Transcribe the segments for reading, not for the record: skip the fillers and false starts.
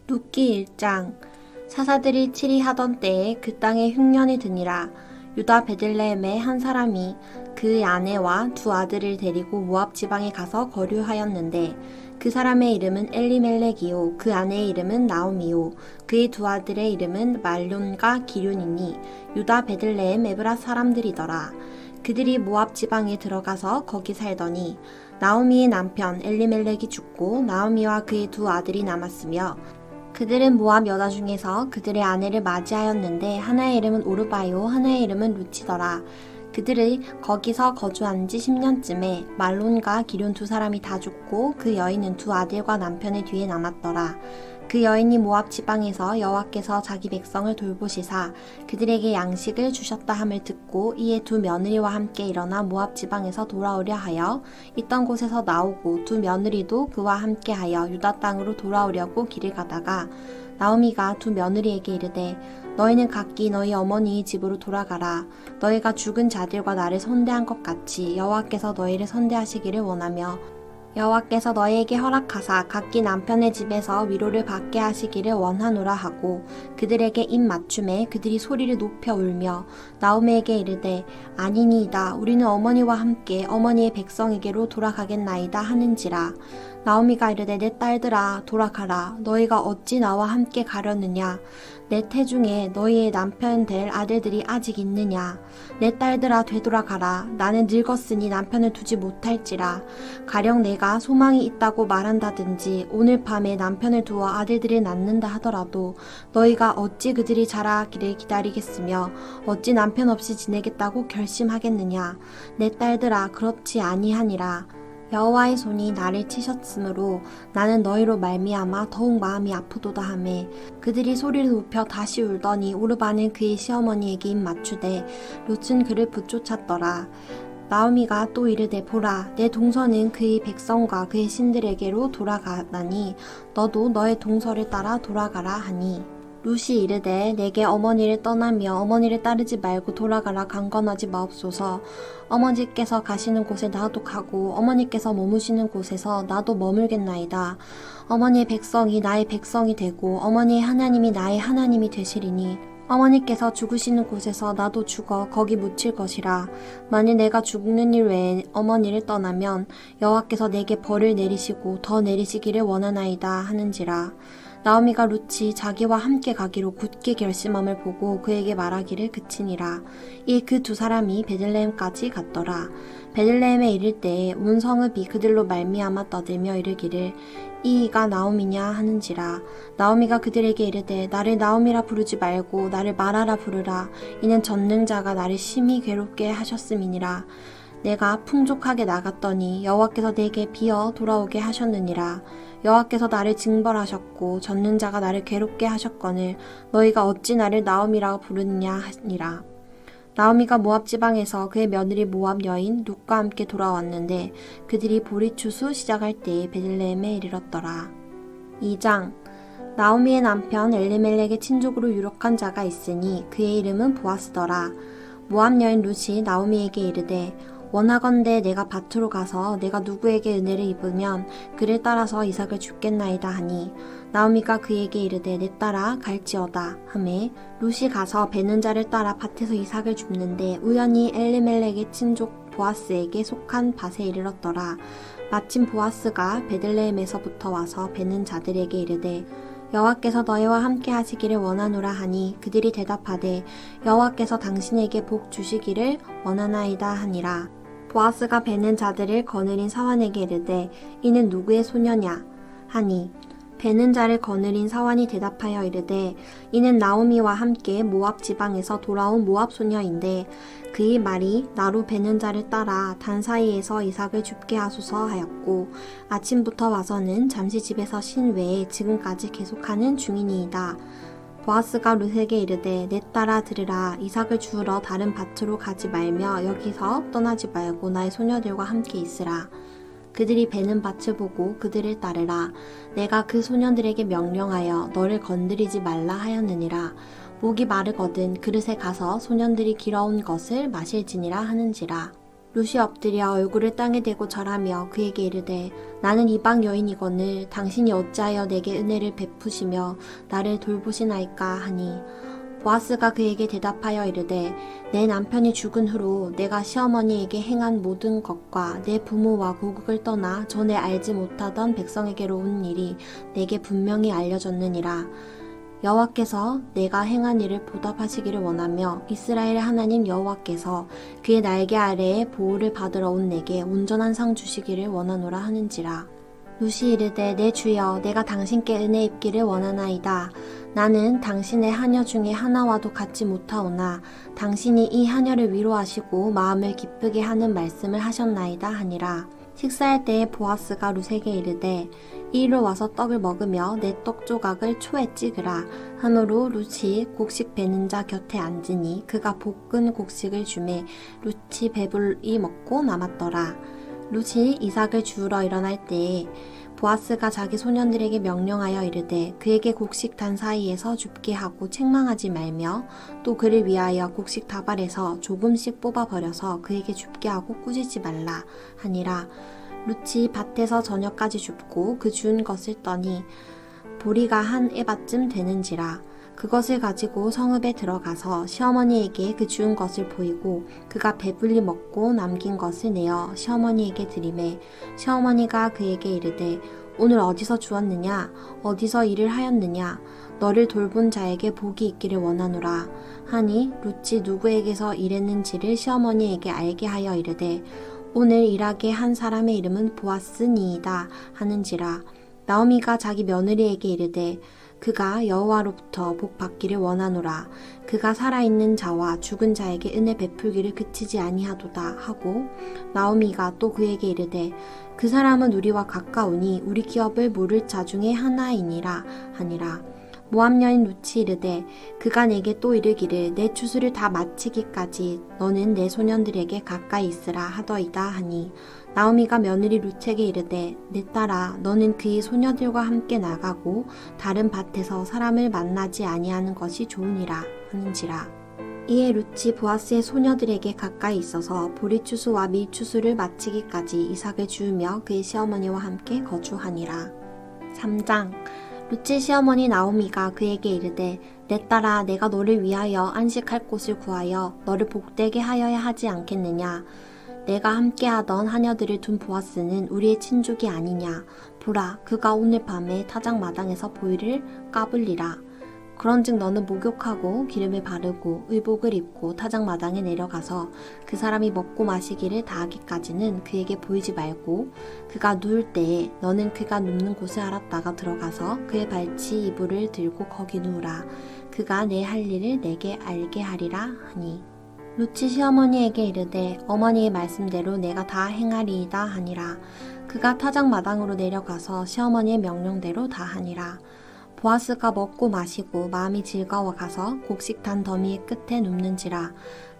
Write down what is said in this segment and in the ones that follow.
룻기 1장. 사사들이 치리하던 때에 그 땅에 흉년이 드니라. 유다 베들레헴의 한 사람이 그의 아내와 두 아들을 데리고 모압 지방에 가서 거류하였는데, 그 사람의 이름은 엘리멜렉이요 그 아내의 이름은 나오미요 그의 두 아들의 이름은 말론과 기륜이니 유다 베들레헴 에브라 사람들이더라. 그들이 모압 지방에 들어가서 거기 살더니 나오미의 남편 엘리멜렉이 죽고 나오미와 그의 두 아들이 남았으며, 그들은 모압 여자 중에서 그들의 아내를 맞이하였는데 하나의 이름은 오르바요 하나의 이름은 루치더라. 그들이 거기서 거주한 지 10년쯤에 말론과 기륜 두 사람이 다 죽고 그 여인은 두 아들과 남편의 뒤에 남았더라. 그 여인이 모압 지방에서 여호와께서 자기 백성을 돌보시사 그들에게 양식을 주셨다 함을 듣고 이에 두 며느리와 함께 일어나 모압 지방에서 돌아오려 하여 있던 곳에서 나오고 두 며느리도 그와 함께하여 유다 땅으로 돌아오려고 길을 가다가 나오미가 두 며느리에게 이르되 너희는 각기 너희 어머니의 집으로 돌아가라. 너희가 죽은 자들과 나를 선대한 것 같이 여호와께서 너희를 선대하시기를 원하며 여호와께서 너희에게 허락하사 각기 남편의 집에서 위로를 받게 하시기를 원하노라 하고 그들에게 입 맞춤에 그들이 소리를 높여 울며 나오미에게 이르되 아니니이다 우리는 어머니와 함께 어머니의 백성에게로 돌아가겠나이다 하는지라. 나오미가 이르되 내 딸들아 돌아가라. 너희가 어찌 나와 함께 가려느냐. 내 태중에 너희의 남편 될 아들들이 아직 있느냐. 내 딸들아 되돌아가라. 나는 늙었으니 남편을 두지 못할지라. 가령 내가 소망이 있다고 말한다든지 오늘 밤에 남편을 두어 아들들을 낳는다 하더라도 너희가 어찌 그들이 자라기를 기다리겠으며 어찌 남편 없이 지내겠다고 결심하겠느냐. 내 딸들아 그렇지 아니하니라. 여호와의 손이 나를 치셨으므로 나는 너희로 말미암아 더욱 마음이 아프도다 하매 그들이 소리를 높여 다시 울더니 오르바는 그의 시어머니에게 입 맞추되 룻은 그를 붙쫓았더라. 나오미가 또 이르되 보라 내 동서는 그의 백성과 그의 신들에게로 돌아가나니 너도 너의 동서를 따라 돌아가라 하니 룻이 이르되 내게 어머니를 떠나며 어머니를 따르지 말고 돌아가라 강건하지 마옵소서. 어머니께서 가시는 곳에 나도 가고 어머니께서 머무시는 곳에서 나도 머물겠나이다. 어머니의 백성이 나의 백성이 되고 어머니의 하나님이 나의 하나님이 되시리니 어머니께서 죽으시는 곳에서 나도 죽어 거기 묻힐 것이라. 만일 내가 죽는 일 외에 어머니를 떠나면 여호와께서 내게 벌을 내리시고 더 내리시기를 원하나이다 하는지라. 나오미가 룻이 자기와 함께 가기로 굳게 결심함을 보고 그에게 말하기를 그치니라. 이 그 두 사람이 베들레헴까지 갔더라. 베들레헴에 이를 때에 온 성읍이 그들로 말미암아 떠들며 이르기를 이가 나오미냐 하는지라. 나오미가 그들에게 이르되 나를 나오미라 부르지 말고 나를 마라라 부르라. 이는 전능자가 나를 심히 괴롭게 하셨음이니라. 내가 풍족하게 나갔더니 여호와께서 내게 비어 돌아오게 하셨느니라. 여호와께서 나를 징벌하셨고 전능자가 나를 괴롭게 하셨거늘 너희가 어찌 나를 나오미라 부르느냐 하니라. 나오미가 모압 지방에서 그의 며느리 모압 여인 룻과 함께 돌아왔는데 그들이 보리추수 시작할 때에 베들레헴에 이르렀더라. 2장. 나오미의 남편 엘리멜렉의 친족으로 유력한 자가 있으니 그의 이름은 보아스더라. 모압 여인 룻이 나오미에게 이르되 원하건대 내가 밭으로 가서 내가 누구에게 은혜를 입으면 그를 따라서 이삭을 줍겠나이다 하니 나오미가 그에게 이르되 내 딸아 갈지어다 하매 룻이 가서 베는 자를 따라 밭에서 이삭을 줍는데 우연히 엘리멜렉의 친족 보아스에게 속한 밭에 이르렀더라. 마침 보아스가 베들레헴에서부터 와서 베는 자들에게 이르되 여호와께서 너희와 함께 하시기를 원하노라 하니 그들이 대답하되 여호와께서 당신에게 복 주시기를 원하나이다 하니라. 보아스가 베는 자들을 거느린 사환에게 이르되 이는 누구의 소녀냐 하니 베는 자를 거느린 사환이 대답하여 이르되 이는 나오미와 함께 모압 지방에서 돌아온 모압 소녀인데 그의 말이 나로 베는 자를 따라 단 사이에서 이삭을 줍게 하소서 하였고 아침부터 와서는 잠시 집에서 쉰 외에 지금까지 계속하는 중이니이다. 보아스가 룻에게 이르되 내 딸아 들으라. 이삭을 주우러 다른 밭으로 가지 말며 여기서 떠나지 말고 나의 소녀들과 함께 있으라. 그들이 베는 밭을 보고 그들을 따르라. 내가 그 소년들에게 명령하여 너를 건드리지 말라 하였느니라. 목이 마르거든 그릇에 가서 소년들이 길어온 것을 마실지니라 하는지라. 룻이 엎드려 얼굴을 땅에 대고 절하며 그에게 이르되 나는 이방 여인이거늘 당신이 어찌하여 내게 은혜를 베푸시며 나를 돌보시나이까 하니 보아스가 그에게 대답하여 이르되 내 남편이 죽은 후로 내가 시어머니에게 행한 모든 것과 내 부모와 고국을 떠나 전에 알지 못하던 백성에게로 온 일이 내게 분명히 알려졌느니라. 여호와께서 내가 행한 일을 보답하시기를 원하며 이스라엘의 하나님 여호와께서 그의 날개 아래에 보호를 받으러 온 내게 온전한 상 주시기를 원하노라 하는지라. 룻이 이르되 내 주여 내가 당신께 은혜 입기를 원하나이다. 나는 당신의 하녀 중에 하나와도 같지 못하오나 당신이 이 하녀를 위로하시고 마음을 기쁘게 하는 말씀을 하셨나이다 하니라. 식사할 때에 보아스가 룻에게 이르되 이리로 와서 떡을 먹으며 내 떡 조각을 초에 찍으라 하므로 룻이 곡식 베는 자 곁에 앉으니 그가 볶은 곡식을 주매 룻이 배불리 먹고 남았더라. 룻이 이삭을 주우러 일어날 때에 보아스가 자기 소년들에게 명령하여 이르되 그에게 곡식 단 사이에서 줍게 하고 책망하지 말며 또 그를 위하여 곡식 다발에서 조금씩 뽑아 버려서 그에게 줍게 하고 꾸짖지 말라 하니라. 룻이 밭에서 저녁까지 줍고 그 주운 것을 떠니 보리가 한 에바쯤 되는지라. 그것을 가지고 성읍에 들어가서 시어머니에게 그 주운 것을 보이고 그가 배불리 먹고 남긴 것을 내어 시어머니에게 드리매 시어머니가 그에게 이르되 오늘 어디서 주었느냐 어디서 일을 하였느냐 너를 돌본 자에게 복이 있기를 원하노라 하니 룻이 누구에게서 일했는지를 시어머니에게 알게 하여 이르되 오늘 일하게 한 사람의 이름은 보아스니이다 하는지라. 나오미가 자기 며느리에게 이르되 그가 여호와로부터 복 받기를 원하노라. 그가 살아있는 자와 죽은 자에게 은혜 베풀기를 그치지 아니하도다 하고 나오미가 또 그에게 이르되 그 사람은 우리와 가까우니 우리 기업을 물을 자 중에 하나이니라 하니라. 모압 여인 룻이 이르되 그가 내게 또 이르기를 내 추수를 다 마치기까지 너는 내 소년들에게 가까이 있으라 하더이다 하니 나오미가 며느리 룻에게 이르되 내 딸아 너는 그의 소녀들과 함께 나가고 다른 밭에서 사람을 만나지 아니하는 것이 좋으니라 하는지라. 이에 룻이 보아스의 소녀들에게 가까이 있어서 보리추수와 밀추수를 마치기까지 이삭을 주우며 그의 시어머니와 함께 거주하니라. 3장 룻의 시어머니 나오미가 그에게 이르되 내 딸아 내가 너를 위하여 안식할 곳을 구하여 너를 복되게 하여야 하지 않겠느냐. 내가 함께하던 하녀들을 둔 보아스는 우리의 친족이 아니냐. 보라 그가 오늘 밤에 타작 마당에서 보리를 까불리라. 그런즉 너는 목욕하고 기름을 바르고 의복을 입고 타작 마당에 내려가서 그 사람이 먹고 마시기를 다하기까지는 그에게 보이지 말고 그가 누울 때에 너는 그가 눕는 곳을 알았다가 들어가서 그의 발치 이불을 들고 거기 누우라. 그가 내 할 일을 내게 알게 하리라 하니 룻이 시어머니에게 이르되 어머니의 말씀대로 내가 다 행하리이다 하니라. 그가 타작 마당으로 내려가서 시어머니의 명령대로 다 하니라. 보아스가 먹고 마시고 마음이 즐거워 가서 곡식 단 더미의 끝에 눕는지라.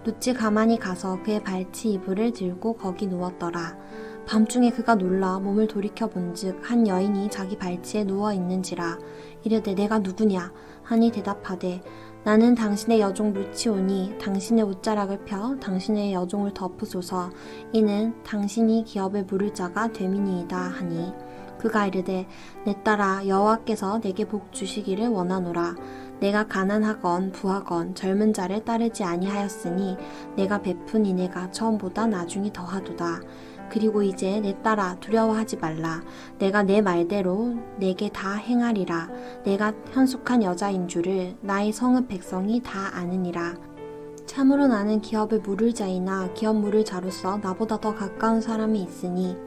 룻이 가만히 가서 그의 발치 이불을 들고 거기 누웠더라. 밤중에 그가 놀라 몸을 돌이켜 본즉 한 여인이 자기 발치에 누워 있는지라. 이르되 내가 누구냐 하니 대답하되 나는 당신의 여종 룻이오니 당신의 옷자락을 펴 당신의 여종을 덮으소서. 이는 당신이 기업을 물을 자가 됨이니이다 하니 그가 이르되 내 딸아 여호와께서 내게 복 주시기를 원하노라. 내가 가난하건 부하건 젊은 자를 따르지 아니하였으니 내가 베푼 이내가 처음보다 나중이 더하도다. 그리고 이제 내 딸아 두려워하지 말라. 내가 내 말대로 내게 다 행하리라. 내가 현숙한 여자인 줄을 나의 성읍 백성이 다 아느니라. 참으로 나는 기업을 물을 자이나 기업 물을 자로서 나보다 더 가까운 사람이 있으니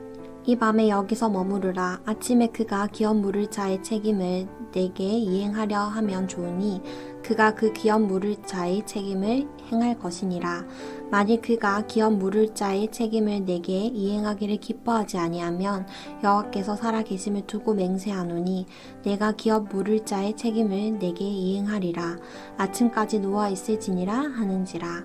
이 밤에 여기서 머무르라. 아침에 그가 기업 물을 자의 책임을 내게 이행하려 하면 좋으니 그가 그 기업 물을 자의 책임을 행할 것이니라. 만일 그가 기업 물을 자의 책임을 내게 이행하기를 기뻐하지 아니하면 여호와께서 살아계심을 두고 맹세하노니 내가 기업 물을 자의 책임을 내게 이행하리라. 아침까지 누워 있을지니라 하는지라.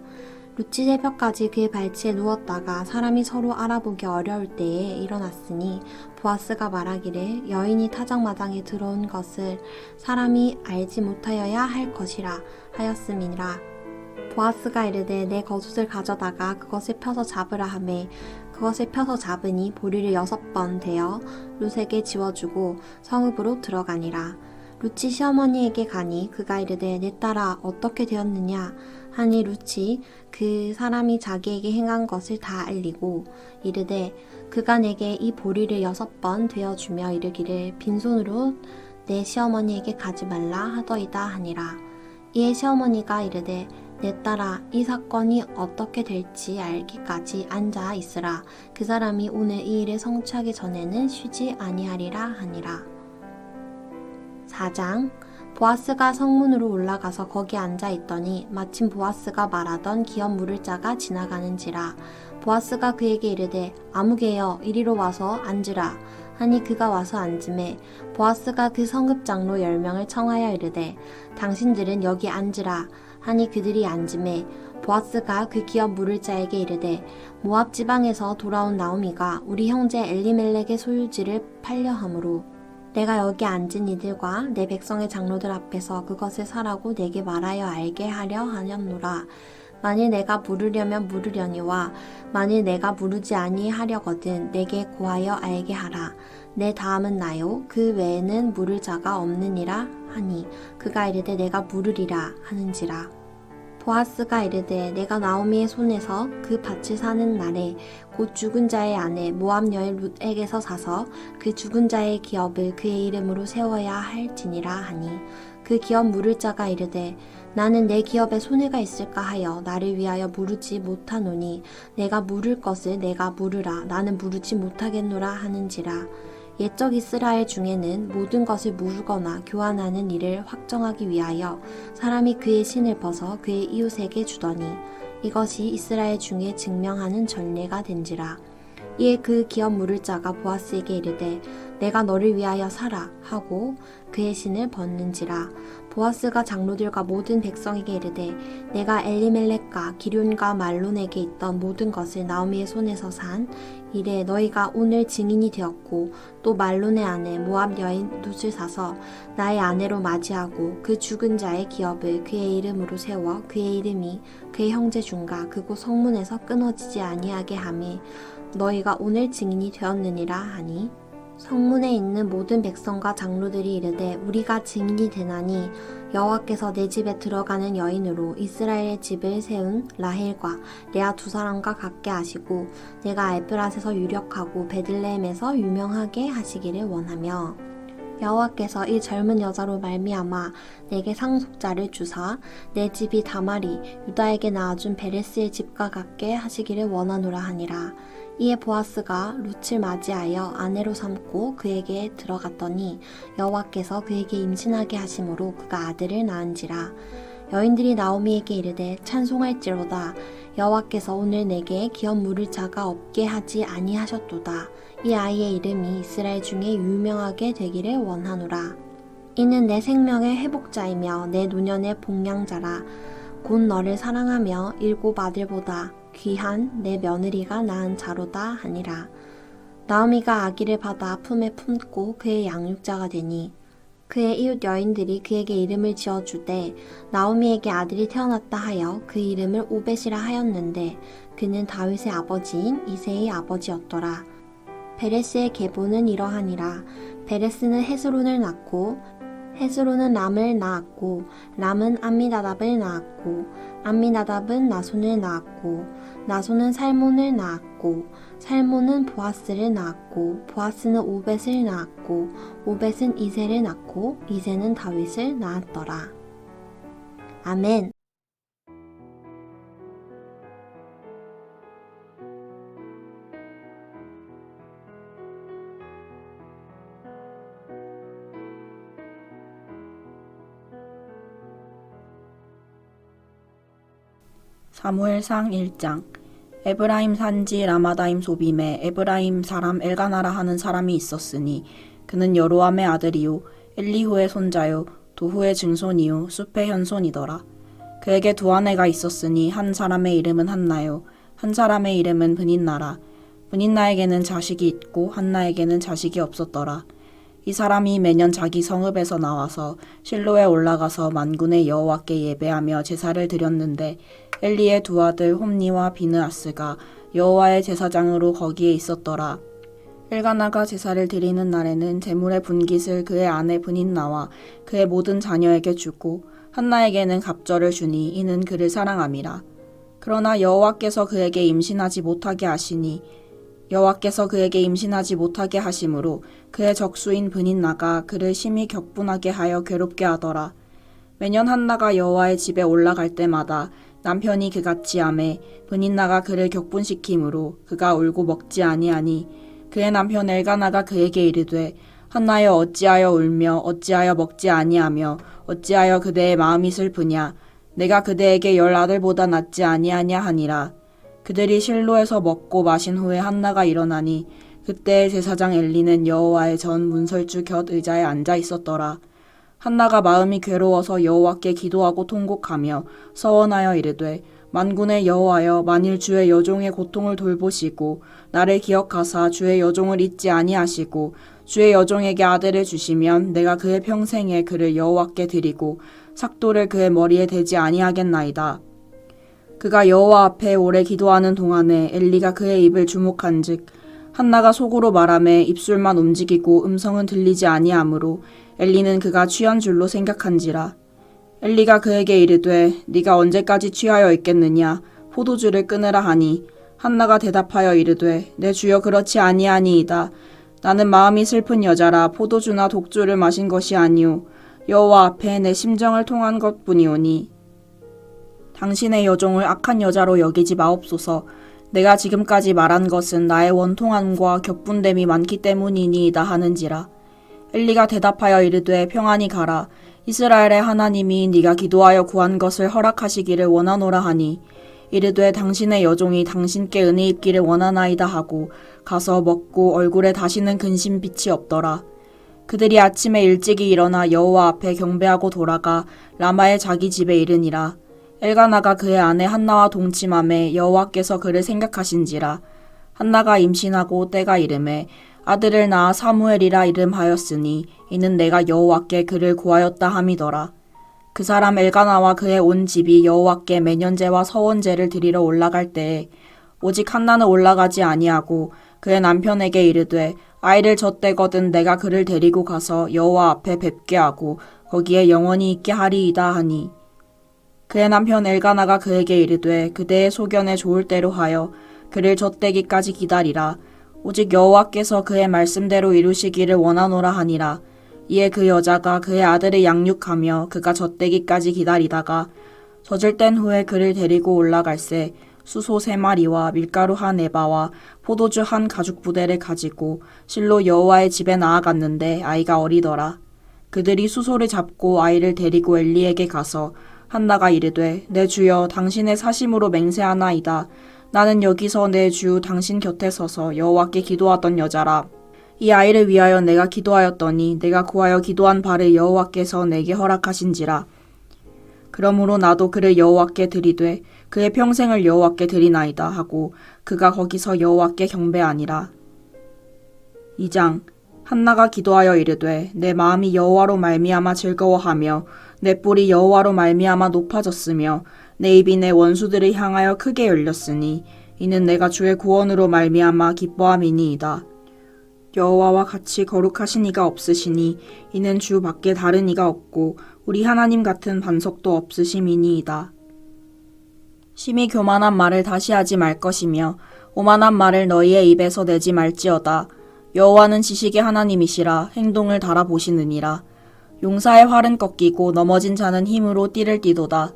룻이 새벽까지 그의 발치에 누웠다가 사람이 서로 알아보기 어려울 때에 일어났으니 보아스가 말하기를 여인이 타작마당에 들어온 것을 사람이 알지 못하여야 할 것이라 하였음이니라. 보아스가 이르되 내 겉옷을 가져다가 그것을 펴서 잡으라 하매 그것을 펴서 잡으니 보리를 6번 대어 룻에게 지워주고 성읍으로 들어가니라. 룻이 시어머니에게 가니 그가 이르되 내 딸아 어떻게 되었느냐 하니 룻이 그 사람이 자기에게 행한 것을 다 알리고 이르되 그가 내게 이 보리를 6번 되어주며 이르기를 빈손으로 내 시어머니에게 가지 말라 하더이다 하니라. 이에 시어머니가 이르되 내 딸아 이 사건이 어떻게 될지 알기까지 앉아 있으라. 그 사람이 오늘 이 일을 성취하기 전에는 쉬지 아니하리라 하니라. 4장. 보아스가 성문으로 올라가서 거기 앉아 있더니 마침 보아스가 말하던 기업 물을 자가 지나가는지라. 보아스가 그에게 이르되 아무개여 이리로 와서 앉으라 하니 그가 와서 앉음에 보아스가 그 성읍 장로 10명을 청하여 이르되 당신들은 여기 앉으라 하니 그들이 앉음에 보아스가 그 기업 물을 자에게 이르되 모압 지방에서 돌아온 나오미가 우리 형제 엘리멜렉의 소유지를 팔려 함으로 내가 여기 앉은 이들과 내 백성의 장로들 앞에서 그것을 사라고 내게 말하여 알게 하려 하였노라. 만일 내가 물으려면 물으려니와 만일 내가 물으지 아니하려거든 내게 고하여 알게 하라. 내 다음은 나요 그 외에는 물을 자가 없느니라 하니 그가 이르되 내가 물으리라 하는지라. 보아스가 이르되 내가 나오미의 손에서 그 밭을 사는 날에 곧 죽은 자의 아내 모압 여인 룻에게서 사서 그 죽은 자의 기업을 그의 이름으로 세워야 할지니라 하니 그 기업 물을 자가 이르되 나는 내 기업에 손해가 있을까 하여 나를 위하여 물으지 못하노니 내가 물을 것을 내가 물으라 나는 물으지 못하겠노라 하는지라. 옛적 이스라엘 중에는 모든 것을 물거나 교환하는 일을 확정하기 위하여 사람이 그의 신을 벗어 그의 이웃에게 주더니 이것이 이스라엘 중에 증명하는 전례가 된지라. 이에 그 기업 물을 자가 보아스에게 이르되 내가 너를 위하여 사라 하고 그의 신을 벗는지라. 보아스가 장로들과 모든 백성에게 이르되 내가 엘리멜렉과 기럨과 말론에게 있던 모든 것을 나오미의 손에서 산 이래 너희가 오늘 증인이 되었고 또 말론의 아내 모압 여인 룻을 사서 나의 아내로 맞이하고 그 죽은 자의 기업을 그의 이름으로 세워 그의 이름이 그의 형제 중과 그곳 성문에서 끊어지지 아니하게 하매 너희가 오늘 증인이 되었느니라 하니 성문에 있는 모든 백성과 장로들이 이르되 우리가 증인이 되나니 여호와께서 내 집에 들어가는 여인으로 이스라엘의 집을 세운 라헬과 레아 2사람과 같게 하시고 내가 에브랏에서 유력하고 베들레헴에서 유명하게 하시기를 원하며 여호와께서 이 젊은 여자로 말미암아 내게 상속자를 주사 내 집이 다말이 유다에게 낳아준 베레스의 집과 같게 하시기를 원하노라 하니라. 이에 보아스가 룻을 맞이하여 아내로 삼고 그에게 들어갔더니 여호와께서 그에게 임신하게 하심으로 그가 아들을 낳은지라. 여인들이 나오미에게 이르되 찬송할지로다. 여호와께서 오늘 내게 기업 물을 자가 없게 하지 아니하셨도다. 이 아이의 이름이 이스라엘 중에 유명하게 되기를 원하노라. 이는 내 생명의 회복자이며 내 노년의 복량자라. 곧 너를 사랑하며 7 아들보다 귀한 내 며느리가 낳은 자로다 하니라. 나오미가 아기를 받아 품에 품고 그의 양육자가 되니 그의 이웃 여인들이 그에게 이름을 지어주되 나오미에게 아들이 태어났다 하여 그 이름을 오벳이라 하였는데 그는 다윗의 아버지인 이새의 아버지였더라. 베레스의 계보는 이러하니라. 베레스는 헤스론을 낳고 헤스론은 람을 낳았고 람은 암미나답을 낳았고 암미나답은 나손을 낳았고 나손은 살몬을 낳았고 살몬은 보아스를 낳았고 보아스는 오벳을 낳았고 오벳은 이새를 낳고 이새는 다윗을 낳았더라. 아멘. 사무엘상 1장. 에브라임 산지 라마다임 소빔에 에브라임 사람 엘가나라 하는 사람이 있었으니 그는 여로함의 아들이요 엘리후의 손자요 도후의 증손이요 숲의 현손이더라. 그에게 2 아내가 있었으니 한 사람의 이름은 한나요 한 사람의 이름은 브닌나라. 브닌나에게는 자식이 있고 한나에게는 자식이 없었더라. 이 사람이 매년 자기 성읍에서 나와서 실로에 올라가서 만군의 여호와께 예배하며 제사를 드렸는데 엘리의 두 아들 홈니와 비느하스가 여호와의 제사장으로 거기에 있었더라. 엘가나가 제사를 드리는 날에는 제물의 분깃을 그의 아내 브닌나와 그의 모든 자녀에게 주고 한나에게는 갑절을 주니 이는 그를 사랑함이라. 그러나 여호와께서 그에게 임신하지 못하게 하심으로 그의 적수인 브닌나가 그를 심히 격분하게 하여 괴롭게 하더라. 매년 한나가 여호와의 집에 올라갈 때마다 남편이 그같이 하매 브닌나가 그를 격분시키므로 그가 울고 먹지 아니하니 그의 남편 엘가나가 그에게 이르되 한나여 어찌하여 울며 어찌하여 먹지 아니하며 어찌하여 그대의 마음이 슬프냐 내가 그대에게 10 아들보다 낫지 아니하냐 하니라. 그들이 실로에서 먹고 마신 후에 한나가 일어나니 그때 제사장 엘리는 여호와의 전 문설주 곁 의자에 앉아 있었더라. 한나가 마음이 괴로워서 여호와께 기도하고 통곡하며 서원하여 이르되 만군의 여호와여 만일 주의 여종의 고통을 돌보시고 나를 기억하사 주의 여종을 잊지 아니하시고 주의 여종에게 아들을 주시면 내가 그의 평생에 그를 여호와께 드리고 삭도를 그의 머리에 대지 아니하겠나이다. 그가 여호와 앞에 오래 기도하는 동안에 엘리가 그의 입을 주목한즉 한나가 속으로 말하매 입술만 움직이고 음성은 들리지 아니하므로 엘리는 그가 취한 줄로 생각한지라. 엘리가 그에게 이르되 네가 언제까지 취하여 있겠느냐 포도주를 끊으라 하니 한나가 대답하여 이르되 내 주여 그렇지 아니하니이다. 나는 마음이 슬픈 여자라 포도주나 독주를 마신 것이 아니오 여호와 앞에 내 심정을 통한 것뿐이오니 당신의 여종을 악한 여자로 여기지 마옵소서. 내가 지금까지 말한 것은 나의 원통함과 격분됨이 많기 때문이니이다 하는지라. 엘리가 대답하여 이르되 평안히 가라. 이스라엘의 하나님이 네가 기도하여 구한 것을 허락하시기를 원하노라 하니 이르되 당신의 여종이 당신께 은혜 입기를 원하나이다 하고 가서 먹고 얼굴에 다시는 근심빛이 없더라. 그들이 아침에 일찍이 일어나 여호와 앞에 경배하고 돌아가 라마의 자기 집에 이르니라. 엘가나가 그의 아내 한나와 동침하매 여호와께서 그를 생각하신지라. 한나가 임신하고 때가 이르매 아들을 낳아 사무엘이라 이름하였으니 이는 내가 여호와께 그를 구하였다 함이더라. 그 사람 엘가나와 그의 온 집이 여호와께 매년제와 서원제를 드리러 올라갈 때에 오직 한나는 올라가지 아니하고 그의 남편에게 이르되 아이를 젖대거든 내가 그를 데리고 가서 여호와 앞에 뵙게 하고 거기에 영원히 있게 하리이다 하니 그의 남편 엘가나가 그에게 이르되 그대의 소견에 좋을 대로 하여 그를 젖대기까지 기다리라. 오직 여호와께서 그의 말씀대로 이루시기를 원하노라 하니라. 이에 그 여자가 그의 아들을 양육하며 그가 젖대기까지 기다리다가 젖을 뗀 후에 그를 데리고 올라갈새 수소 3마리와 밀가루 1에바와 포도주 1가죽부대를 가지고 실로 여호와의 집에 나아갔는데 아이가 어리더라. 그들이 수소를 잡고 아이를 데리고 엘리에게 가서 한나가 이르되 내 주여 당신의 사심으로 맹세하나이다. 나는 여기서 내 주 당신 곁에 서서 여호와께 기도하던 여자라. 이 아이를 위하여 내가 기도하였더니 내가 구하여 기도한 바를 여호와께서 내게 허락하신지라. 그러므로 나도 그를 여호와께 드리되 그의 평생을 여호와께 드리나이다 하고 그가 거기서 여호와께 경배하니라. 2장 한나가 기도하여 이르되 내 마음이 여호와로 말미암아 즐거워하며 내 뿔이 여호와로 말미암아 높아졌으며 내 입이 내 원수들을 향하여 크게 열렸으니 이는 내가 주의 구원으로 말미암아 기뻐함이니이다. 여호와와 같이 거룩하신 이가 없으시니 이는 주 밖에 다른 이가 없고 우리 하나님 같은 반석도 없으심이니이다. 심히 교만한 말을 다시 하지 말 것이며 오만한 말을 너희의 입에서 내지 말지어다. 여호와는 지식의 하나님이시라 행동을 달아보시느니라. 용사의 활은 꺾이고 넘어진 자는 힘으로 띠를 띠도다.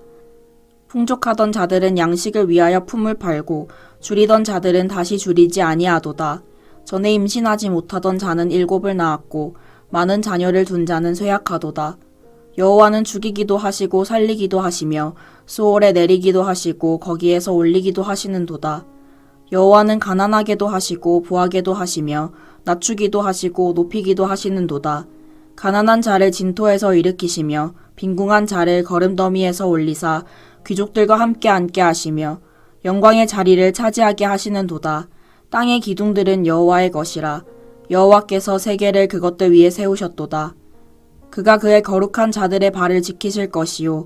풍족하던 자들은 양식을 위하여 품을 팔고 줄이던 자들은 다시 줄이지 아니하도다. 전에 임신하지 못하던 자는 7을 낳았고 많은 자녀를 둔 자는 쇠약하도다. 여호와는 죽이기도 하시고 살리기도 하시며 수월에 내리기도 하시고 거기에서 올리기도 하시는도다. 여호와는 가난하게도 하시고 부하게도 하시며 낮추기도 하시고 높이기도 하시는도다. 가난한 자를 진토에서 일으키시며 빈궁한 자를 거름더미에서 올리사 귀족들과 함께 앉게 하시며 영광의 자리를 차지하게 하시는도다. 땅의 기둥들은 여호와의 것이라. 여호와께서 세계를 그것들 위에 세우셨도다. 그가 그의 거룩한 자들의 발을 지키실 것이요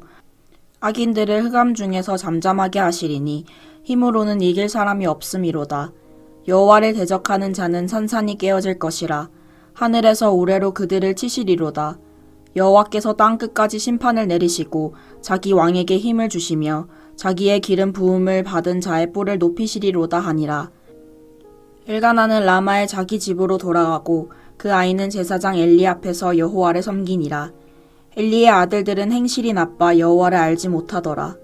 악인들을 흑암 중에서 잠잠하게 하시리니 힘으로는 이길 사람이 없음이로다. 여호와를 대적하는 자는 산산이 깨어질 것이라. 하늘에서 우레로 그들을 치시리로다. 여호와께서 땅끝까지 심판을 내리시고 자기 왕에게 힘을 주시며 자기의 기름 부음을 받은 자의 뿔을 높이시리로다 하니라. 엘가나는 라마의 자기 집으로 돌아가고 그 아이는 제사장 엘리 앞에서 여호와를 섬기니라. 엘리의 아들들은 행실이 나빠 여호와를 알지 못하더라.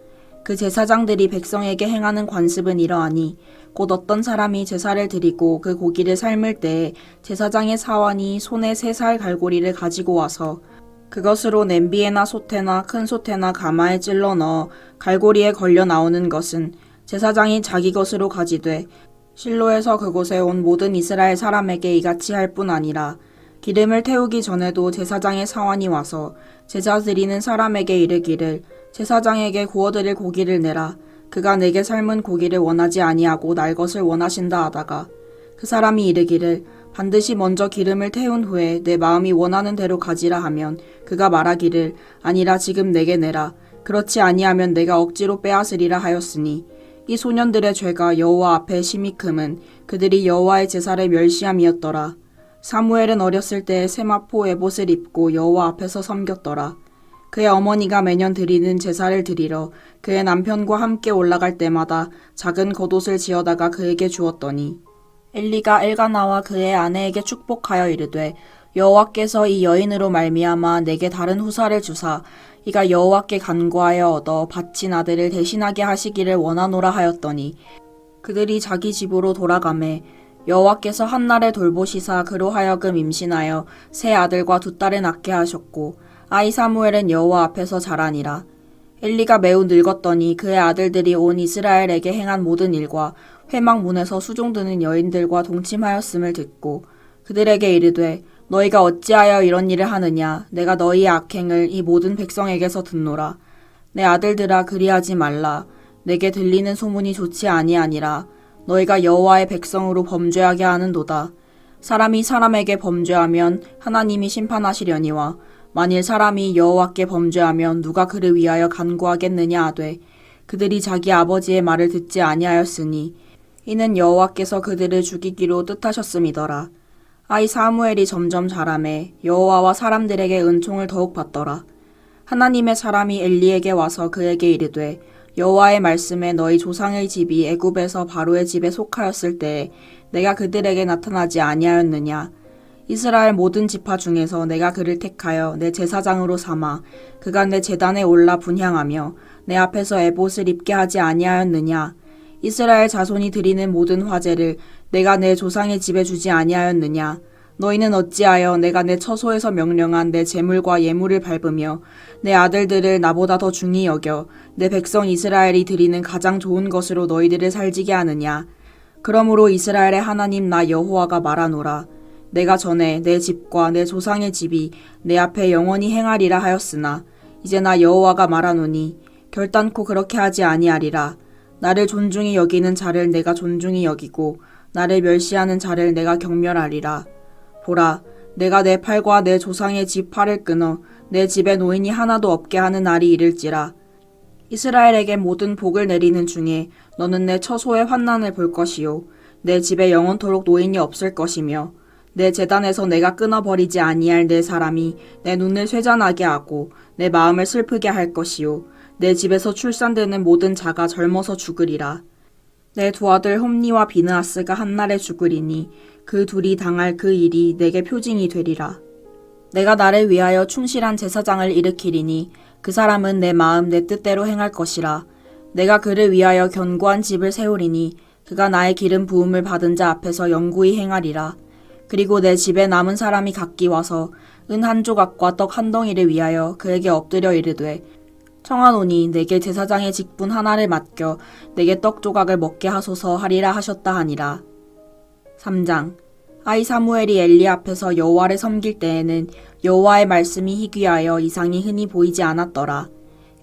그 제사장들이 백성에게 행하는 관습은 이러하니 곧 어떤 사람이 제사를 드리고 그 고기를 삶을 때에 제사장의 사환이 손에 3살 갈고리를 가지고 와서 그것으로 냄비에나 솥에나 큰 솥에나 가마에 찔러 넣어 갈고리에 걸려 나오는 것은 제사장이 자기 것으로 가지되 실로에서 그곳에 온 모든 이스라엘 사람에게 이같이 할 뿐 아니라 기름을 태우기 전에도 제사장의 사환이 와서 제사 드리는 사람에게 이르기를 제사장에게 구워드릴 고기를 내라. 그가 내게 삶은 고기를 원하지 아니하고 날 것을 원하신다 하다가 그 사람이 이르기를 반드시 먼저 기름을 태운 후에 내 마음이 원하는 대로 가지라 하면 그가 말하기를 아니라 지금 내게 내라. 그렇지 아니하면 내가 억지로 빼앗으리라 하였으니 이 소년들의 죄가 여호와 앞에 심히 크면 그들이 여호와의 제사를 멸시함이었더라. 사무엘은 어렸을 때에 세마포 에봇을 입고 여호와 앞에서 섬겼더라. 그의 어머니가 매년 드리는 제사를 드리러 그의 남편과 함께 올라갈 때마다 작은 겉옷을 지어다가 그에게 주었더니 엘리가 엘가나와 그의 아내에게 축복하여 이르되 여호와께서 이 여인으로 말미암아 내게 다른 후사를 주사 이가 여호와께 간구하여 얻어 바친 아들을 대신하게 하시기를 원하노라 하였더니 그들이 자기 집으로 돌아가매 여호와께서 한날에 돌보시사 그로 하여금 임신하여 3아들과 2딸을 낳게 하셨고 아이 사무엘은 여호와 앞에서 자라니라. 엘리가 매우 늙었더니 그의 아들들이 온 이스라엘에게 행한 모든 일과 회막 문에서 수종드는 여인들과 동침하였음을 듣고 그들에게 이르되 너희가 어찌하여 이런 일을 하느냐. 내가 너희의 악행을 이 모든 백성에게서 듣노라. 내 아들들아 그리하지 말라. 내게 들리는 소문이 좋지 아니하니라. 너희가 여호와의 백성으로 범죄하게 하는도다. 사람이 사람에게 범죄하면 하나님이 심판하시려니와 만일 사람이 여호와께 범죄하면 누가 그를 위하여 간구하겠느냐 하되 그들이 자기 아버지의 말을 듣지 아니하였으니 이는 여호와께서 그들을 죽이기로 뜻하셨음이더라. 아이 사무엘이 점점 자라매 여호와와 사람들에게 은총을 더욱 받더라. 하나님의 사람이 엘리에게 와서 그에게 이르되 여호와의 말씀에 너희 조상의 집이 애굽에서 바로의 집에 속하였을 때에 내가 그들에게 나타나지 아니하였느냐. 이스라엘 모든 지파 중에서 내가 그를 택하여 내 제사장으로 삼아 그가 내 제단에 올라 분향하며 내 앞에서 에봇을 입게 하지 아니하였느냐. 이스라엘 자손이 드리는 모든 화제를 내가 내 조상의 집에 주지 아니하였느냐. 너희는 어찌하여 내가 내 처소에서 명령한 내 제물과 예물을 밟으며 내 아들들을 나보다 더 중히 여겨 내 백성 이스라엘이 드리는 가장 좋은 것으로 너희들을 살지게 하느냐. 그러므로 이스라엘의 하나님 나 여호와가 말하노라. 내가 전에 내 집과 내 조상의 집이 내 앞에 영원히 행하리라 하였으나 이제 나 여호와가 말하노니 결단코 그렇게 하지 아니하리라. 나를 존중히 여기는 자를 내가 존중히 여기고 나를 멸시하는 자를 내가 경멸하리라. 보라, 내가 내 팔과 내 조상의 집 팔을 끊어 내 집에 노인이 하나도 없게 하는 날이 이를지라. 이스라엘에게 모든 복을 내리는 중에 너는 내 처소의 환난을 볼 것이요 내 집에 영원토록 노인이 없을 것이며 내 제단에서 내가 끊어버리지 아니할 내 사람이 내 눈을 쇠잔하게 하고 내 마음을 슬프게 할 것이요 내 집에서 출산되는 모든 자가 젊어서 죽으리라. 내 2아들 홈니와 비느하스가 한날에 죽으리니 그 둘이 당할 그 일이 내게 표징이 되리라. 내가 나를 위하여 충실한 제사장을 일으키리니 그 사람은 내 마음 내 뜻대로 행할 것이라. 내가 그를 위하여 견고한 집을 세우리니 그가 나의 기름 부음을 받은 자 앞에서 영구히 행하리라. 그리고 내 집에 남은 사람이 각기 와서 은 1조각과 떡 1덩이를 위하여 그에게 엎드려 이르되 청하노니 내게 제사장의 직분 하나를 맡겨 내게 떡 조각을 먹게 하소서 하리라 하셨다 하니라. 3장. 아이 사무엘이 엘리 앞에서 여호와를 섬길 때에는 여호와의 말씀이 희귀하여 이상이 흔히 보이지 않았더라.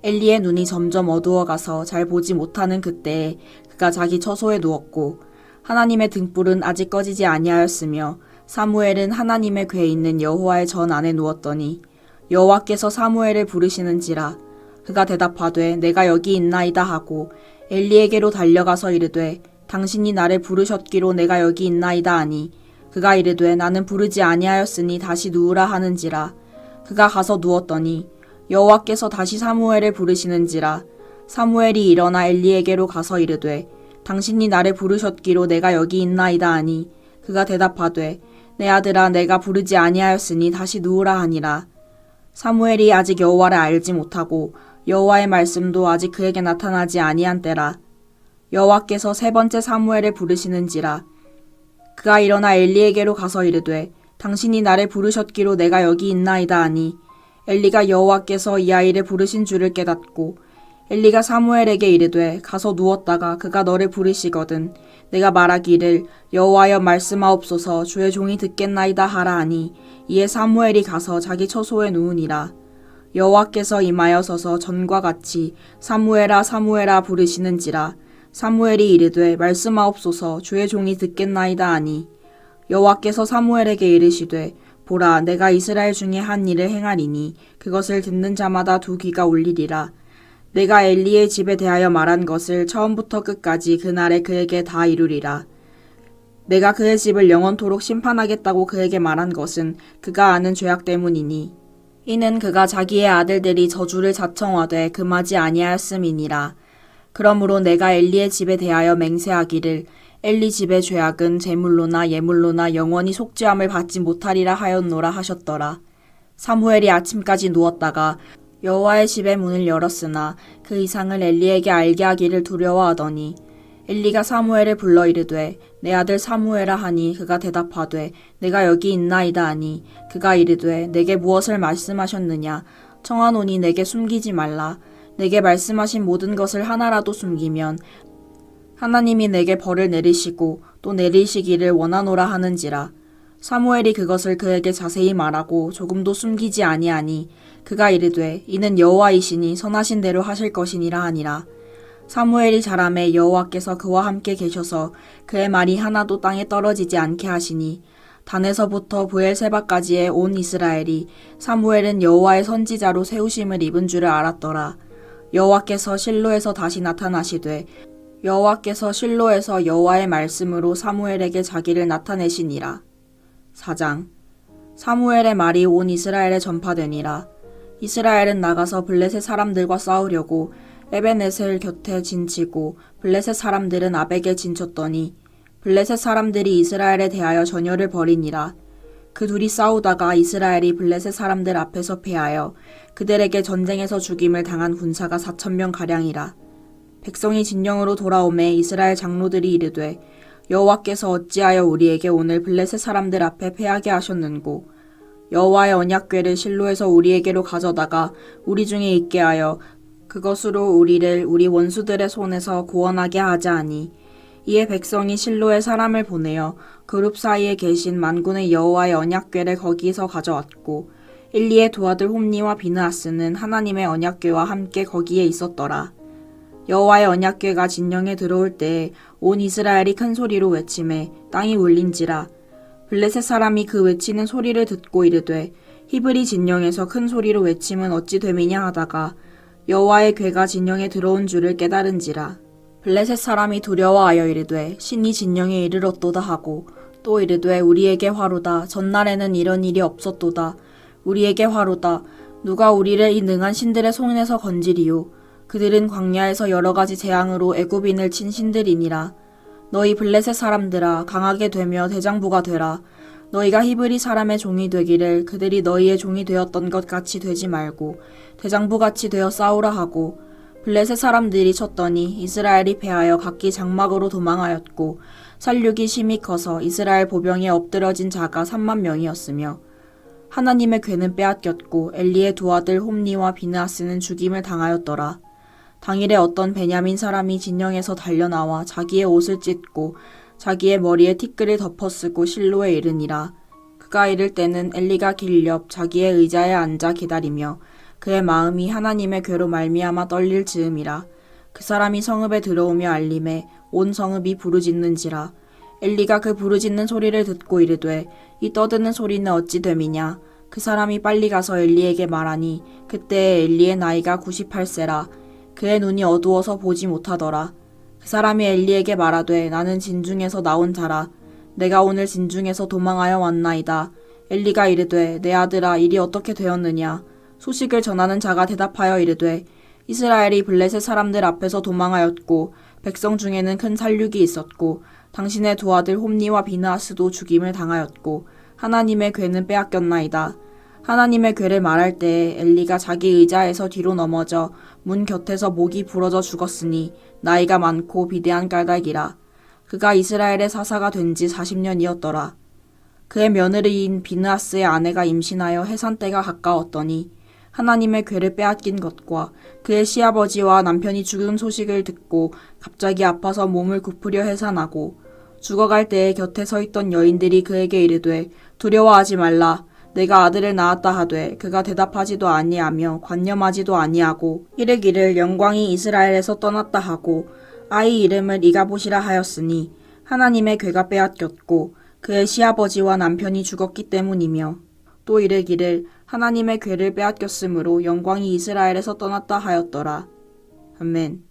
엘리의 눈이 점점 어두워가서 잘 보지 못하는 그때에 그가 자기 처소에 누웠고 하나님의 등불은 아직 꺼지지 아니하였으며 사무엘은 하나님의 궤에 있는 여호와의 전 안에 누웠더니 여호와께서 사무엘을 부르시는지라. 그가 대답하되 내가 여기 있나이다 하고 엘리에게로 달려가서 이르되 당신이 나를 부르셨기로 내가 여기 있나이다 하니 그가 이르되 나는 부르지 아니하였으니 다시 누우라 하는지라. 그가 가서 누웠더니 여호와께서 다시 사무엘을 부르시는지라. 사무엘이 일어나 엘리에게로 가서 이르되 당신이 나를 부르셨기로 내가 여기 있나이다 하니 그가 대답하되 내 아들아 내가 부르지 아니하였으니 다시 누우라 하니라. 사무엘이 아직 여호와를 알지 못하고 여호와의 말씀도 아직 그에게 나타나지 아니한 때라. 여호와께서 세 번째 사무엘을 부르시는지라. 그가 일어나 엘리에게로 가서 이르되 당신이 나를 부르셨기로 내가 여기 있나이다 하니 엘리가 여호와께서 이 아이를 부르신 줄을 깨닫고 엘리가 사무엘에게 이르되 가서 누웠다가 그가 너를 부르시거든 내가 말하기를 여호와여 말씀하옵소서 주의 종이 듣겠나이다 하라 하니 이에 사무엘이 가서 자기 처소에 누우니라. 여호와께서 임하여 서서 전과 같이 사무엘아 사무엘아 부르시는지라. 사무엘이 이르되 말씀하옵소서 주의 종이 듣겠나이다 하니 여호와께서 사무엘에게 이르시되 보라 내가 이스라엘 중에 한 일을 행하리니 그것을 듣는 자마다 두 귀가 울리리라. 내가 엘리의 집에 대하여 말한 것을 처음부터 끝까지 그날에 그에게 다 이루리라. 내가 그의 집을 영원토록 심판하겠다고 그에게 말한 것은 그가 아는 죄악 때문이니 이는 그가 자기의 아들들이 저주를 자청하되 금하지 아니하였음이니라. 그러므로 내가 엘리의 집에 대하여 맹세하기를 엘리 집의 죄악은 제물로나 예물로나 영원히 속죄함을 받지 못하리라 하였노라 하셨더라. 사무엘이 아침까지 누웠다가 여호와의 집의 문을 열었으나 그 이상을 엘리에게 알게 하기를 두려워하더니 엘리가 사무엘을 불러 이르되 내 아들 사무엘아 하니 그가 대답하되 내가 여기 있나이다 하니 그가 이르되 내게 무엇을 말씀하셨느냐 청하노니 내게 숨기지 말라. 내게 말씀하신 모든 것을 하나라도 숨기면 하나님이 내게 벌을 내리시고 또 내리시기를 원하노라 하는지라. 사무엘이 그것을 그에게 자세히 말하고 조금도 숨기지 아니하니 그가 이르되 이는 여호와이시니 선하신 대로 하실 것이니라 하니라. 사무엘이 자라매 여호와께서 그와 함께 계셔서 그의 말이 하나도 땅에 떨어지지 않게 하시니 단에서부터 브엘세바까지의 온 이스라엘이 사무엘은 여호와의 선지자로 세우심을 입은 줄을 알았더라. 여호와께서 실로에서 다시 나타나시되 여호와께서 실로에서 여호와의 말씀으로 사무엘에게 자기를 나타내시니라. 4장. 사무엘의 말이 온 이스라엘에 전파되니라. 이스라엘은 나가서 블레셋 사람들과 싸우려고 에벤에셀 곁에 진치고 블레셋 사람들은 아벡에 진쳤더니 블레셋 사람들이 이스라엘에 대하여 전열을 벌이니라. 그 둘이 싸우다가 이스라엘이 블레셋 사람들 앞에서 패하여 그들에게 전쟁에서 죽임을 당한 군사가 4,000명 가량이라. 백성이 진영으로 돌아오매 이스라엘 장로들이 이르되 여호와께서 어찌하여 우리에게 오늘 블레셋 사람들 앞에 패하게 하셨는고 여호와의 언약궤를 실로에서 우리에게로 가져다가 우리 중에 있게 하여 그것으로 우리를 우리 원수들의 손에서 구원하게 하자 하니 이에 백성이 실로에 사람을 보내어 그룹 사이에 계신 만군의 여호와의 언약궤를 거기서 가져왔고 엘리의 두 아들 홈니와 비느하스는 하나님의 언약궤와 함께 거기에 있었더라. 여호와의 언약궤가 진영에 들어올 때에 온 이스라엘이 큰 소리로 외치매 땅이 울린지라. 블레셋 사람이 그 외치는 소리를 듣고 이르되 히브리 진영에서 큰 소리로 외침은 어찌 됨이냐 하다가 여호와의 궤가 진영에 들어온 줄을 깨달은지라. 블레셋 사람이 두려워하여 이르되 신이 진영에 이르렀도다 하고 또 이르되 우리에게 화로다. 전날에는 이런 일이 없었도다. 우리에게 화로다. 누가 우리를 이 능한 신들의 손에서 건지리요. 그들은 광야에서 여러 가지 재앙으로 애굽인을 친 신들이니라. 너희 블레셋 사람들아 강하게 되며 대장부가 되라. 너희가 히브리 사람의 종이 되기를 그들이 너희의 종이 되었던 것 같이 되지 말고 대장부같이 되어 싸우라 하고 블레셋 사람들이 쳤더니 이스라엘이 패하여 각기 장막으로 도망하였고 살육이 심히 커서 이스라엘 보병에 엎드러진 자가 3만 명이었으며 하나님의 궤는 빼앗겼고 엘리의 두 아들 홈니와 비느하스는 죽임을 당하였더라. 당일에 어떤 베냐민 사람이 진영에서 달려나와 자기의 옷을 찢고 자기의 머리에 티끌을 덮어쓰고 실로에 이르니라. 그가 이를 때는 엘리가 길 옆 자기의 의자에 앉아 기다리며 그의 마음이 하나님의 궤로 말미암아 떨릴 즈음이라. 그 사람이 성읍에 들어오며 알림에 온 성읍이 부르짖는지라. 엘리가 그 부르짖는 소리를 듣고 이르되 이 떠드는 소리는 어찌 됨이냐. 그 사람이 빨리 가서 엘리에게 말하니 그때 엘리의 나이가 98세라. 그의 눈이 어두워서 보지 못하더라. 그 사람이 엘리에게 말하되 나는 진중에서 나온 자라. 내가 오늘 진중에서 도망하여 왔나이다. 엘리가 이르되 내 아들아 일이 어떻게 되었느냐. 소식을 전하는 자가 대답하여 이르되 이스라엘이 블레셋 사람들 앞에서 도망하였고 백성 중에는 큰 살육이 있었고 당신의 두 아들 홈니와 비느하스도 죽임을 당하였고 하나님의 궤는 빼앗겼나이다. 하나님의 궤를 말할 때에 엘리가 자기 의자에서 뒤로 넘어져 문 곁에서 목이 부러져 죽었으니 나이가 많고 비대한 까닭이라. 그가 이스라엘의 사사가 된 지 40년이었더라. 그의 며느리인 비느하스의 아내가 임신하여 해산 때가 가까웠더니 하나님의 궤를 빼앗긴 것과 그의 시아버지와 남편이 죽은 소식을 듣고 갑자기 아파서 몸을 굽으려 해산하고 죽어갈 때에 곁에 서 있던 여인들이 그에게 이르되 두려워하지 말라. 내가 아들을 낳았다 하되 그가 대답하지도 아니하며 관념하지도 아니하고 이르기를 영광이 이스라엘에서 떠났다 하고 아이 이름을 이가봇이라 하였으니 하나님의 궤가 빼앗겼고 그의 시아버지와 남편이 죽었기 때문이며 또 이르기를 하나님의 궤를 빼앗겼으므로 영광이 이스라엘에서 떠났다 하였더라. 아멘.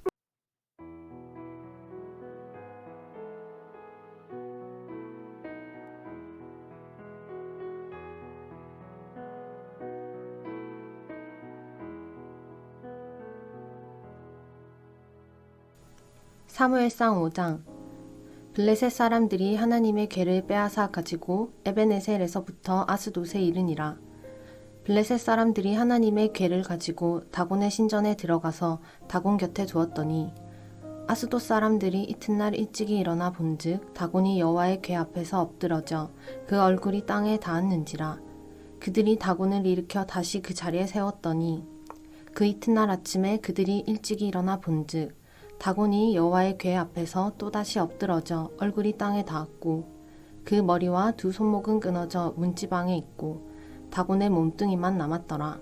사무엘상 5장. 블레셋 사람들이 하나님의 궤를 빼앗아 가지고 에베네셀에서부터 아스돗에 이르니라. 블레셋 사람들이 하나님의 궤를 가지고 다곤의 신전에 들어가서 다곤 곁에 두었더니 아스돗 사람들이 이튿날 일찍이 일어나 본즉 다곤이 여호와의 궤 앞에서 엎드러져 그 얼굴이 땅에 닿았는지라. 그들이 다곤을 일으켜 다시 그 자리에 세웠더니 그 이튿날 아침에 그들이 일찍이 일어나 본즉 다곤이 여호와의 궤 앞에서 또다시 엎드러져 얼굴이 땅에 닿았고 그 머리와 두 손목은 끊어져 문지방에 있고 다곤의 몸뚱이만 남았더라.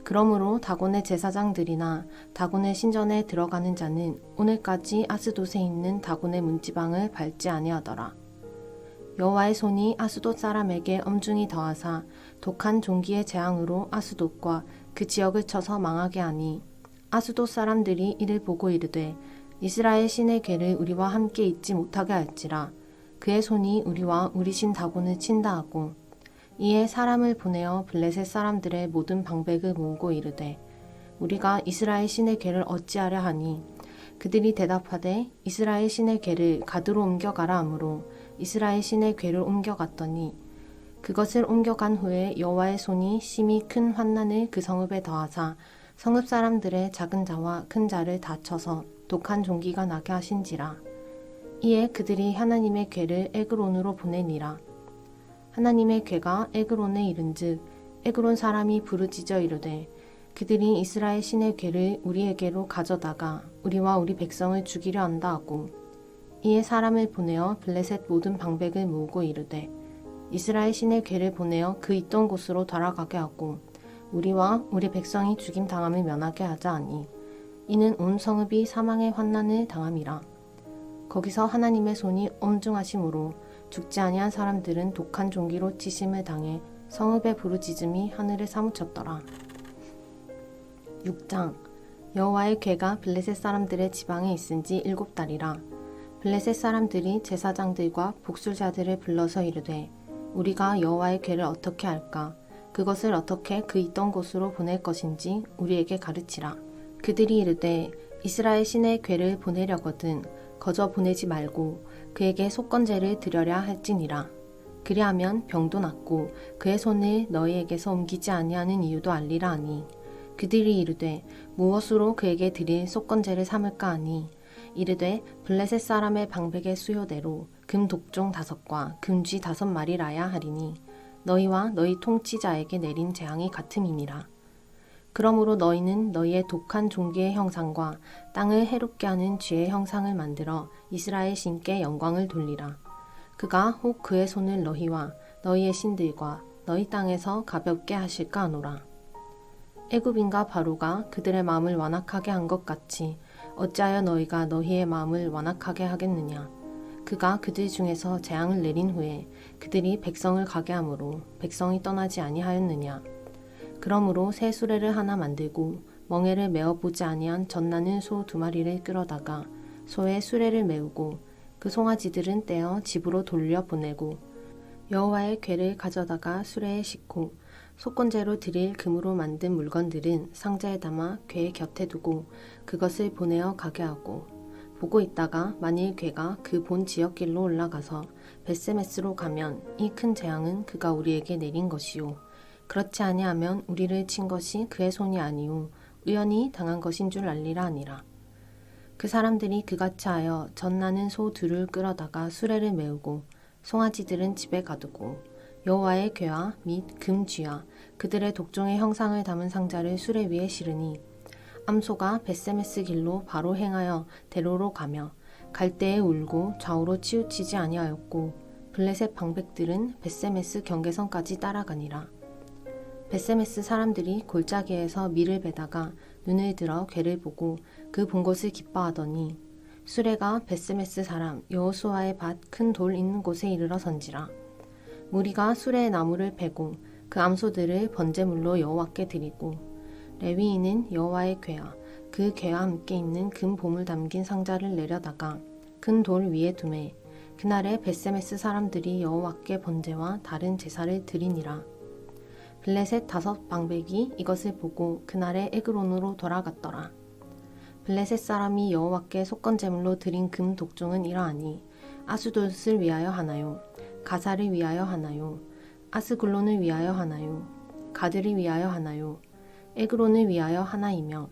그러므로 다곤의 제사장들이나 다곤의 신전에 들어가는 자는 오늘까지 아스돗에 있는 다곤의 문지방을 밟지 아니하더라. 여호와의 손이 아스돗 사람에게 엄중히 더하사 독한 종기의 재앙으로 아스돗과 그 지역을 쳐서 망하게 하니 아스돗 사람들이 이를 보고 이르되 이스라엘 신의 궤를 우리와 함께 있지 못하게 할지라. 그의 손이 우리와 우리 신 다곤을 친다 하고 이에 사람을 보내어 블레셋 사람들의 모든 방백을 모으고 이르되 우리가 이스라엘 신의 궤를 어찌하려 하니 그들이 대답하되 이스라엘 신의 궤를 가드로 옮겨가라 하므로 이스라엘 신의 궤를 옮겨갔더니 그것을 옮겨간 후에 여호와의 손이 심히 큰 환난을 그 성읍에 더하사 성읍 사람들의 작은 자와 큰 자를 다쳐서 독한 종기가 나게 하신지라. 이에 그들이 하나님의 궤를 에그론으로 보내니라. 하나님의 궤가 에그론에 이른즉 에그론 사람이 부르짖어 이르되 그들이 이스라엘 신의 궤를 우리에게로 가져다가 우리와 우리 백성을 죽이려 한다 하고 이에 사람을 보내어 블레셋 모든 방백을 모으고 이르되 이스라엘 신의 궤를 보내어 그 있던 곳으로 돌아가게 하고 우리와 우리 백성이 죽임 당함을 면하게 하자 하니 이는 온 성읍이 사망의 환난을 당함이라. 거기서 하나님의 손이 엄중하심으로 죽지 아니한 사람들은 독한 종기로 치심을 당해 성읍의 부르짖음이 하늘을 사무쳤더라. 6장. 여호와의 궤가 블레셋 사람들의 지방에 있은 지 7달이라. 블레셋 사람들이 제사장들과 복술자들을 불러서 이르되 우리가 여호와의 궤를 어떻게 할까? 그것을 어떻게 그 있던 곳으로 보낼 것인지 우리에게 가르치라. 그들이 이르되 이스라엘 신의 궤를 보내려거든 거저 보내지 말고 그에게 속건제를 드려야 할지니라. 그리하면 병도 낫고 그의 손을 너희에게서 옮기지 아니하는 이유도 알리라 하니 그들이 이르되 무엇으로 그에게 드릴 속건제를 삼을까 하니 이르되 블레셋 사람의 방백의 수요대로 금 독종 5과 금쥐 5마리라야 하리니 너희와 너희 통치자에게 내린 재앙이 같음이니라. 그러므로 너희는 너희의 독한 종기의 형상과 땅을 해롭게 하는 쥐의 형상을 만들어 이스라엘 신께 영광을 돌리라. 그가 혹 그의 손을 너희와 너희의 신들과 너희 땅에서 가볍게 하실까 하노라. 애굽인과 바로가 그들의 마음을 완악하게 한 것 같이 어찌하여 너희가 너희의 마음을 완악하게 하겠느냐. 그가 그들 중에서 재앙을 내린 후에 그들이 백성을 가게 하므로 백성이 떠나지 아니하였느냐. 그러므로 새 수레를 하나 만들고 멍에를 메어 보지 아니한 젖나는 소 2마리를 끌어다가 소의 수레를 메우고 그 송아지들은 떼어 집으로 돌려 보내고 여호와의 궤를 가져다가 수레에 싣고 속건제로 드릴 금으로 만든 물건들은 상자에 담아 궤 곁에 두고 그것을 보내어 가게 하고 보고 있다가 만일 궤가 그 본 지역길로 올라가서 벳세메스로 가면 이 큰 재앙은 그가 우리에게 내린 것이요 그렇지 아니하면 우리를 친 것이 그의 손이 아니오 우연히 당한 것인 줄 알리라 하니라. 그 사람들이 그같이 하여 젖나는 소 2를 끌어다가 수레를 메우고 송아지들은 집에 가두고 여호와의 궤와 및 금쥐와 그들의 독종의 형상을 담은 상자를 수레 위에 실으니 암소가 벳세메스 길로 바로 행하여 대로로 가며 갈대에 울고 좌우로 치우치지 아니하였고 블레셋 방백들은 벳세메스 경계선까지 따라가니라. 벳세메스 사람들이 골짜기에서 밀을 베다가 눈을 들어 궤를 보고 그 본 것을 기뻐하더니 수레가 벳세메스 사람 여호수아의 밭 큰 돌 있는 곳에 이르러 선지라. 무리가 수레의 나무를 베고 그 암소들을 번제물로 여호와께 드리고 레위인은 여호와의 궤와 그 궤와 함께 있는 금 보물 담긴 상자를 내려다가 큰 돌 위에 두매 그날에 벳세메스 사람들이 여호와께 번제와 다른 제사를 드리니라. 블레셋 5 방백이 이것을 보고 그날에 에그론으로 돌아갔더라. 블레셋 사람이 여호와께 속건제물로 드린 금 독종은 이러하니 아수돗을 위하여 하나요? 가사를 위하여 하나요? 아스글론을 위하여 하나요? 가드를 위하여 하나요? 에그론을 위하여 하나이며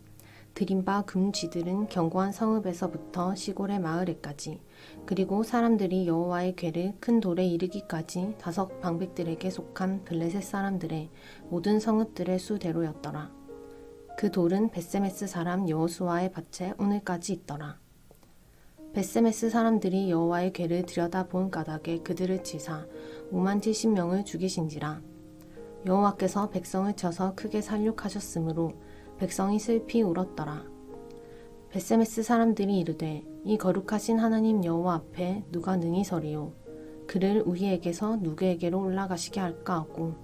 드린 바 금쥐들은 견고한 성읍에서부터 시골의 마을에까지 그리고 사람들이 여호와의 궤를 큰 돌에 이르기까지 5 방백들에게 속한 블레셋 사람들의 모든 성읍들의 수대로였더라. 그 돌은 벳세메스 사람 여호수아의 밭에 오늘까지 있더라. 벳세메스 사람들이 여호와의 궤를 들여다본 까닭에 그들을 치사 50,070명을 죽이신지라. 여호와께서 백성을 쳐서 크게 살육하셨으므로 백성이 슬피 울었더라. 벳세메스 사람들이 이르되 이 거룩하신 하나님 여호와 앞에 누가 능히 서리요 그를 우리에게서 누구에게로 올라가시게 할까 하고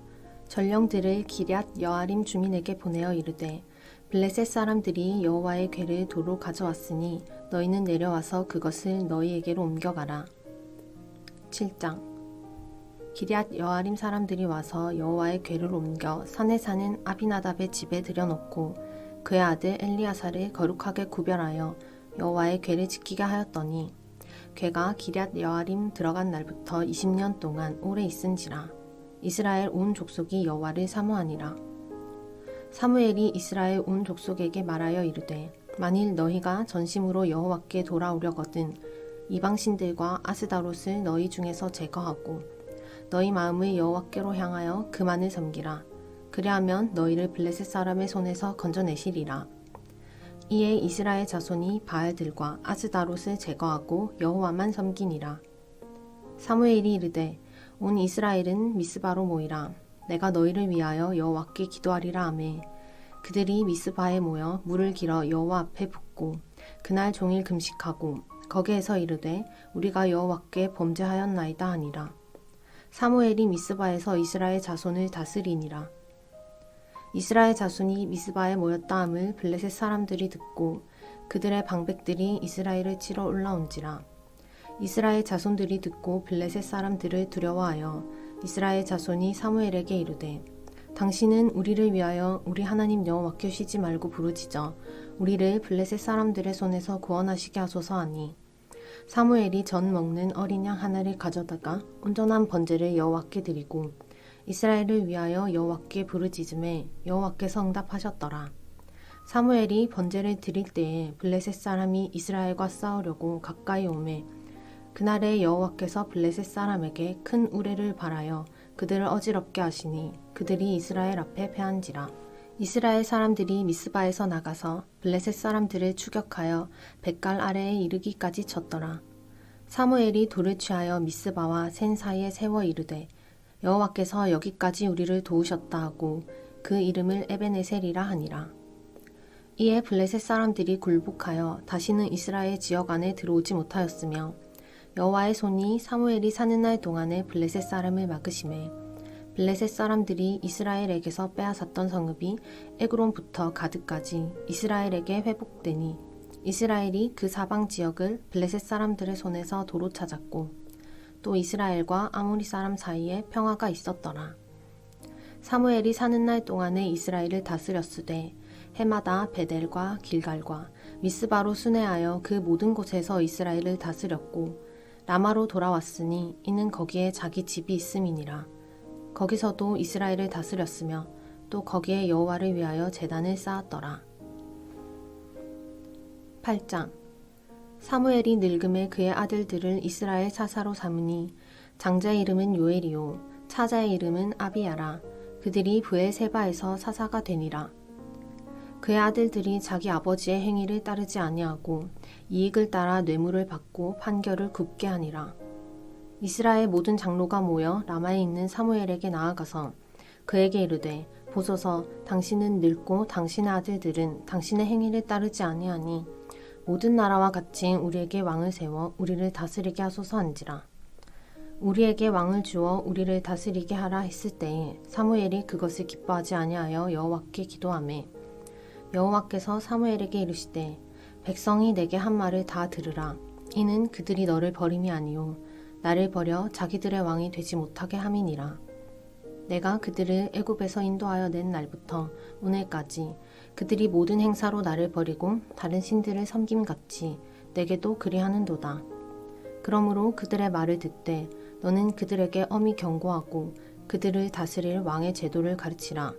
전령들을 기럇 여아림 주민에게 보내어 이르되 블레셋 사람들이 여호와의 궤를 도로 가져왔으니 너희는 내려와서 그것을 너희에게로 옮겨가라. 7장 기럇 여아림 사람들이 와서 여호와의 궤를 옮겨 산에 사는 아비나답의 집에 들여놓고 그의 아들 엘리야사를 거룩하게 구별하여 여호와의 궤를 지키게 하였더니 궤가 기럇 여아림 들어간 날부터 20년 동안 오래 있은지라. 이스라엘 온 족속이 여호와를 사모하니라. 사무엘이 이스라엘 온 족속에게 말하여 이르되 만일 너희가 전심으로 여호와께 돌아오려거든 이방신들과 아스다롯을 너희 중에서 제거하고 너희 마음을 여호와께로 향하여 그만을 섬기라. 그리하면 너희를 블레셋 사람의 손에서 건져내시리라. 이에 이스라엘 자손이 바알들과 아스다롯을 제거하고 여호와만 섬기니라. 사무엘이 이르되 온 이스라엘은 미스바로 모이라. 내가 너희를 위하여 여호와께 기도하리라 하매 그들이 미스바에 모여 물을 길어 여호와 앞에 붓고 그날 종일 금식하고 거기에서 이르되 우리가 여호와께 범죄하였나이다 하니라. 사무엘이 미스바에서 이스라엘 자손을 다스리니라. 이스라엘 자손이 미스바에 모였다 함을 블레셋 사람들이 듣고 그들의 방백들이 이스라엘을 치러 올라온지라. 이스라엘 자손들이 듣고 블레셋 사람들을 두려워하여 이스라엘 자손이 사무엘에게 이르되 당신은 우리를 위하여 우리 하나님 여호와께 쉬지 말고 부르짖어 우리를 블레셋 사람들의 손에서 구원하시게 하소서 하니 사무엘이 전 먹는 어린 양 하나를 가져다가 온전한 번제를 여호와께 드리고 이스라엘을 위하여 여호와께 부르짖음에 여호와께서 응답하셨더라. 사무엘이 번제를 드릴 때에 블레셋 사람이 이스라엘과 싸우려고 가까이 오매 그날에 여호와께서 블레셋 사람에게 큰 우레를 발하여 그들을 어지럽게 하시니 그들이 이스라엘 앞에 패한지라. 이스라엘 사람들이 미스바에서 나가서 블레셋 사람들을 추격하여 벳갈 아래에 이르기까지 쳤더라. 사무엘이 돌을 취하여 미스바와 센 사이에 세워 이르되 여호와께서 여기까지 우리를 도우셨다 하고 그 이름을 에베네셀이라 하니라. 이에 블레셋 사람들이 굴복하여 다시는 이스라엘 지역 안에 들어오지 못하였으며 여호와의 손이 사무엘이 사는 날 동안에 블레셋 사람을 막으심에 블레셋 사람들이 이스라엘에게서 빼앗았던 성읍이 에그론부터 가드까지 이스라엘에게 회복되니 이스라엘이 그 사방 지역을 블레셋 사람들의 손에서 도로 찾았고 또 이스라엘과 아모리 사람 사이에 평화가 있었더라. 사무엘이 사는 날 동안에 이스라엘을 다스렸으되 해마다 베델과 길갈과 미스바로 순회하여 그 모든 곳에서 이스라엘을 다스렸고 라마로 돌아왔으니 이는 거기에 자기 집이 있음이니라. 거기서도 이스라엘을 다스렸으며 또 거기에 여호와를 위하여 제단을 쌓았더라. 8장 사무엘이 늙음에 그의 아들들을 이스라엘 사사로 삼으니 장자의 이름은 요엘이요 차자의 이름은 아비야라. 그들이 브엘세바에서 사사가 되니라. 그의 아들들이 자기 아버지의 행위를 따르지 아니하고 이익을 따라 뇌물을 받고 판결을 굽게 하니라. 이스라엘 모든 장로가 모여 라마에 있는 사무엘에게 나아가서 그에게 이르되 보소서 당신은 늙고 당신의 아들들은 당신의 행위를 따르지 아니하니 모든 나라와 같이 우리에게 왕을 세워 우리를 다스리게 하소서 한지라. 우리에게 왕을 주어 우리를 다스리게 하라 했을 때에 사무엘이 그것을 기뻐하지 아니하여 여호와께 기도하매 여호와께서 사무엘에게 이르시되 백성이 내게 한 말을 다 들으라. 이는 그들이 너를 버림이 아니요 나를 버려 자기들의 왕이 되지 못하게 함이니라. 내가 그들을 애굽에서 인도하여 낸 날부터 오늘까지 그들이 모든 행사로 나를 버리고 다른 신들을 섬김같이 내게도 그리하는도다. 그러므로 그들의 말을 듣되 너는 그들에게 엄히 경고하고 그들을 다스릴 왕의 제도를 가르치라.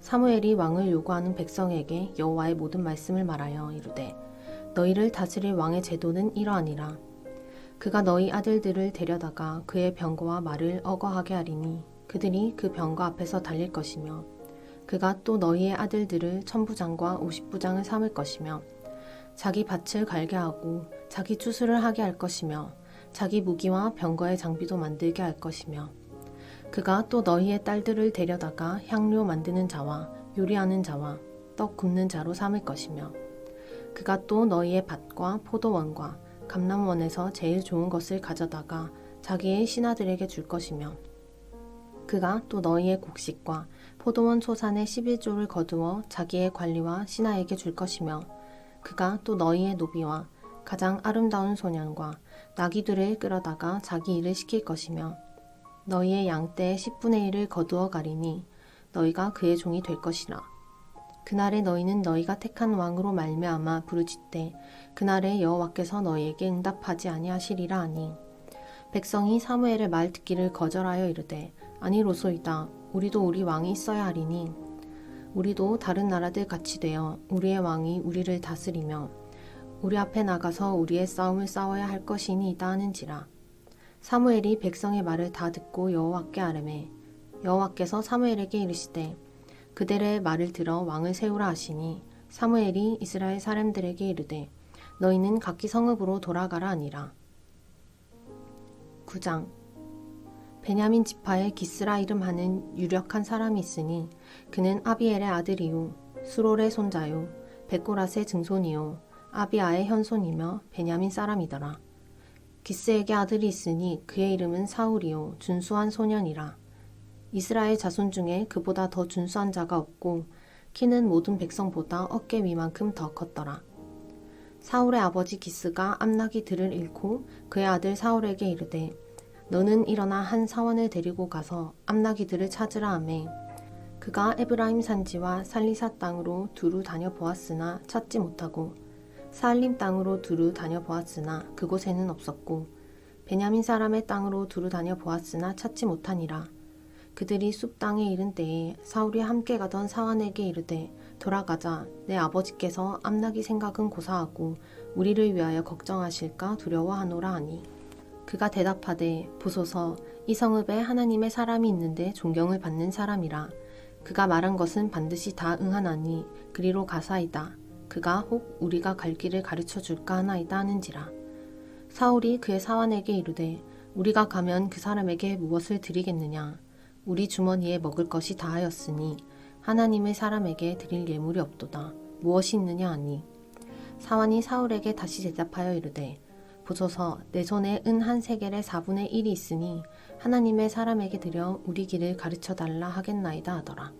사무엘이 왕을 요구하는 백성에게 여호와의 모든 말씀을 말하여 이르되 너희를 다스릴 왕의 제도는 이러하니라. 그가 너희 아들들을 데려다가 그의 병거와 말을 어거하게 하리니 그들이 그 병거 앞에서 달릴 것이며 그가 또 너희의 아들들을 1000부장과 50부장을 삼을 것이며 자기 밭을 갈게 하고 자기 추수를 하게 할 것이며 자기 무기와 병거의 장비도 만들게 할 것이며 그가 또 너희의 딸들을 데려다가 향료 만드는 자와 요리하는 자와 떡 굽는 자로 삼을 것이며 그가 또 너희의 밭과 포도원과 감람원에서 제일 좋은 것을 가져다가 자기의 신하들에게 줄 것이며 그가 또 너희의 곡식과 포도원 소산의 11조를 거두어 자기의 관리와 신하에게 줄 것이며 그가 또 너희의 노비와 가장 아름다운 소년과 나귀들을 끌어다가 자기 일을 시킬 것이며 너희의 양떼의 10분의 1을 거두어 가리니 너희가 그의 종이 될 것이라. 그날에 너희는 너희가 택한 왕으로 말미암아 부르짖되 그날에 여호와께서 너희에게 응답하지 아니하시리라 하니 백성이 사무엘의 말 듣기를 거절하여 이르되 아니로소이다. 우리도 우리 왕이 있어야 하리니 우리도 다른 나라들 같이 되어 우리의 왕이 우리를 다스리며 우리 앞에 나가서 우리의 싸움을 싸워야 할 것이니이다 하는지라. 사무엘이 백성의 말을 다 듣고 여호와께 아뢰매 여호와께서 사무엘에게 이르시되 그들의 말을 들어 왕을 세우라 하시니 사무엘이 이스라엘 사람들에게 이르되 너희는 각기 성읍으로 돌아가라 하니라. 9장 베냐민 지파에 기스라 이름하는 유력한 사람이 있으니 그는 아비엘의 아들이요 수롤의 손자요 베코랏의 증손이요 아비아의 현손이며 베냐민 사람이더라. 기스에게 아들이 있으니 그의 이름은 사울이요 준수한 소년이라. 이스라엘 자손 중에 그보다 더 준수한 자가 없고 키는 모든 백성보다 어깨 위만큼 더 컸더라. 사울의 아버지 기스가 암나기 들을 잃고 그의 아들 사울에게 이르되 너는 일어나 한 사원을 데리고 가서 암나기 들을 찾으라 하매 그가 에브라임 산지와 살리사 땅으로 두루 다녀보았으나 찾지 못하고 사알림 땅으로 두루 다녀보았으나 그곳에는 없었고 베냐민 사람의 땅으로 두루 다녀보았으나 찾지 못하니라. 그들이 숲 땅에 이른 때에 사울이 함께 가던 사환에게 이르되 돌아가자. 내 아버지께서 암나기 생각은 고사하고 우리를 위하여 걱정하실까 두려워하노라 하니 그가 대답하되 보소서 이 성읍에 하나님의 사람이 있는데 존경을 받는 사람이라. 그가 말한 것은 반드시 다 응하나니 그리로 가사이다. 그가 혹 우리가 갈 길을 가르쳐 줄까 하나이다 하는지라. 사울이 그의 사환에게 이르되 우리가 가면 그 사람에게 무엇을 드리겠느냐. 우리 주머니에 먹을 것이 다하였으니 하나님의 사람에게 드릴 예물이 없도다. 무엇이 있느냐 하니 사환이 사울에게 다시 대답하여 이르되 보소서 내 손에 은 한 세겔의 4분의 1이 있으니 하나님의 사람에게 드려 우리 길을 가르쳐 달라 하겠나이다 하더라.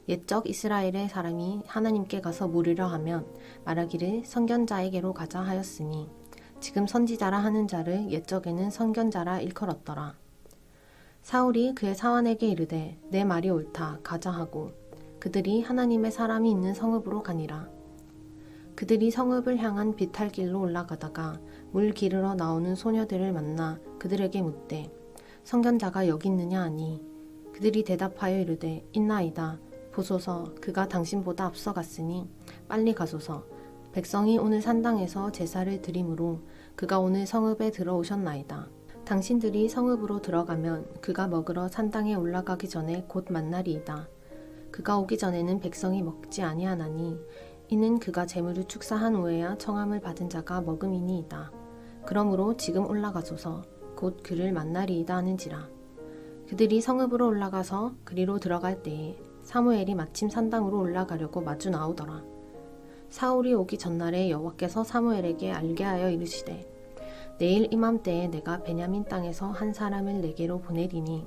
옛적 이스라엘의 사람이 하나님께 가서 물으려 하면 말하기를 선견자에게로 가자 하였으니 지금 선지자라 하는 자를 옛적에는 선견자라 일컬었더라. 사울이 그의 사환에게 이르되 내 말이 옳다 가자 하고 그들이 하나님의 사람이 있는 성읍으로 가니라. 그들이 성읍을 향한 비탈길로 올라가다가 물 기르러 나오는 소녀들을 만나 그들에게 묻되 선견자가 여기 있느냐 하니 그들이 대답하여 이르되 있나이다. 보소서 그가 당신보다 앞서갔으니 빨리 가소서. 백성이 오늘 산당에서 제사를 드림으로 그가 오늘 성읍에 들어오셨나이다. 당신들이 성읍으로 들어가면 그가 먹으러 산당에 올라가기 전에 곧 만나리이다. 그가 오기 전에는 백성이 먹지 아니하나니 이는 그가 재물을 축사한 후에야 청함을 받은 자가 먹음이니이다. 그러므로 지금 올라가소서. 곧 그를 만나리이다 하는지라. 그들이 성읍으로 올라가서 그리로 들어갈 때에 사무엘이 마침 산당으로 올라가려고 마주 나오더라. 사울이 오기 전날에 여호와께서 사무엘에게 알게 하여 이르시되 내일 이맘때에 내가 베냐민 땅에서 한 사람을 내게로 보내리니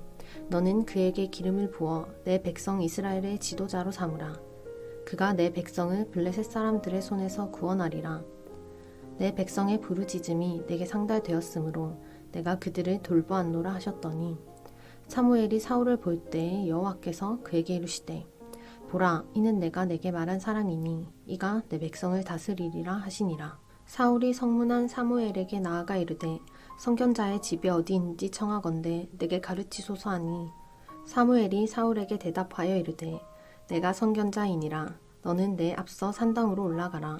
너는 그에게 기름을 부어 내 백성 이스라엘의 지도자로 삼으라. 그가 내 백성을 블레셋 사람들의 손에서 구원하리라. 내 백성의 부르짖음이 내게 상달되었으므로 내가 그들을 돌보았노라 하셨더니 사무엘이 사울을 볼 때 여호와께서 그에게 이르시되 보라 이는 내가 내게 말한 사람이니 이가 내 백성을 다스리리라 하시니라. 사울이 성문한 사무엘에게 나아가 이르되 선견자의 집이 어디인지 청하건대 내게 가르치소서 하니 사무엘이 사울에게 대답하여 이르되 내가 선견자이니라. 너는 내 앞서 산당으로 올라가라.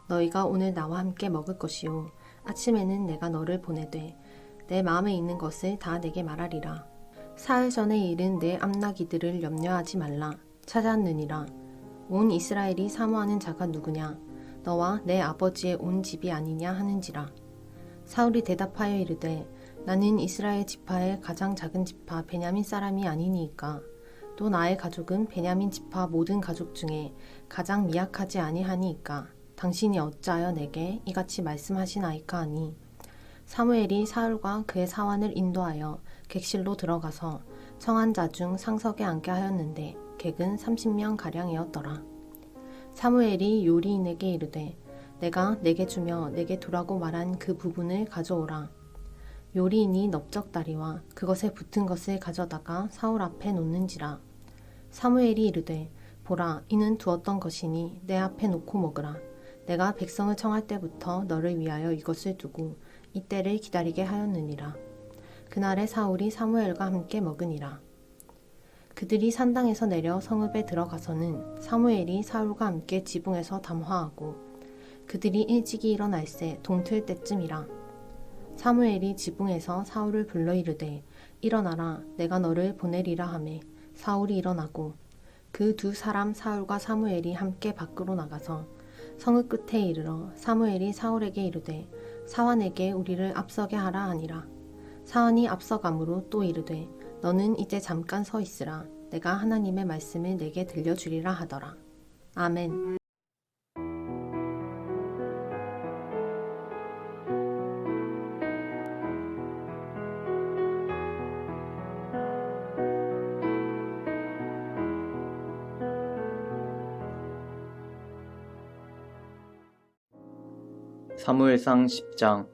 너희가 오늘 나와 함께 먹을 것이요 아침에는 내가 너를 보내되 내 마음에 있는 것을 다 내게 말하리라. 사흘 전에 일은 내 암나기들을 염려하지 말라. 찾았느니라. 온 이스라엘이 사모하는 자가 누구냐? 너와 내 아버지의 온 집이 아니냐 하는지라. 사울이 대답하여 이르되 나는 이스라엘 지파의 가장 작은 지파 베냐민 사람이 아니니이까 또 나의 가족은 베냐민 지파 모든 가족 중에 가장 미약하지 아니하니이까 당신이 어찌하여 내게 이같이 말씀하시나이까 하니 사무엘이 사울과 그의 사환을 인도하여 객실로 들어가서 청한 자 중 상석에 앉게 하였는데 객은 30명 가량이었더라. 사무엘이 요리인에게 이르되 내가 내게 주며 내게 두라고 말한 그 부분을 가져오라. 요리인이 넓적다리와 그것에 붙은 것을 가져다가 사울 앞에 놓는지라. 사무엘이 이르되 보라 이는 두었던 것이니 내 앞에 놓고 먹으라. 내가 백성을 청할 때부터 너를 위하여 이것을 두고 이때를 기다리게 하였느니라. 그날에 사울이 사무엘과 함께 먹으니라. 그들이 산당에서 내려 성읍에 들어가서는 사무엘이 사울과 함께 지붕에서 담화하고 그들이 일찍이 일어날새 동틀 때쯤이라. 사무엘이 지붕에서 사울을 불러 이르되 일어나라 내가 너를 보내리라 하매 사울이 일어나고 그 두 사람 사울과 사무엘이 함께 밖으로 나가서 성읍 끝에 이르러 사무엘이 사울에게 이르되 사환에게 우리를 앞서게 하라 하니라. 사환이 앞서가므로 또 이르되 너는 이제 잠깐 서 있으라. 내가 하나님의 말씀을 내게 들려주리라 하더라. 아멘. 사무엘상 10장.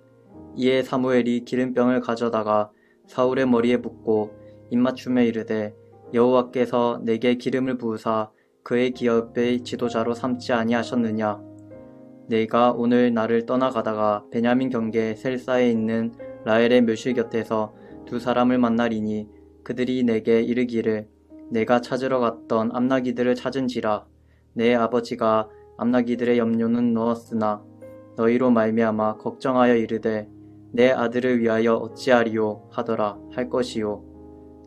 이에 사무엘이 기름병을 가져다가 사울의 머리에 붓고 입맞춤에 이르되 여호와께서 내게 기름을 부으사 그의 기업의 지도자로 삼지 아니하셨느냐? 내가 오늘 나를 떠나가다가 베냐민 경계 셀사에 있는 라헬의 묘실 곁에서 두 사람을 만나리니 그들이 내게 이르기를 내가 찾으러 갔던 암나기들을 찾은지라. 내 아버지가 암나기들의 염료는 넣었으나 너희로 말미암아 걱정하여 이르되 내 아들을 위하여 어찌하리요 하더라 할 것이요.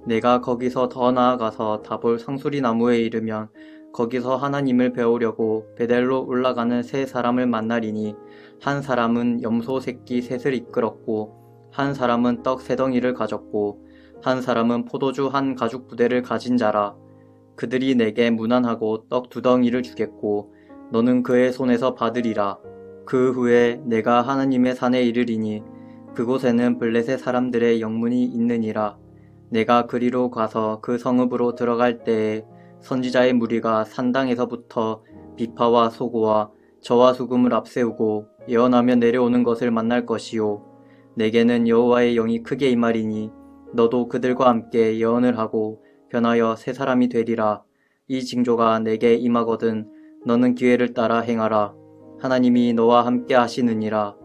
내가 거기서 더 나아가서 다볼 상수리 나무에 이르면 거기서 하나님을 배우려고 베델로 올라가는 세 사람을 만나리니 한 사람은 염소 새끼 셋을 이끌었고 한 사람은 떡 세 덩이를 가졌고 한 사람은 포도주 한 가죽 부대를 가진 자라. 그들이 내게 문안하고 떡 두 덩이를 주겠고 너는 그의 손에서 받으리라. 그 후에 내가 하나님의 산에 이르리니 그곳에는 블레셋 사람들의 영문이 있느니라. 내가 그리로 가서 그 성읍으로 들어갈 때에 선지자의 무리가 산당에서부터 비파와 소고와 저와 수금을 앞세우고 예언하며 내려오는 것을 만날 것이요. 내게는 여호와의 영이 크게 임하리니 너도 그들과 함께 예언을 하고 변하여 새 사람이 되리라. 이 징조가 내게 임하거든 너는 기회를 따라 행하라. 하나님이 너와 함께 하시느니라.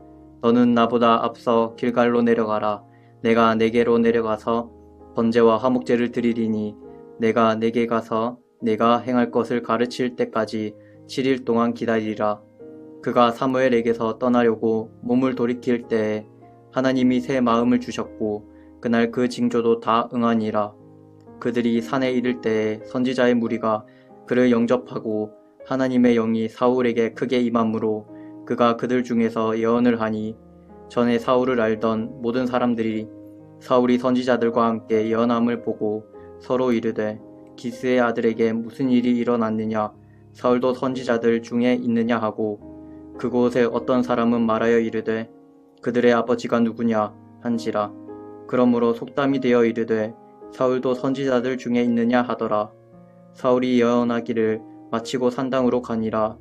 너는 나보다 앞서 길갈로 내려가라. 내가 내게로 내려가서 번제와 화목제를 드리리니 내가 내게 가서 내가 행할 것을 가르칠 때까지 7일 동안 기다리라. 그가 사무엘에게서 떠나려고 몸을 돌이킬 때에 하나님이 새 마음을 주셨고 그날 그 징조도 다 응하니라. 그들이 산에 이를 때에 선지자의 무리가 그를 영접하고 하나님의 영이 사울에게 크게 임함으로 그가 그들 중에서 예언을 하니 전에 사울을 알던 모든 사람들이 사울이 선지자들과 함께 예언함을 보고 서로 이르되 기스의 아들에게 무슨 일이 일어났느냐 사울도 선지자들 중에 있느냐 하고 그곳에 어떤 사람은 말하여 이르되 그들의 아버지가 누구냐 한지라. 그러므로 속담이 되어 이르되 사울도 선지자들 중에 있느냐 하더라. 사울이 예언하기를 마치고 산당으로 가니라.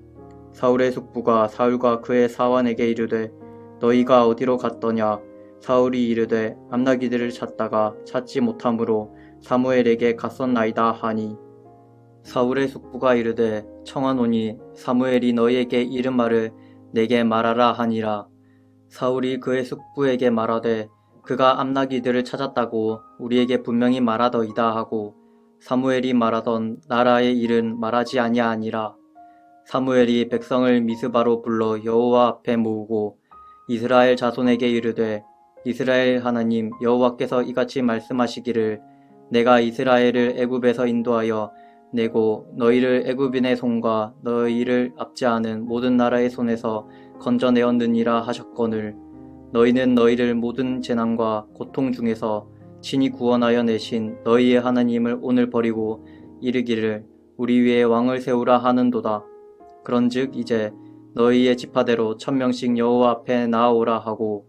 사울의 숙부가 사울과 그의 사환에게 이르되 너희가 어디로 갔더냐. 사울이 이르되 암나기들을 찾다가 찾지 못하므로 사무엘에게 갔었나이다 하니 사울의 숙부가 이르되 청하노니 사무엘이 너희에게 이른 말을 내게 말하라 하니라. 사울이 그의 숙부에게 말하되 그가 암나기들을 찾았다고 우리에게 분명히 말하더이다 하고 사무엘이 말하던 나라의 일은 말하지 아니하니라. 사무엘이 백성을 미스바로 불러 여호와 앞에 모으고 이스라엘 자손에게 이르되 이스라엘 하나님 여호와께서 이같이 말씀하시기를 내가 이스라엘을 애굽에서 인도하여 내고 너희를 애굽인의 손과 너희를 압제하는 모든 나라의 손에서 건져내었느니라 하셨거늘 너희는 너희를 모든 재난과 고통 중에서 친히 구원하여 내신 너희의 하나님을 오늘 버리고 이르기를 우리 위에 왕을 세우라 하는도다. 그런즉 이제 너희의 지파대로 1000명씩 여호와 앞에 나아오라 하고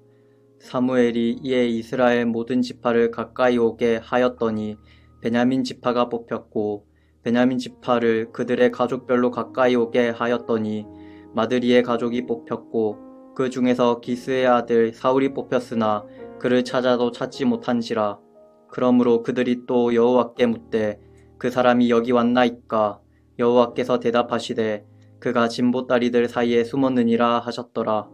사무엘이 이에 이스라엘 모든 지파를 가까이 오게 하였더니 베냐민 지파가 뽑혔고 베냐민 지파를 그들의 가족별로 가까이 오게 하였더니 마드리의 가족이 뽑혔고 그 중에서 기스의 아들 사울이 뽑혔으나 그를 찾아도 찾지 못한지라. 그러므로 그들이 또 여호와께 묻되 그 사람이 여기 왔나이까. 여호와께서 대답하시되 그가 진보다리들 사이에 숨었느니라 하셨더라.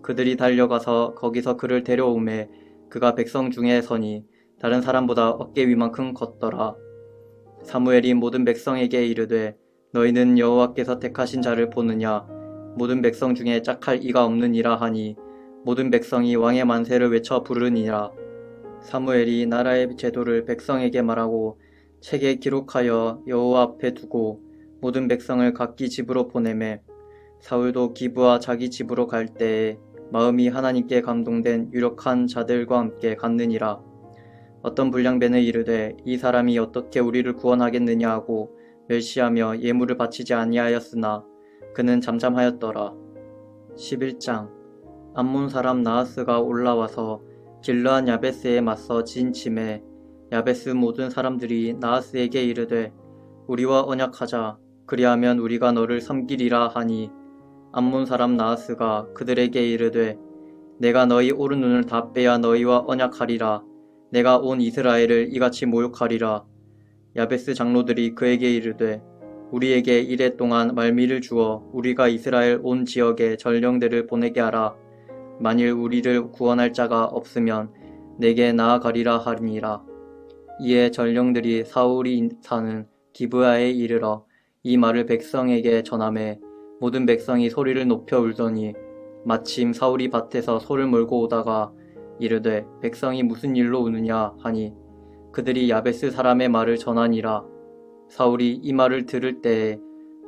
그들이 달려가서 거기서 그를 데려오매 그가 백성 중에 서니 다른 사람보다 어깨 위만큼 컸더라. 사무엘이 모든 백성에게 이르되 너희는 여호와께서 택하신 자를 보느냐. 모든 백성 중에 짝할 이가 없느니라 하니 모든 백성이 왕의 만세를 외쳐 부르니라. 사무엘이 나라의 제도를 백성에게 말하고 책에 기록하여 여호와 앞에 두고 모든 백성을 각기 집으로 보내매 사울도 기브와 자기 집으로 갈 때에 마음이 하나님께 감동된 유력한 자들과 함께 갔느니라. 어떤 불량배는 이르되 이 사람이 어떻게 우리를 구원하겠느냐 하고 멸시하며 예물을 바치지 아니하였으나 그는 잠잠하였더라. 11장 암몬 사람 나하스가 올라와서 길르한 야베스에 맞서 진침해 야베스 모든 사람들이 나하스에게 이르되 우리와 언약하자. 그리하면 우리가 너를 섬기리라 하니 암몬 사람 나하스가 그들에게 이르되 내가 너희 오른 눈을 다 빼야 너희와 언약하리라. 내가 온 이스라엘을 이같이 모욕하리라. 야베스 장로들이 그에게 이르되 우리에게 이래 동안 말미를 주어 우리가 이스라엘 온 지역에 전령들을 보내게 하라. 만일 우리를 구원할 자가 없으면 내게 나아가리라 하니라. 이에 전령들이 사울이 사는 기브아에 이르러 이 말을 백성에게 전하매 모든 백성이 소리를 높여 울더니 마침 사울이 밭에서 소를 몰고 오다가 이르되 백성이 무슨 일로 우느냐 하니 그들이 야베스 사람의 말을 전하니라. 사울이 이 말을 들을 때에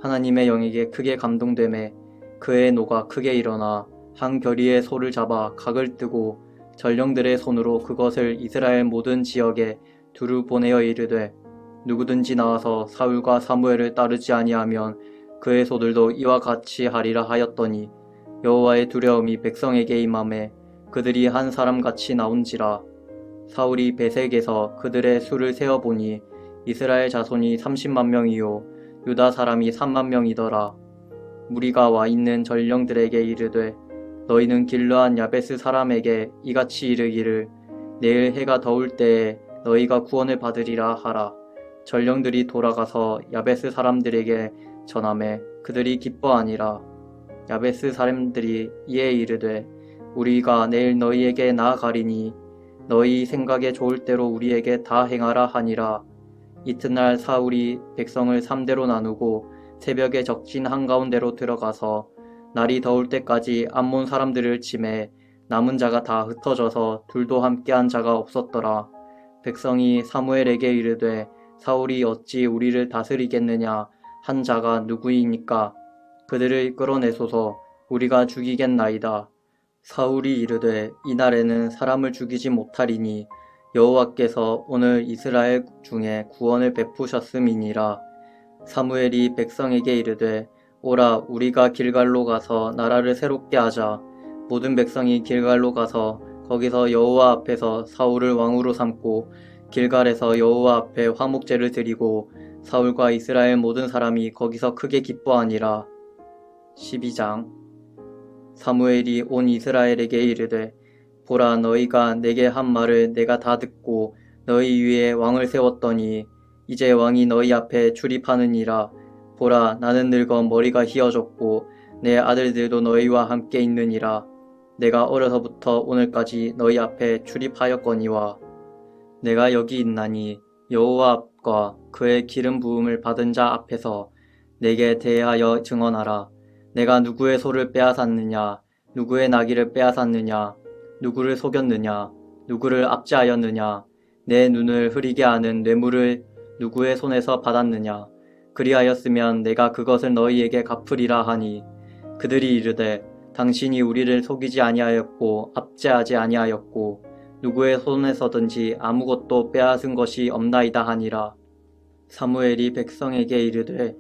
하나님의 영에게 크게 감동되매 그의 노가 크게 일어나 한 결의의 소를 잡아 각을 뜨고 전령들의 손으로 그것을 이스라엘 모든 지역에 두루 보내어 이르되 누구든지 나와서 사울과 사무엘을 따르지 아니하면 그의 소들도 이와 같이 하리라 하였더니 여호와의 두려움이 백성에게 임함에 그들이 한 사람같이 나온지라. 사울이 베색에서 그들의 수를 세어보니 이스라엘 자손이 30만 명이요 유다 사람이 3만 명이더라. 무리가 와 있는 전령들에게 이르되 너희는 길르한 야베스 사람에게 이같이 이르기를 내일 해가 더울 때에 너희가 구원을 받으리라 하라. 전령들이 돌아가서 야베스 사람들에게 전하매 그들이 기뻐하니라. 야베스 사람들이 이에 이르되 우리가 내일 너희에게 나아가리니 너희 생각에 좋을 대로 우리에게 다 행하라 하니라. 이튿날 사울이 백성을 3대로 나누고 새벽에 적진 한가운데로 들어가서 날이 더울 때까지 암몬 사람들을 치매 남은 자가 다 흩어져서 둘도 함께한 자가 없었더라. 백성이 사무엘에게 이르되 사울이 어찌 우리를 다스리겠느냐 한 자가 누구이니까 그들을 끌어내소서 우리가 죽이겠나이다. 사울이 이르되 이날에는 사람을 죽이지 못하리니 여호와께서 오늘 이스라엘 중에 구원을 베푸셨음이니라. 사무엘이 백성에게 이르되 오라 우리가 길갈로 가서 나라를 새롭게 하자. 모든 백성이 길갈로 가서 거기서 여호와 앞에서 사울을 왕으로 삼고 길갈에서 여호와 앞에 화목제를 드리고 사울과 이스라엘 모든 사람이 거기서 크게 기뻐하니라. 12장 사무엘이 온 이스라엘에게 이르되 보라 너희가 내게 한 말을 내가 다 듣고 너희 위에 왕을 세웠더니 이제 왕이 너희 앞에 출입하느니라. 보라 나는 늙어 머리가 휘어졌고 내 아들들도 너희와 함께 있느니라. 내가 어려서부터 오늘까지 너희 앞에 출입하였거니와 내가 여기 있나니 여호와 앞과 그의 기름 부음을 받은 자 앞에서 내게 대하여 증언하라. 내가 누구의 소를 빼앗았느냐 누구의 나귀를 빼앗았느냐 누구를 속였느냐 누구를 압제하였느냐 내 눈을 흐리게 하는 뇌물을 누구의 손에서 받았느냐 그리하였으면 내가 그것을 너희에게 갚으리라 하니 그들이 이르되 당신이 우리를 속이지 아니하였고 압제하지 아니하였고 누구의 손에서든지 아무것도 빼앗은 것이 없나이다 하니라. 사무엘이 백성에게 이르되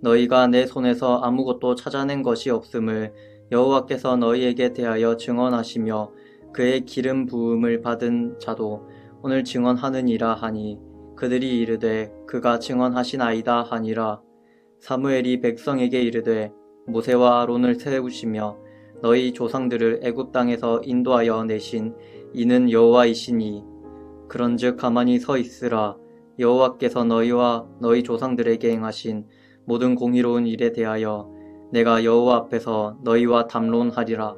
너희가 내 손에서 아무것도 찾아낸 것이 없음을 여호와께서 너희에게 대하여 증언하시며 그의 기름 부음을 받은 자도 오늘 증언하느니라 하니 그들이 이르되 그가 증언하시나이다 하니라. 사무엘이 백성에게 이르되 모세와 아론을 세우시며 너희 조상들을 애굽 땅에서 인도하여 내신 이는 여호와이시니 그런즉 가만히 서 있으라. 여호와께서 너희와 너희 조상들에게 행하신 모든 공의로운 일에 대하여 내가 여호와 앞에서 너희와 담론하리라.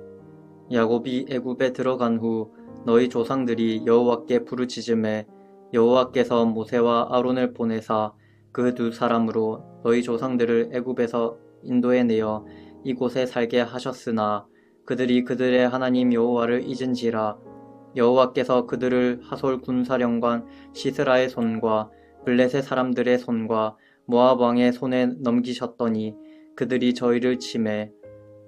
야곱이 애굽에 들어간 후 너희 조상들이 여호와께 부르짖음에 여호와께서 모세와 아론을 보내사 그 두 사람으로 너희 조상들을 애굽에서 인도해내어 이곳에 살게 하셨으나 그들이 그들의 하나님 여호와를 잊은지라. 여호와께서 그들을 하솔 군사령관 시스라의 손과 블레셋 사람들의 손과 모압 왕의 손에 넘기셨더니 그들이 저희를 치매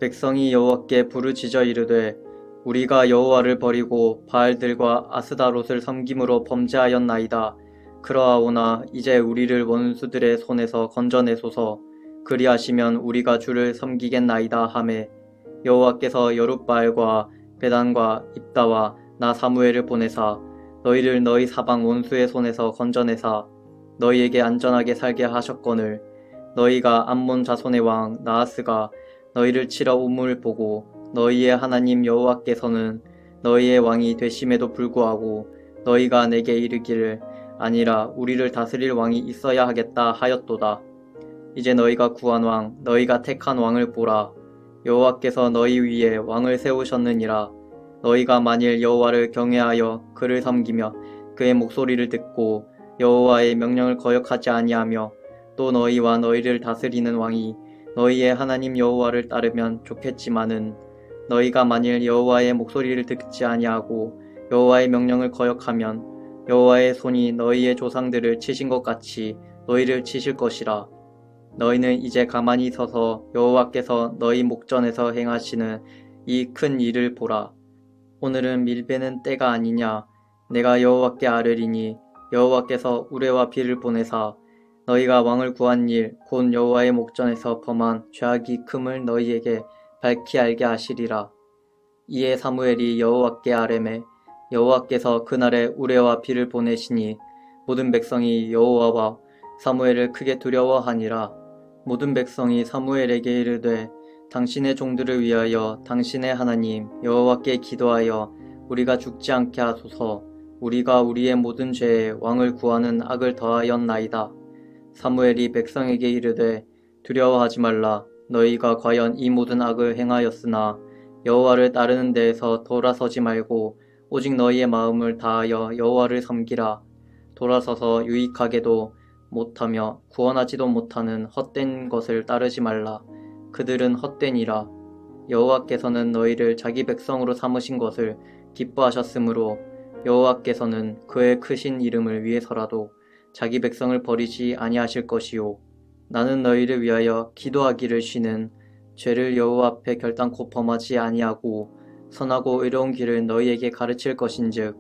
백성이 여호와께 부르짖어 이르되 우리가 여호와를 버리고 바알들과 아스다롯을 섬김으로 범죄하였나이다. 그러하오나 이제 우리를 원수들의 손에서 건져내소서. 그리하시면 우리가 주를 섬기겠나이다 하매 여호와께서 여룻바알과 베단과 입다와 나 사무엘을 보내사 너희를 너희 사방 원수의 손에서 건져내사 너희에게 안전하게 살게 하셨거늘 너희가 암몬 자손의 왕 나하스가 너희를 치러 오므를 보고 너희의 하나님 여호와께서는 너희의 왕이 되심에도 불구하고 너희가 내게 이르기를 아니라 우리를 다스릴 왕이 있어야 하겠다 하였도다. 이제 너희가 구한 왕 너희가 택한 왕을 보라. 여호와께서 너희 위에 왕을 세우셨느니라. 너희가 만일 여호와를 경외하여 그를 섬기며 그의 목소리를 듣고 여호와의 명령을 거역하지 아니하며 또 너희와 너희를 다스리는 왕이 너희의 하나님 여호와를 따르면 좋겠지만은 너희가 만일 여호와의 목소리를 듣지 아니하고 여호와의 명령을 거역하면 여호와의 손이 너희의 조상들을 치신 것 같이 너희를 치실 것이라. 너희는 이제 가만히 서서 여호와께서 너희 목전에서 행하시는 이 큰 일을 보라. 오늘은 밀베는 때가 아니냐. 내가 여호와께 아뢰리니 여호와께서 우레와 비를 보내사 너희가 왕을 구한 일 곧 여호와의 목전에서 범한 죄악이 큼을 너희에게 밝히 알게 하시리라. 이에 사무엘이 여호와께 아뢰매 여호와께서 그날에 우레와 비를 보내시니 모든 백성이 여호와와 사무엘을 크게 두려워하니라. 모든 백성이 사무엘에게 이르되 당신의 종들을 위하여 당신의 하나님 여호와께 기도하여 우리가 죽지 않게 하소서. 우리가 우리의 모든 죄에 왕을 구하는 악을 더하였나이다. 사무엘이 백성에게 이르되 두려워하지 말라. 너희가 과연 이 모든 악을 행하였으나 여호와를 따르는 데에서 돌아서지 말고 오직 너희의 마음을 다하여 여호와를 섬기라. 돌아서서 유익하게도 못하며 구원하지도 못하는 헛된 것을 따르지 말라. 그들은 헛되니라. 여호와께서는 너희를 자기 백성으로 삼으신 것을 기뻐하셨으므로 여호와께서는 그의 크신 이름을 위해서라도 자기 백성을 버리지 아니하실 것이요. 나는 너희를 위하여 기도하기를 쉬는 죄를 여호와 앞에 결단코 범하지 아니하고 선하고 의로운 길을 너희에게 가르칠 것인즉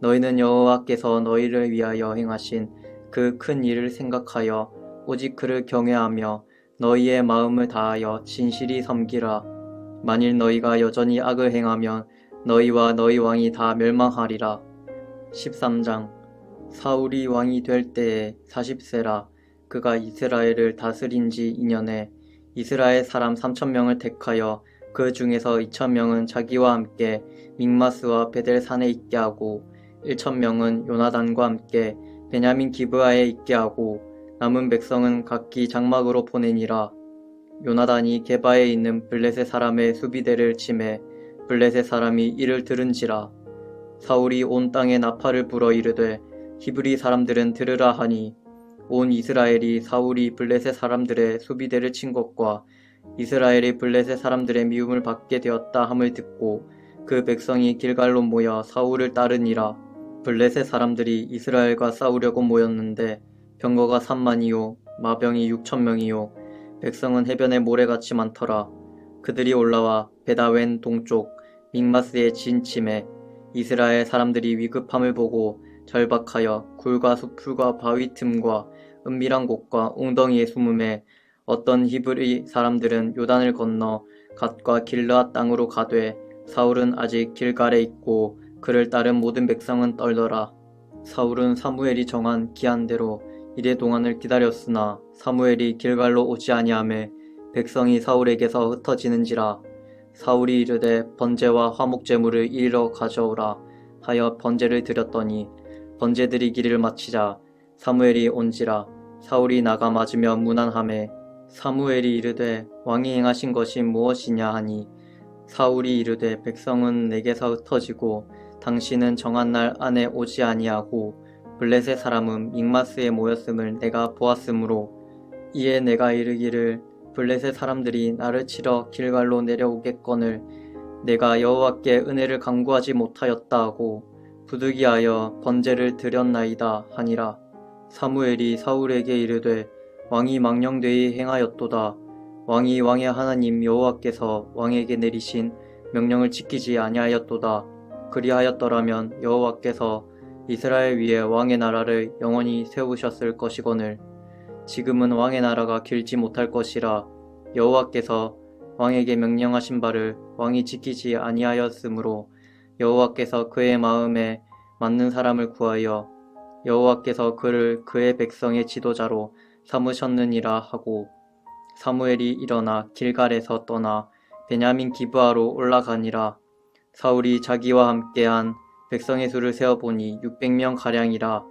너희는 여호와께서 너희를 위하여 행하신 그 큰 일을 생각하여 오직 그를 경외하며 너희의 마음을 다하여 진실이 섬기라. 만일 너희가 여전히 악을 행하면 너희와 너희 왕이 다 멸망하리라. 13장 사울이 왕이 될 때에 40세라. 그가 이스라엘을 다스린 지 2년에 이스라엘 사람 3,000명을 택하여 그 중에서 2,000명은 자기와 함께 믹마스와 베델산에 있게 하고 1,000명은 요나단과 함께 베냐민 기브아에 있게 하고 남은 백성은 각기 장막으로 보내니라. 요나단이 게바에 있는 블레셋 사람의 수비대를 치매 블레셋 사람이 이를 들은지라. 사울이 온 땅에 나팔을 불어 이르되 히브리 사람들은 들으라 하니 온 이스라엘이 사울이 블레셋 사람들의 수비대를 친 것과 이스라엘이 블레셋 사람들의 미움을 받게 되었다 함을 듣고 그 백성이 길갈로 모여 사울을 따르니라. 블레셋 사람들이 이스라엘과 싸우려고 모였는데 병거가 3만이요 마병이 6,000명이요 백성은 해변에 모래같이 많더라. 그들이 올라와 베다웬 동쪽 믹마스에 진침해 이스라엘 사람들이 위급함을 보고 절박하여 굴과 수풀과 바위 틈과 은밀한 곳과 웅덩이에 숨음에 어떤 히브리 사람들은 요단을 건너 갓과 길르앗 땅으로 가되 사울은 아직 길갈에 있고 그를 따른 모든 백성은 떨더라. 사울은 사무엘이 정한 기한대로 이래 동안을 기다렸으나 사무엘이 길갈로 오지 아니하매 백성이 사울에게서 흩어지는지라. 사울이 이르되 번제와 화목제물을 이리로 가져오라 하여 번제를 드렸더니 번제 드리기를 마치자 사무엘이 온지라. 사울이 나가 맞으며 무난하매 사무엘이 이르되 왕이 행하신 것이 무엇이냐 하니 사울이 이르되 백성은 내게서 흩어지고 당신은 정한 날 안에 오지 아니하고 블레셋 사람은 믹마스에 모였음을 내가 보았으므로 이에 내가 이르기를 블레셋 사람들이 나를 치러 길갈로 내려오겠거늘 내가 여호와께 은혜를 간구하지 못하였다 하고 부득이하여 번제를 드렸나이다 하니라. 사무엘이 사울에게 이르되 왕이 망령되이 행하였도다. 왕이 왕의 하나님 여호와께서 왕에게 내리신 명령을 지키지 아니하였도다. 그리하였더라면 여호와께서 이스라엘 위에 왕의 나라를 영원히 세우셨을 것이거늘 지금은 왕의 나라가 길지 못할 것이라. 여호와께서 왕에게 명령하신 바를 왕이 지키지 아니하였으므로 여호와께서 그의 마음에 맞는 사람을 구하여 여호와께서 그를 그의 백성의 지도자로 삼으셨느니라 하고 사무엘이 일어나 길갈에서 떠나 베냐민 기브아로 올라가니라. 사울이 자기와 함께한 백성의 수를 세어보니 600명 가량이라.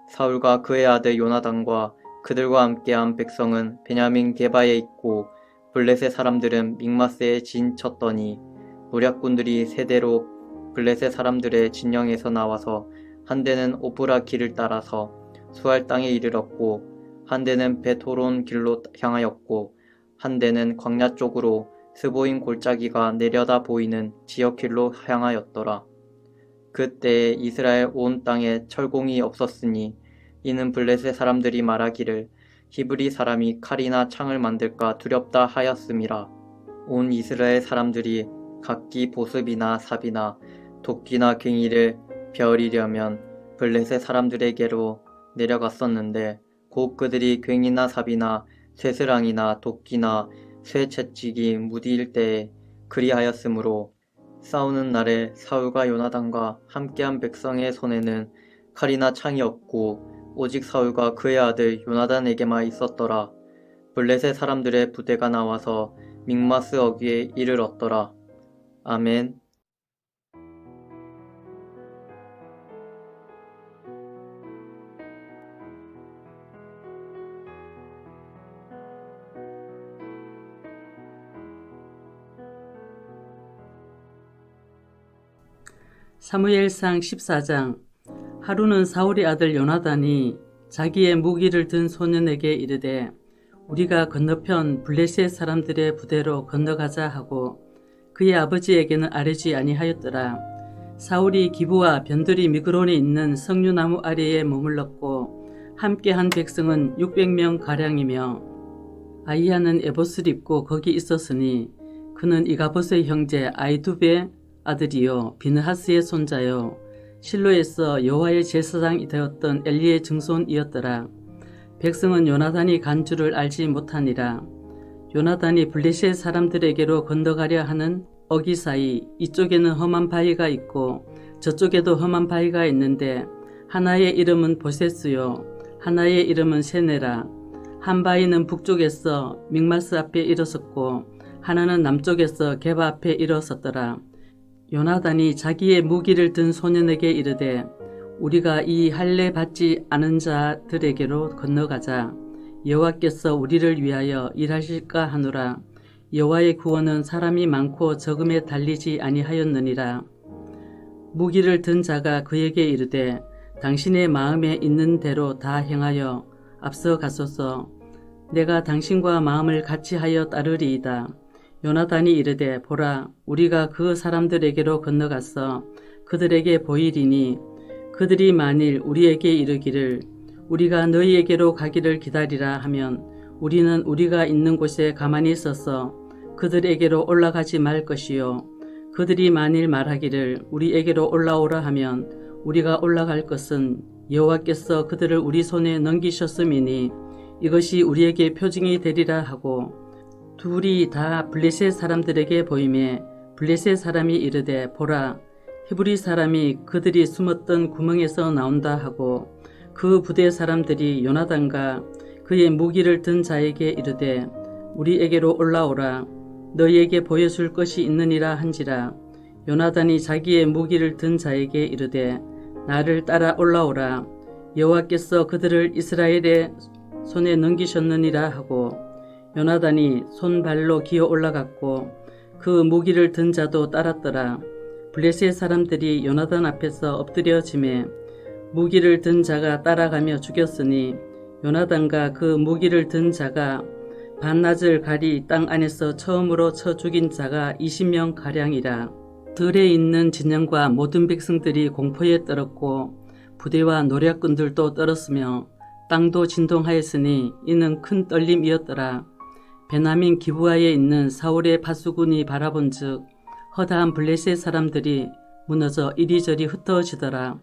사울과 그의 아들 요나단과 그들과 함께한 백성은 베냐민 게바에 있고 블레셋 사람들은 믹마스에 진쳤더니 노략군들이 세대로 블레셋 사람들의 진영에서 나와서 한 대는 오브라 길을 따라서 수알 땅에 이르렀고 한 대는 베토론 길로 향하였고 한 대는 광야 쪽으로 스보임 골짜기가 내려다 보이는 지역 길로 향하였더라. 그때에 이스라엘 온 땅에 철공이 없었으니 이는 블레셋 사람들이 말하기를 히브리 사람이 칼이나 창을 만들까 두렵다 하였음이라. 온 이스라엘 사람들이 각기 보습이나 삽이나 도끼나 괭이를 벼리려면 블레셋 사람들에게로 내려갔었는데 곧 그들이 괭이나 삽이나 쇠스랑이나 도끼나 쇠 채찍이 무디일 때에 그리하였으므로 싸우는 날에 사울과 요나단과 함께한 백성의 손에는 칼이나 창이 없고 오직 사울과 그의 아들 요나단에게만 있었더라. 블레셋 사람들의 부대가 나와서 믹마스 어귀에 이르렀더라. 아멘. 사무엘상 14장. 하루는 사울의 아들 요나단이 자기의 무기를 든 소년에게 이르되 우리가 건너편 블레셋 사람들의 부대로 건너가자 하고 그의 아버지에게는 아뢰지 아니하였더라. 사울이 기브와 변두리 미그론에 있는 석류나무 아래에 머물렀고 함께한 백성은 600명 가량이며 아이야는 에봇을 입고 거기 있었으니 그는 이가봇의 형제 아이두베의 아들이요 비느하스의 손자요 실로에서 여호와의 제사장이 되었던 엘리의 증손이었더라. 백성은 요나단이 간 줄을 알지 못하니라. 요나단이 블레셋 사람들에게로 건너가려 하는 어기 사이 이쪽에는 험한 바위가 있고 저쪽에도 험한 바위가 있는데 하나의 이름은 보세스요 하나의 이름은 세네라. 한 바위는 북쪽에서 믹마스 앞에 일어섰고 하나는 남쪽에서 게바 앞에 일어섰더라. 요나단이 자기의 무기를 든 소년에게 이르되 우리가 이 할례 받지 않은 자들에게로 건너가자. 여호와께서 우리를 위하여 일하실까 하노라. 여호와의 구원은 사람이 많고 적음에 달리지 아니하였느니라. 무기를 든 자가 그에게 이르되 당신의 마음에 있는 대로 다 행하여 앞서 가소서. 내가 당신과 마음을 같이 하여 따르리이다. 요나단이 이르되 보라 우리가 그 사람들에게로 건너가서 그들에게 보이리니 그들이 만일 우리에게 이르기를 우리가 너희에게로 가기를 기다리라 하면 우리는 우리가 있는 곳에 가만히 있어서 그들에게로 올라가지 말 것이요 그들이 만일 말하기를 우리에게로 올라오라 하면 우리가 올라갈 것은 여호와께서 그들을 우리 손에 넘기셨음이니 이것이 우리에게 표징이 되리라 하고 둘이 다 블레셋 사람들에게 보이매 블레셋 사람이 이르되 보라 히브리 사람이 그들이 숨었던 구멍에서 나온다 하고 그 부대 사람들이 요나단과 그의 무기를 든 자에게 이르되 우리에게로 올라오라 너희에게 보여줄 것이 있느니라 한지라. 요나단이 자기의 무기를 든 자에게 이르되 나를 따라 올라오라 여호와께서 그들을 이스라엘의 손에 넘기셨느니라 하고 요나단이 손발로 기어 올라갔고 그 무기를 든 자도 따랐더라. 블레셋 사람들이 요나단 앞에서 엎드려지매 무기를 든 자가 따라가며 죽였으니 요나단과 그 무기를 든 자가 반나절 가리 땅 안에서 처음으로 쳐 죽인 자가 20명 가량이라. 들에 있는 진영과 모든 백성들이 공포에 떨었고 부대와 노략군들도 떨었으며 땅도 진동하였으니 이는 큰 떨림이었더라. 베냐민 기브아에 있는 사울의 파수군이 바라본즉 허다한 블레셋 사람들이 무너져 이리저리 흩어지더라.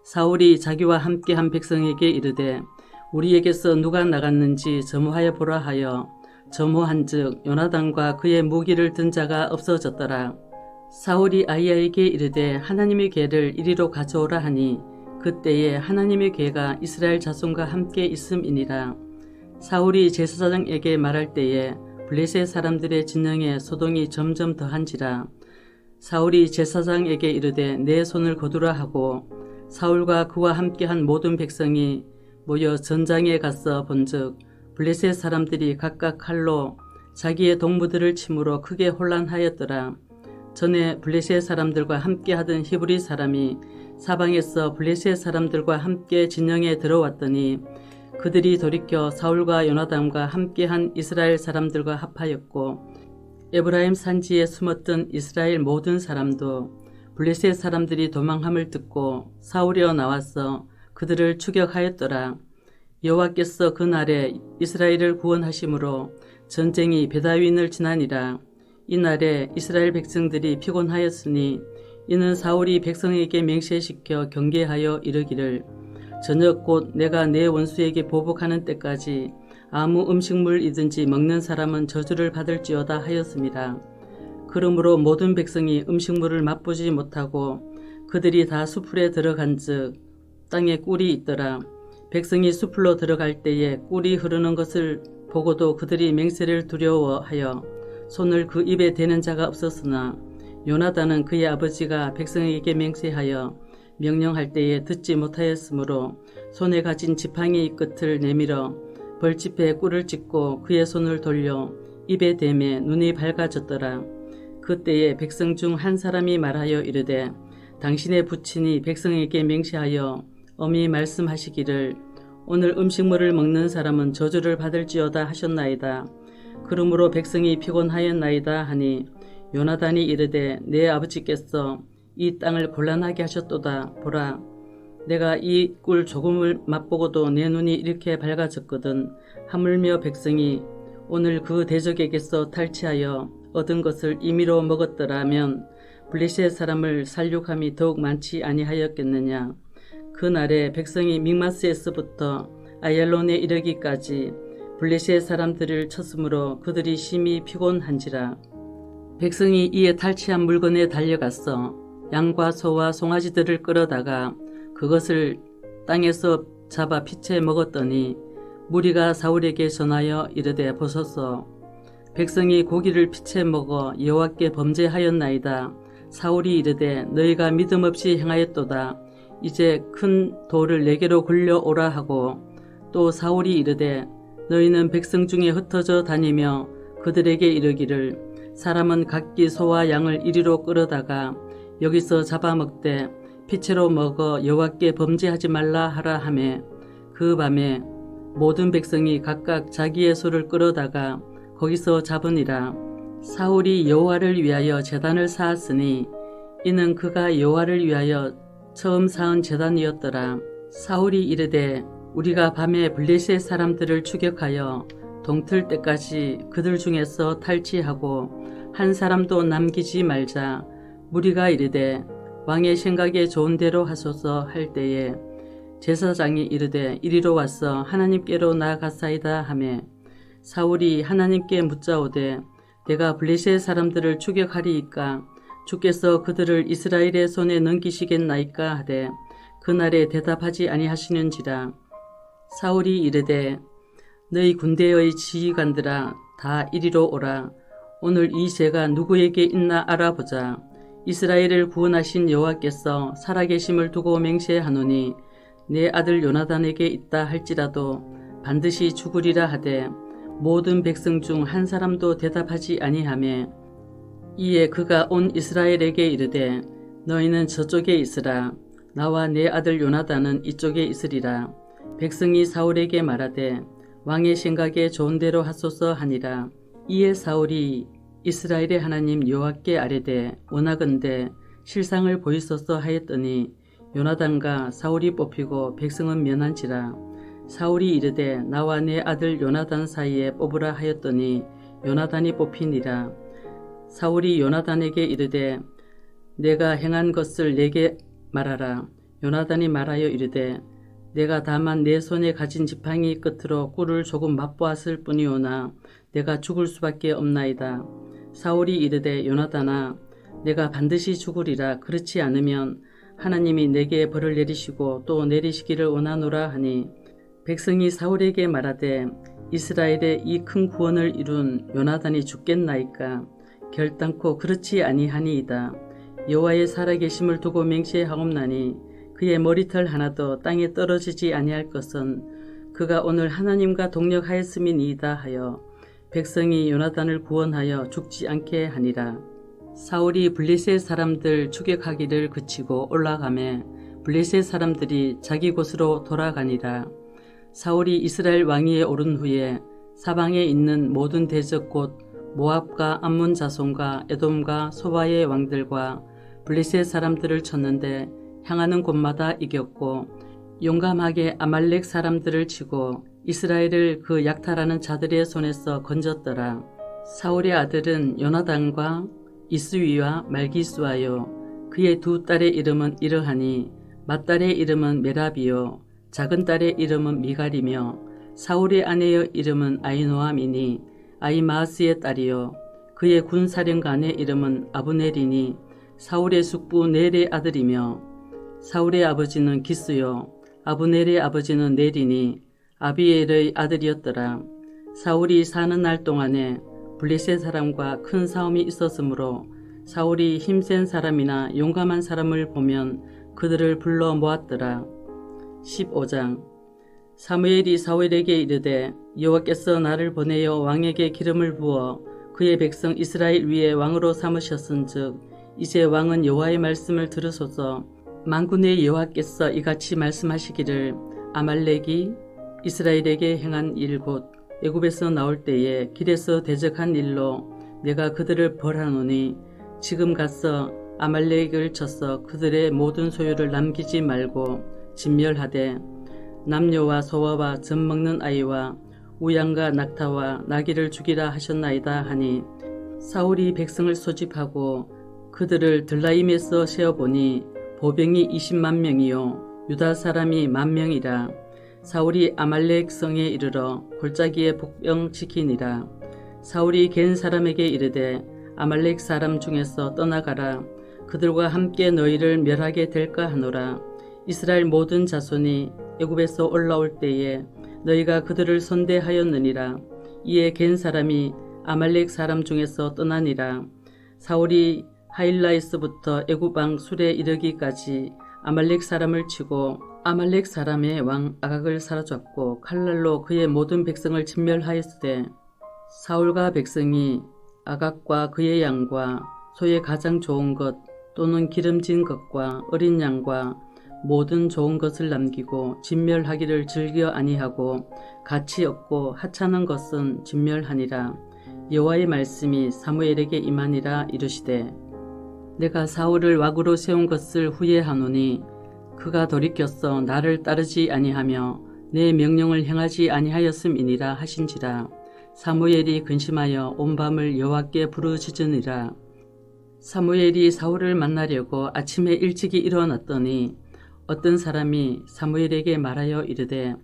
사울이 자기와 함께한 백성에게 이르되 우리에게서 누가 나갔는지 점호하여 보라 하여 점호한즉 요나단과 그의 무기를 든 자가 없어졌더라. 사울이 아이야에게 이르되 하나님의 궤를 이리로 가져오라 하니 그때에 하나님의 궤가 이스라엘 자손과 함께 있음이니라. 사울이 제사장에게 말할 때에 블레셋 사람들의 진영에 소동이 점점 더한지라. 사울이 제사장에게 이르되 내 손을 거두라 하고 사울과 그와 함께한 모든 백성이 모여 전장에 가서 본즉 블레셋 사람들이 각각 칼로 자기의 동무들을 침으로 크게 혼란하였더라. 전에 블레셋 사람들과 함께하던 히브리 사람이 사방에서 블레셋 사람들과 함께 진영에 들어왔더니 그들이 돌이켜 사울과 요나단과 함께한 이스라엘 사람들과 합하였고 에브라임 산지에 숨었던 이스라엘 모든 사람도 블레셋 사람들이 도망함을 듣고 사울이어 나와서 그들을 추격하였더라. 여호와께서 그날에 이스라엘을 구원하심으로 전쟁이 베다윈을 지나니라. 이날에 이스라엘 백성들이 피곤하였으니 이는 사울이 백성에게 맹세시켜 경계하여 이르기를 저녁 곧 내가 내 원수에게 보복하는 때까지 아무 음식물이든지 먹는 사람은 저주를 받을지어다 하였습니다. 그러므로 모든 백성이 음식물을 맛보지 못하고 그들이 다 수풀에 들어간즉 땅에 꿀이 있더라. 백성이 수풀로 들어갈 때에 꿀이 흐르는 것을 보고도 그들이 맹세를 두려워하여 손을 그 입에 대는 자가 없었으나 요나단은 그의 아버지가 백성에게 맹세하여 명령할 때에 듣지 못하였으므로 손에 가진 지팡이 끝을 내밀어 벌집에 꿀을 찍고 그의 손을 돌려 입에 대매 눈이 밝아졌더라. 그때에 백성 중 한 사람이 말하여 이르되 당신의 부친이 백성에게 맹세하여 엄히 말씀하시기를 오늘 음식물을 먹는 사람은 저주를 받을지어다 하셨나이다. 그러므로 백성이 피곤하였나이다 하니 요나단이 이르되 내 아버지께서 이 땅을 곤란하게 하셨도다. 보라, 내가 이 꿀 조금을 맛보고도 내 눈이 이렇게 밝아졌거든. 하물며 백성이 오늘 그 대적에게서 탈취하여 얻은 것을 임의로 먹었더라면 블레셋 사람을 살육함이 더욱 많지 아니하였겠느냐. 그날에 백성이 믹마스에서부터 아얄론에 이르기까지 블레셋 사람들을 쳤으므로 그들이 심히 피곤한지라. 백성이 이에 탈취한 물건에 달려갔어 양과 소와 송아지들을 끌어다가 그것을 땅에서 잡아 피채 먹었더니 무리가 사울에게 전하여 이르되 보소서, 백성이 고기를 피채 먹어 여호와께 범죄하였나이다. 사울이 이르되 너희가 믿음 없이 행하였도다. 이제 큰 돌을 내게로 굴려오라 하고 또 사울이 이르되 너희는 백성 중에 흩어져 다니며 그들에게 이르기를 사람은 각기 소와 양을 이리로 끌어다가 여기서 잡아먹되 피채로 먹어 여호와께 범죄하지 말라 하라 하매 그 밤에 모든 백성이 각각 자기의 소를 끌어다가 거기서 잡으니라. 사울이 여호와를 위하여 제단을 쌓았으니 이는 그가 여호와를 위하여 처음 쌓은 제단이었더라. 사울이 이르되 우리가 밤에 블레셋 사람들을 추격하여 동틀 때까지 그들 중에서 탈취하고 한 사람도 남기지 말자. 무리가 이르되 왕의 생각에 좋은 대로 하소서 할 때에 제사장이 이르되 이리로 와서 하나님께로 나아가사이다 하매 사울이 하나님께 묻자오되 내가 블레셋 사람들을 추격하리이까 주께서 그들을 이스라엘의 손에 넘기시겠나이까 하되 그날에 대답하지 아니하시는지라. 사울이 이르되 너희 군대의 지휘관들아 다 이리로 오라. 오늘 이 죄가 누구에게 있나 알아보자. 이스라엘을 구원하신 여호와께서 살아계심을 두고 맹세하노니 내 아들 요나단에게 있다 할지라도 반드시 죽으리라 하되 모든 백성 중 한 사람도 대답하지 아니하매 이에 그가 온 이스라엘에게 이르되 너희는 저쪽에 있으라. 나와 내 아들 요나단은 이쪽에 있으리라. 백성이 사울에게 말하되 왕의 생각에 좋은 대로 하소서 하니라. 이에 사울이 이스라엘의 하나님 여호와께 아뢰되 원하건대 실상을 보이소서 하였더니 요나단과 사울이 뽑히고 백성은 면한지라. 사울이 이르되 나와 내 아들 요나단 사이에 뽑으라 하였더니 요나단이 뽑히니라. 사울이 요나단에게 이르되 내가 행한 것을 내게 말하라. 요나단이 말하여 이르되 내가 다만 내 손에 가진 지팡이 끝으로 꿀을 조금 맛보았을 뿐이오나 내가 죽을 수밖에 없나이다. 사울이 이르되 요나단아 내가 반드시 죽으리라. 그렇지 않으면 하나님이 내게 벌을 내리시고 또 내리시기를 원하노라 하니 백성이 사울에게 말하되 이스라엘의 이 큰 구원을 이룬 요나단이 죽겠나이까. 결단코 그렇지 아니하니이다. 여호와의 살아계심을 두고 맹세하옵나니 그의 머리털 하나도 땅에 떨어지지 아니할 것은 그가 오늘 하나님과 동력하였음이니이다 하여 백성이 요나단을 구원하여 죽지 않게 하니라. 사울이 블레셋 사람들 추격하기를 그치고 올라가매 블레셋 사람들이 자기 곳으로 돌아가니라. 사울이 이스라엘 왕위에 오른 후에 사방에 있는 모든 대적 곧 모압과 암몬 자손과 에돔과 소바의 왕들과 블레셋 사람들을 쳤는데 향하는 곳마다 이겼고 용감하게 아말렉 사람들을 치고 이스라엘을 그 약탈하는 자들의 손에서 건졌더라. 사울의 아들은 요나단과 이스위와 말기수하여 그의 두 딸의 이름은 이러하니 맏딸의 이름은 메라비요 작은 딸의 이름은 미갈이며 사울의 아내의 이름은 아히노암이니 아히마아스의 딸이요 그의 군사령관의 이름은 아브넬이니 사울의 숙부 넬의 아들이며 사울의 아버지는 기스요 아브넬의 아버지는 넬이니 아비엘의 아들이었더라. 사울이 사는 날 동안에 블레셋 사람과 큰 싸움이 있었으므로 사울이 힘센 사람이나 용감한 사람을 보면 그들을 불러 모았더라. 15장 사무엘이 사울에게 이르되 여호와께서 나를 보내어 왕에게 기름을 부어 그의 백성 이스라엘 위에 왕으로 삼으셨은즉 이제 왕은 여호와의 말씀을 들으소서. 만군의 여호와께서 이같이 말씀하시기를 아말렉이 이스라엘에게 행한 일 곧 애굽에서 나올 때에 길에서 대적한 일로 내가 그들을 벌하노니 지금 가서 아말렉을 쳐서 그들의 모든 소유를 남기지 말고 진멸하되 남녀와 소아와 젖 먹는 아이와 우양과 낙타와 나귀를 죽이라 하셨나이다 하니 사울이 백성을 소집하고 그들을 들라임에서 세어보니 보병이 20만 명이요 유다 사람이 10,000명이라. 사울이 아말렉 성에 이르러 골짜기에 복병 지키니라. 사울이 겐 사람에게 이르되 아말렉 사람 중에서 떠나가라. 그들과 함께 너희를 멸하게 될까 하노라. 이스라엘 모든 자손이 애굽에서 올라올 때에 너희가 그들을 선대하였느니라. 이에 겐 사람이 아말렉 사람 중에서 떠나니라. 사울이 하일라에서부터 애굽 왕 술에 이르기까지 아말렉 사람을 치고 아말렉 사람의 왕 아각을 사로잡고 칼날로 그의 모든 백성을 진멸하였으되 사울과 백성이 아각과 그의 양과 소의 가장 좋은 것 또는 기름진 것과 어린 양과 모든 좋은 것을 남기고 진멸하기를 즐겨 아니하고 가치 없고 하찮은 것은 진멸하니라. 여호와의 말씀이 사무엘에게 임하니라 이르시되 내가 사울을 왕으로 세운 것을 후회하노니 그가 돌이켰어 나를 따르지 아니하며 내 명령을 행하지 아니하였음이니라 하신지라. 사무엘이 근심하여 온 밤을 여호와께 부르짖으니라. 사무엘이 사울을 만나려고 아침에 일찍이 일어났더니 어떤 사람이 사무엘에게 말하여 이르되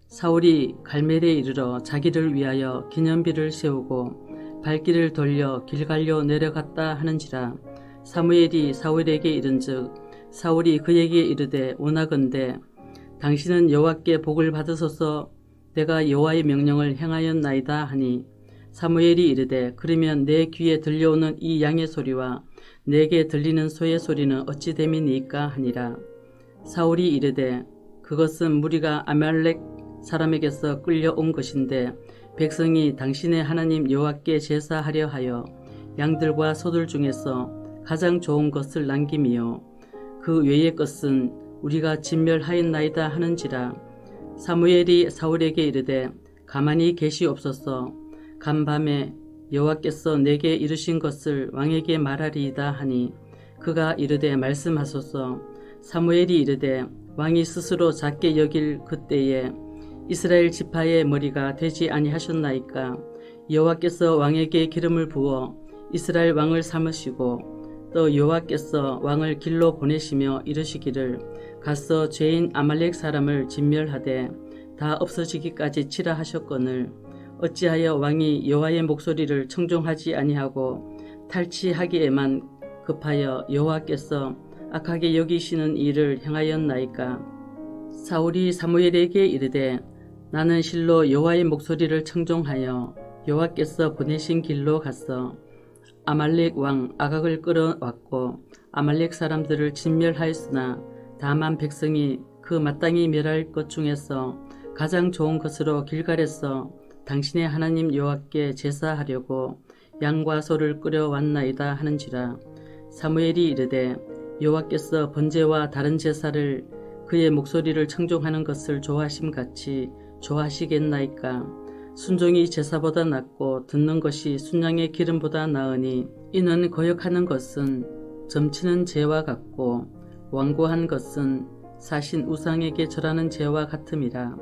사울이 갈멜에 이르러 자기를 위하여 기념비를 세우고 발길을 돌려 길갈로 내려갔다 하는지라. 사무엘이 사울에게 이른즉 사울이 그에게 이르되 원하건대 당신은 여호와께 복을 받으소서. 내가 여호와의 명령을 행하였나이다 하니 사무엘이 이르되 그러면 내 귀에 들려오는 이 양의 소리와 내게 들리는 소의 소리는 어찌 됨이니까 하니라. 사울이 이르되 그것은 무리가 아말렉 사람에게서 끌려온 것인데 백성이 당신의 하나님 여호와께 제사하려 하여 양들과 소들 중에서 가장 좋은 것을 남김이요 그 외의 것은 우리가 진멸하였나이다 하는지라. 사무엘이 사울에게 이르되 가만히 계시옵소서. 간밤에 여호와께서 내게 이르신 것을 왕에게 말하리이다 하니 그가 이르되 말씀하소서. 사무엘이 이르되 왕이 스스로 작게 여길 그때에 이스라엘 지파의 머리가 되지 아니하셨나이까. 여호와께서 왕에게 기름을 부어 이스라엘 왕을 삼으시고 또 여호와께서 왕을 길로 보내시며 이르시기를 가서 죄인 아말렉 사람을 진멸하되 다 없어지기까지 치라 하셨거늘 어찌하여 왕이 여호와의 목소리를 청종하지 아니하고 탈취하기에만 급하여 여호와께서 악하게 여기시는 일을 행하였나이까. 사울이 사무엘에게 이르되 나는 실로 여호와의 목소리를 청종하여 여호와께서 보내신 길로 갔어 아말렉 왕 아각을 끌어왔고 아말렉 사람들을 진멸하였으나 다만 백성이 그 마땅히 멸할 것 중에서 가장 좋은 것으로 길갈에서 당신의 하나님 여호와께 제사하려고 양과 소를 끌어왔나이다 하는지라. 사무엘이 이르되 여호와께서 번제와 다른 제사를 그의 목소리를 청종하는 것을 좋아하심같이 좋아하시겠나이까. 순종이 제사보다 낫고 듣는 것이 순양의 기름보다 나으니 이는 거역하는 것은 점치는 죄와 같고 완고한 것은 사신 우상에게 절하는 죄와 같음이라.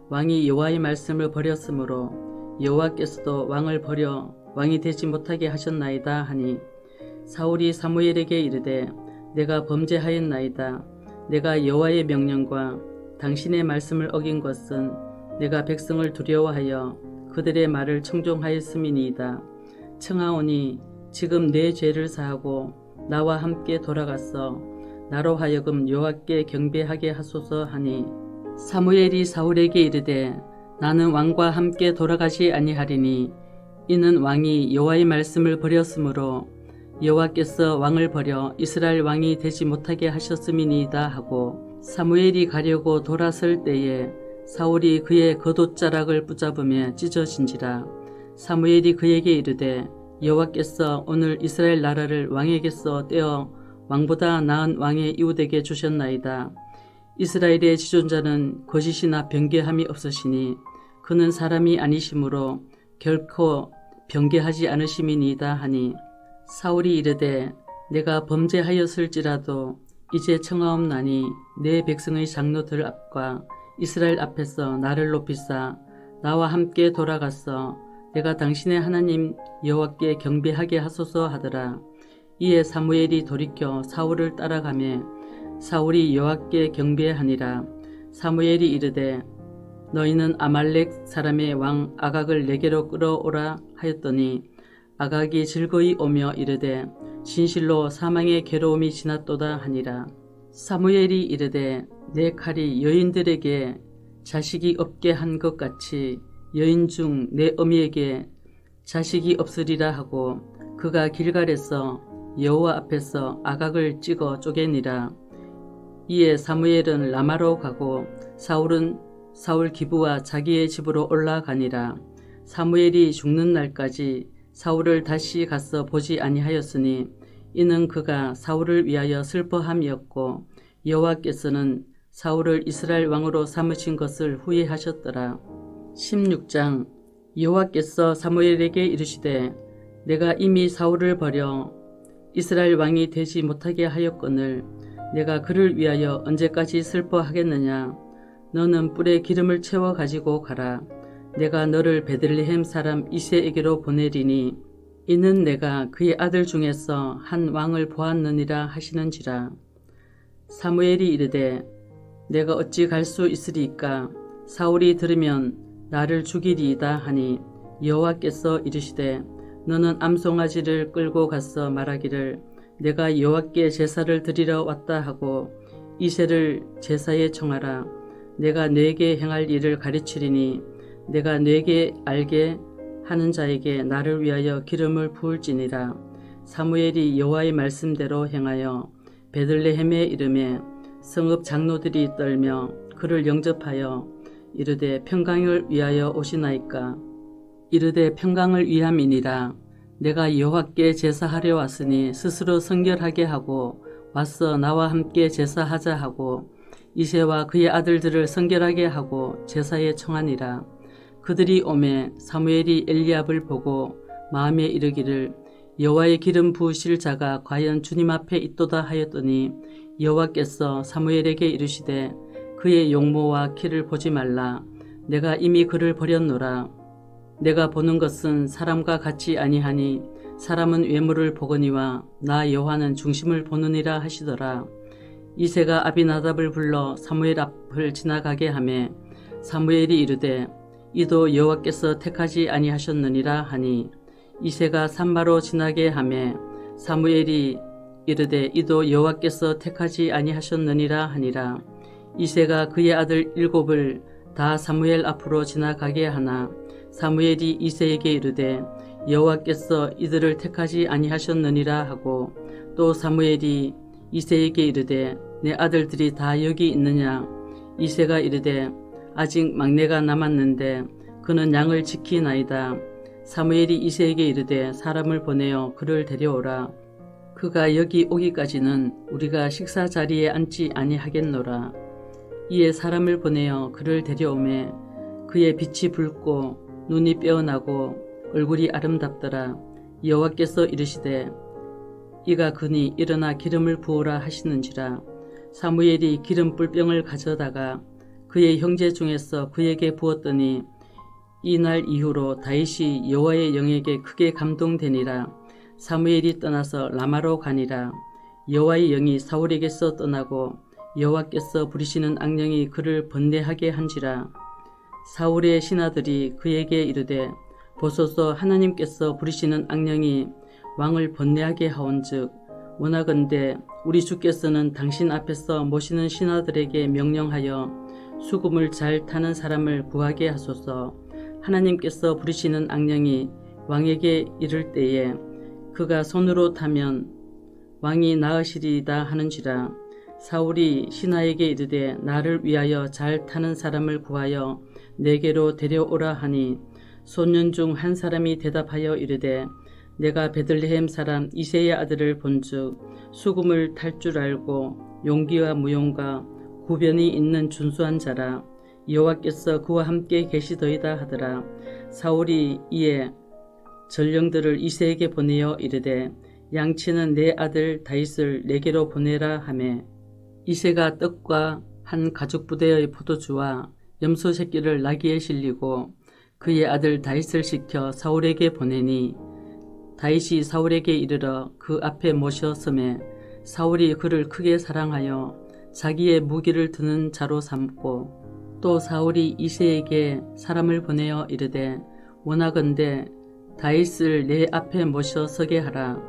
왕이 여호와의 말씀을 버렸으므로 여호와께서도 왕을 버려 왕이 되지 못하게 하셨나이다 하니 사울이 사무엘에게 이르되 내가 범죄하였나이다. 내가 여호와의 명령과 당신의 말씀을 어긴 것은 내가 백성을 두려워하여 그들의 말을 청종하였음이니이다. 청하오니 지금 내 죄를 사하고 나와 함께 돌아가서 나로 하여금 여호와께 경배하게 하소서 하니 사무엘이 사울에게 이르되 나는 왕과 함께 돌아가지 아니하리니 이는 왕이 여호와의 말씀을 버렸으므로 여호와께서 왕을 버려 이스라엘 왕이 되지 못하게 하셨음이니이다 하고 사무엘이 가려고 돌아설 때에 사울이 그의 겉옷자락을 붙잡으며 찢어진지라. 사무엘이 그에게 이르되 여호와께서 오늘 이스라엘 나라를 왕에게서 떼어 왕보다 나은 왕의 이웃에게 주셨나이다. 이스라엘의 지존자는 거짓이나 변개함이 없으시니 그는 사람이 아니시므로 결코 변개하지 않으심이니이다 하니 사울이 이르되 내가 범죄하였을지라도 이제 청하옵나니 내 백성의 장로들 앞과 이스라엘 앞에서 나를 높이사 나와 함께 돌아가서 내가 당신의 하나님 여호와께 경배하게 하소서 하더라. 이에 사무엘이 돌이켜 사울을 따라가매 사울이 여호와께 경배하니라. 사무엘이 이르되 너희는 아말렉 사람의 왕 아각을 내게로 끌어오라 하였더니 아각이 즐거이 오며 이르되 진실로 사망의 괴로움이 지났도다 하니라. 사무엘이 이르되 내 칼이 여인들에게 자식이 없게 한 것 같이 여인 중 내 어미에게 자식이 없으리라 하고 그가 길갈에서 여호와 앞에서 아각을 찍어 쪼개니라. 이에 사무엘은 라마로 가고 사울은 사울 기부와 자기의 집으로 올라가니라. 사무엘이 죽는 날까지 사울을 다시 가서 보지 아니하였으니 이는 그가 사울을 위하여 슬퍼함이었고 여호와께서는 사울을 이스라엘 왕으로 삼으신 것을 후회하셨더라. 16장. 여호와께서 사무엘에게 이르시되 내가 이미 사울을 버려 이스라엘 왕이 되지 못하게 하였거늘 내가 그를 위하여 언제까지 슬퍼하겠느냐. 너는 뿔에 기름을 채워 가지고 가라. 내가 너를 베들레헴 사람 이새에게로 보내리니 이는 내가 그의 아들 중에서 한 왕을 보았느니라 하시는지라. 사무엘이 이르되 내가 어찌 갈 수 있으리이까. 사울이 들으면 나를 죽이리이다 하니 여호와께서 이르시되 너는 암송아지를 끌고 가서 말하기를 내가 여호와께 제사를 드리러 왔다 하고 이새를 제사에 청하라. 내가 네게 행할 일을 가르치리니 내가 네게 알게 하는 자에게 나를 위하여 기름을 부을지니라. 사무엘이 여호와의 말씀대로 행하여 베들레헴에 이르매 성읍 장로들이 떨며 그를 영접하여 이르되 평강을 위하여 오시나이까. 이르되 평강을 위함이니라. 내가 여호와께 제사하려 왔으니 스스로 성결하게 하고 와서 나와 함께 제사하자 하고 이새와 그의 아들들을 성결하게 하고 제사에 청하니라. 그들이 오매 사무엘이 엘리압을 보고 마음에 이르기를 여호와의 기름 부으실 자가 과연 주님 앞에 있도다 하였더니 여호와께서 사무엘에게 이르시되 그의 용모와 키를 보지 말라. 내가 이미 그를 버렸노라. 내가 보는 것은 사람과 같이 아니하니 사람은 외모를 보거니와 나 여호와는 중심을 보느니라 하시더라. 이새가 아비나답을 불러 사무엘 앞을 지나가게 하매 사무엘이 이르되 이도 여호와께서 택하지 아니하셨느니라 하니 이새가 산마로 지나게 하매 사무엘이 이르되 이도 여호와께서 택하지 아니하셨느니라 하니라. 이새가 그의 아들 7을 다 사무엘 앞으로 지나가게 하나 사무엘이 이새에게 이르되 여호와께서 이들을 택하지 아니하셨느니라 하고 또 사무엘이 이새에게 이르되 내 아들들이 다 여기 있느냐. 이새가 이르되 아직 막내가 남았는데 그는 양을 지키나이다. 사무엘이 이새에게 이르되 사람을 보내어 그를 데려오라. 그가 여기 오기까지는 우리가 식사 자리에 앉지 아니하겠노라. 이에 사람을 보내어 그를 데려오매 그의 빛이 붉고 눈이 빼어나고 얼굴이 아름답더라. 여호와께서 이르시되 이가 그니 일어나 기름을 부으라 하시는지라. 사무엘이 기름 뿔병을 가져다가 그의 형제 중에서 그에게 부었더니 이날 이후로 다윗이 여호와의 영에게 크게 감동되니라. 사무엘이 떠나서 라마로 가니라. 여호와의 영이 사울에게서 떠나고 여호와께서 부리시는 악령이 그를 번뇌하게 한지라. 사울의 신하들이 그에게 이르되 보소서 하나님께서 부리시는 악령이 왕을 번뇌하게 하온즉 원하건대 우리 주께서는 당신 앞에서 모시는 신하들에게 명령하여 수금을 잘 타는 사람을 구하게 하소서. 하나님께서 부리시는 악령이 왕에게 이를 때에 그가 손으로 타면 왕이 나으시리이다 하는지라. 사울이 신하에게 이르되 나를 위하여 잘 타는 사람을 구하여 내게로 데려오라 하니 소년 중 한 사람이 대답하여 이르되 내가 베들레헴 사람 이새의 아들을 본즉 수금을 탈 줄 알고 용기와 무용과 구변이 있는 준수한 자라. 여호와께서 그와 함께 계시더이다 하더라. 사울이 이에 전령들을 이새에게 보내어 이르되 양치는 내 아들 다윗을 내게로 보내라 하매 이새가 떡과 한 가죽 부대의 포도주와 염소 새끼를 나귀에 실리고 그의 아들 다윗을 시켜 사울에게 보내니 다윗이 사울에게 이르러 그 앞에 모셨음에 사울이 그를 크게 사랑하여 자기의 무기를 드는 자로 삼고 또 사울이 이새에게 사람을 보내어 이르되 원하건대 다윗을 내 앞에 모셔 서게 하라.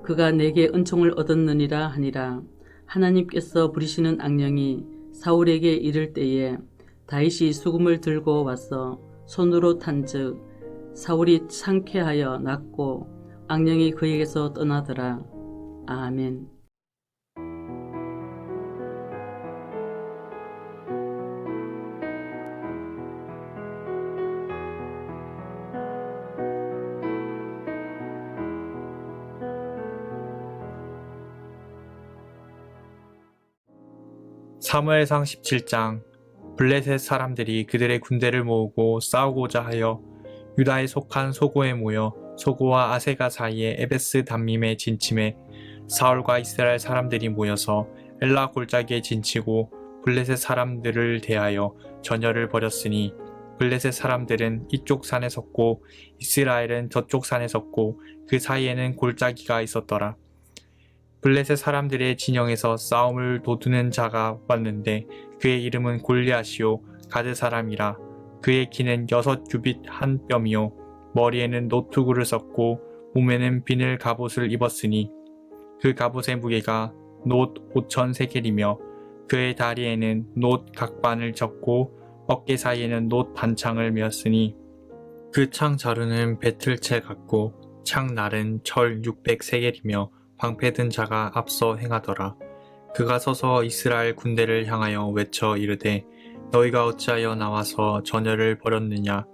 그가 내게 은총을 얻었느니라 하니라. 하나님께서 부리시는 악령이 사울에게 이를 때에 다윗이 수금을 들고 와서 손으로 탄즉 사울이 상쾌하여 낫고 악령이 그에게서 떠나더라. 아멘. 사무엘상 17장. 블레셋 사람들이 그들의 군대를 모으고 싸우고자 하여 유다에 속한 소고에 모여 소고와 아세가 사이에 에베스 담밈에 진침해 사울과 이스라엘 사람들이 모여서 엘라 골짜기에 진치고 블레셋 사람들을 대하여 전열을 벌였으니 블레셋 사람들은 이쪽 산에 섰고 이스라엘은 저쪽 산에 섰고 그 사이에는 골짜기가 있었더라. 블레셋 사람들의 진영에서 싸움을 도두는 자가 왔는데 그의 이름은 골리앗이요 가드 사람이라. 그의 키는 6규빗 한 뼘이요 머리에는 노투구를 썼고 몸에는 비늘 갑옷을 입었으니 그 갑옷의 무게가 놋 5천 세겔이며 그의 다리에는 놋 각반을 졌고 어깨 사이에는 놋 반창을 메었으니 그 창 자루는 배틀채 같고 창 날은 철 600세겔이며 방패 든 자가 앞서 행하더라. 그가 서서 이스라엘 군대를 향하여 외쳐 이르되 너희가 어찌하여 나와서 전열을 벌였느냐.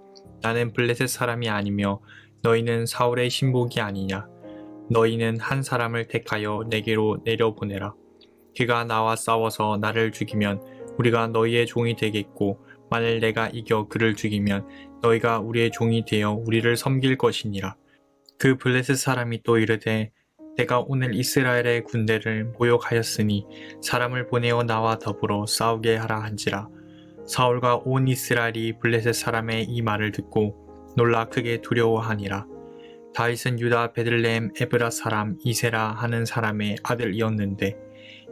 나는 블레셋 사람이 아니며 너희는 사울의 신복이 아니냐. 너희는 한 사람을 택하여 내게로 내려보내라. 그가 나와 싸워서 나를 죽이면 우리가 너희의 종이 되겠고 만일 내가 이겨 그를 죽이면 너희가 우리의 종이 되어 우리를 섬길 것이니라. 그 블레셋 사람이 또 이르되 내가 오늘 이스라엘의 군대를 모욕하였으니 사람을 보내어 나와 더불어 싸우게 하라 한지라. 사울과 온 이스라엘이 블레셋 사람의 이 말을 듣고 놀라 크게 두려워하니라. 다윗은 유다 베들레헴 에브라 사람 이세라 하는 사람의 아들이었는데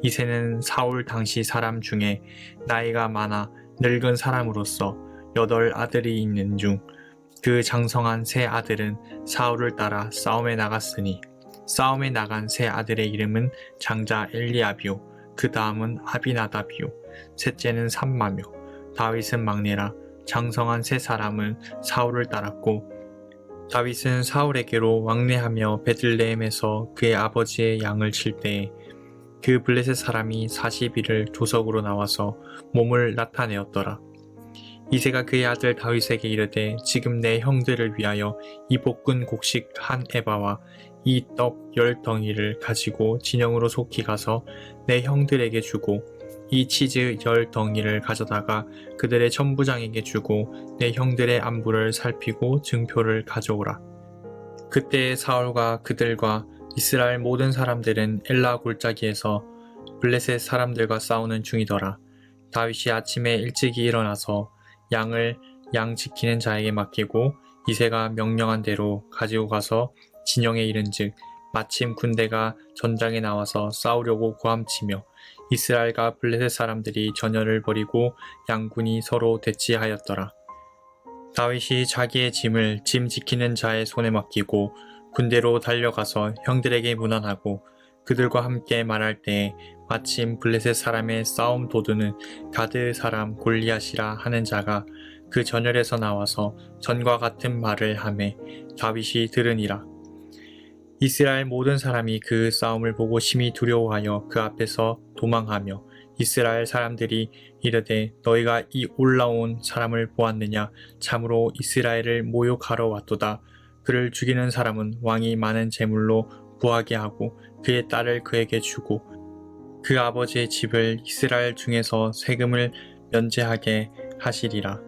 이세는 사울 당시 사람 중에 나이가 많아 늙은 사람으로서 8 아들이 있는 중 그 장성한 세 아들은 사울을 따라 싸움에 나갔으니 싸움에 나간 세 아들의 이름은 장자 엘리압이요 그 다음은 아비나답이요 셋째는 삼마며 다윗은 막내라. 장성한 세 사람은 사울을 따랐고 다윗은 사울에게로 왕래하며 베들레헴에서 그의 아버지의 양을 칠 때에 그 블레셋 사람이 40일을 조석으로 나와서 몸을 나타내었더라. 이새가 그의 아들 다윗에게 이르되 지금 내 형들을 위하여 이 볶은 곡식 한 에바와 이 떡 10덩이를 가지고 진영으로 속히 가서 내 형들에게 주고 이 치즈 10덩이를 가져다가 그들의 천부장에게 주고 내 형들의 안부를 살피고 증표를 가져오라. 그때 사울과 그들과 이스라엘 모든 사람들은 엘라 골짜기에서 블레셋 사람들과 싸우는 중이더라. 다윗이 아침에 일찍이 일어나서 양을 양 지키는 자에게 맡기고 이새가 명령한 대로 가지고 가서 진영에 이른즉 마침 군대가 전장에 나와서 싸우려고 고함치며 이스라엘과 블레셋 사람들이 전열을 벌이고 양군이 서로 대치하였더라. 다윗이 자기의 짐을 짐 지키는 자의 손에 맡기고 군대로 달려가서 형들에게 문안하고 그들과 함께 말할 때에 마침 블레셋 사람의 싸움 도두는 가드 사람 골리앗이라 하는 자가 그 전열에서 나와서 전과 같은 말을 하매 다윗이 들으니라. 이스라엘 모든 사람이 그 싸움을 보고 심히 두려워하여 그 앞에서 도망하며 이스라엘 사람들이 이르되 너희가 이 올라온 사람을 보았느냐? 참으로 이스라엘을 모욕하러 왔도다. 그를 죽이는 사람은 왕이 많은 재물로 구하게 하고 그의 딸을 그에게 주고 그 아버지의 집을 이스라엘 중에서 세금을 면제하게 하시리라.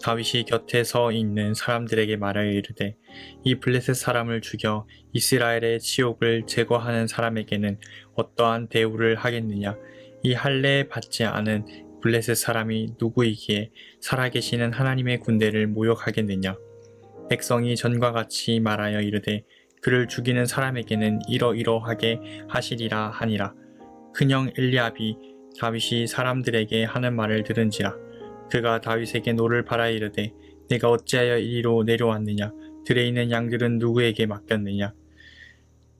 다윗이 곁에 서 있는 사람들에게 말하여 이르되 이 블레셋 사람을 죽여 이스라엘의 치욕을 제거하는 사람에게는 어떠한 대우를 하겠느냐? 이 할례 받지 않은 블레셋 사람이 누구이기에 살아계시는 하나님의 군대를 모욕하겠느냐? 백성이 전과 같이 말하여 이르되 그를 죽이는 사람에게는 이러이러하게 하시리라 하니라. 큰형 엘리압이 다윗이 사람들에게 하는 말을 들은지라. 그가 다윗에게 노를 바라 이르되 내가 어찌하여 이리로 내려왔느냐? 들에 있는 양들은 누구에게 맡겼느냐?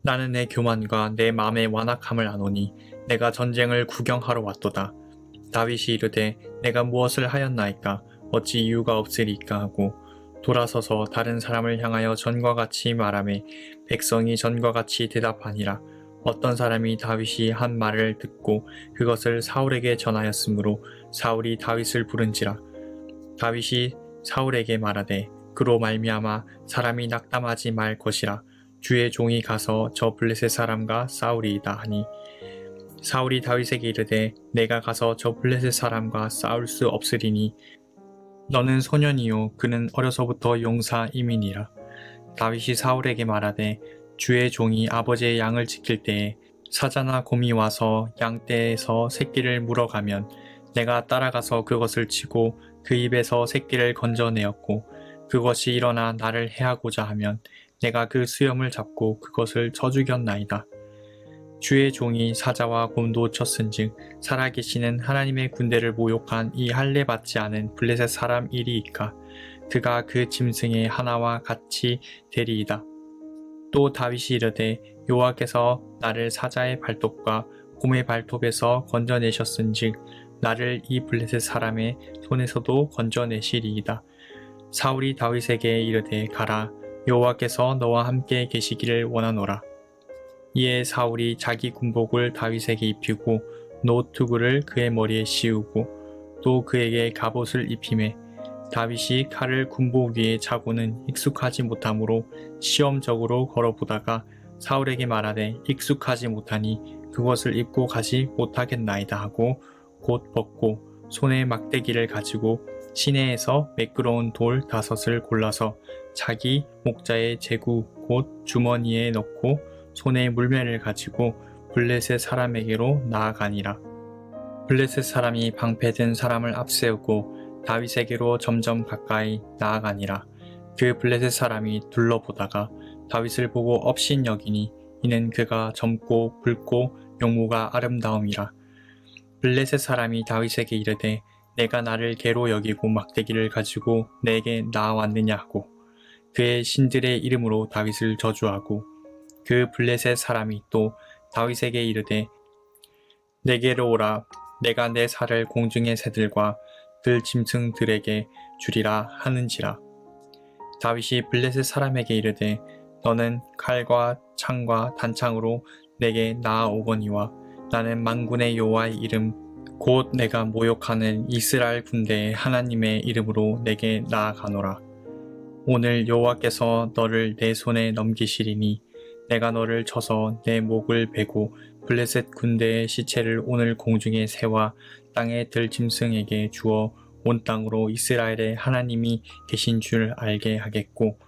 나는 내 교만과 내 마음의 완악함을 아노니 내가 전쟁을 구경하러 왔도다. 다윗이 이르되 내가 무엇을 하였나이까? 어찌 이유가 없으리까 하고 돌아서서 다른 사람을 향하여 전과 같이 말하매 백성이 전과 같이 대답하니라. 어떤 사람이 다윗이 한 말을 듣고 그것을 사울에게 전하였으므로 사울이 다윗을 부른지라. 다윗이 사울에게 말하되 그로 말미암아 사람이 낙담하지 말 것이라. 주의 종이 가서 저 블레셋 사람과 싸우리이다 하니 사울이 다윗에게 이르되 내가 가서 저 블레셋 사람과 싸울 수 없으리니 너는 소년이요 그는 어려서부터 용사임이니라. 다윗이 사울에게 말하되 주의 종이 아버지의 양을 지킬 때에 사자나 곰이 와서 양떼에서 새끼를 물어가면 내가 따라가서 그것을 치고 그 입에서 새끼를 건져내었고 그것이 일어나 나를 해하고자 하면 내가 그 수염을 잡고 그것을 쳐 죽였나이다. 주의 종이 사자와 곰도 쳤은즉 살아계시는 하나님의 군대를 모욕한 이 할례 받지 않은 블레셋 사람 일이이까 그가 그 짐승의 하나와 같이 되리이다. 또 다윗이 이르되 여호와께서 나를 사자의 발톱과 곰의 발톱에서 건져내셨은즉 나를 이 블레셋 사람의 손에서도 건져내시리이다. 사울이 다윗에게 이르되 가라 여호와께서 너와 함께 계시기를 원하노라. 이에 사울이 자기 군복을 다윗에게 입히고 노투구를 그의 머리에 씌우고 또 그에게 갑옷을 입히매 다윗이 칼을 군복 위에 차고는 익숙하지 못하므로 시험적으로 걸어보다가 사울에게 말하되 익숙하지 못하니 그것을 입고 가지 못하겠나이다 하고 곧 벗고 손에 막대기를 가지고 시내에서 매끄러운 돌 5을 골라서 자기 목자의 제구 곧 주머니에 넣고 손에 물매를 가지고 블레셋 사람에게로 나아가니라. 블레셋 사람이 방패든 사람을 앞세우고 다윗에게로 점점 가까이 나아가니라. 그 블레셋 사람이 둘러보다가 다윗을 보고 업신여기니 이는 그가 젊고 붉고 용모가 아름다움이라. 블레셋 사람이 다윗에게 이르되 내가 나를 개로 여기고 막대기를 가지고 내게 나아왔느냐 하고 그의 신들의 이름으로 다윗을 저주하고 그 블레셋 사람이 또 다윗에게 이르되 내게로 오라. 내가 내 살을 공중의 새들과 들 짐승들에게 주리라 하는지라. 다윗이 블레셋 사람에게 이르되 너는 칼과 창과 단창으로 내게 나아오거니와 나는 만군의 여호와의 이름 곧 내가 모욕하는 이스라엘 군대의 하나님의 이름으로 내게 나아가노라. 오늘 여호와께서 너를 내 손에 넘기시리니 내가 너를 쳐서 내 목을 베고 블레셋 군대의 시체를 오늘 공중의 새와 땅의 들짐승에게 주어 온 땅으로 이스라엘의 하나님이 계신 줄 알게 하겠고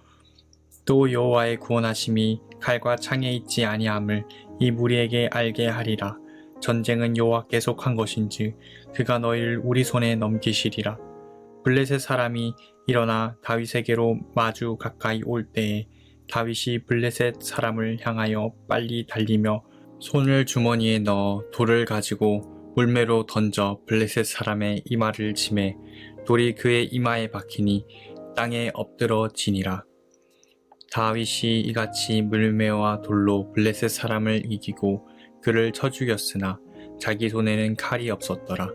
또 여호와의 구원하심이 칼과 창에 있지 아니함을 이 무리에게 알게 하리라. 전쟁은 여호와께 속한 것인지 그가 너희를 우리 손에 넘기시리라. 블레셋 사람이 일어나 다윗에게로 마주 가까이 올 때에 다윗이 블레셋 사람을 향하여 빨리 달리며 손을 주머니에 넣어 돌을 가지고 물매로 던져 블레셋 사람의 이마를 치매 돌이 그의 이마에 박히니 땅에 엎드러지니라. 다윗이 이같이 물매와 돌로 블레셋 사람을 이기고 그를 쳐 죽였으나 자기 손에는 칼이 없었더라.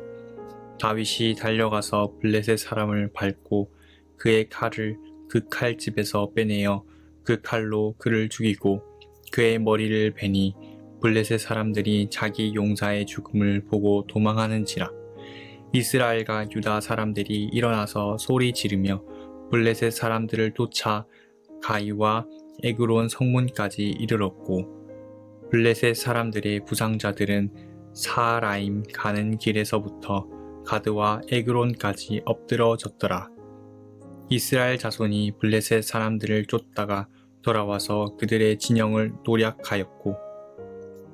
다윗이 달려가서 블레셋 사람을 밟고 그의 칼을 그 칼집에서 빼내어 그 칼로 그를 죽이고 그의 머리를 베니 블레셋 사람들이 자기 용사의 죽음을 보고 도망하는지라. 이스라엘과 유다 사람들이 일어나서 소리 지르며 블레셋 사람들을 쫓아 가이와 에그론 성문까지 이르렀고 블레셋 사람들의 부상자들은 사라임 가는 길에서부터 가드와 에그론까지 엎드러졌더라. 이스라엘 자손이 블레셋 사람들을 쫓다가 돌아와서 그들의 진영을 노략하였고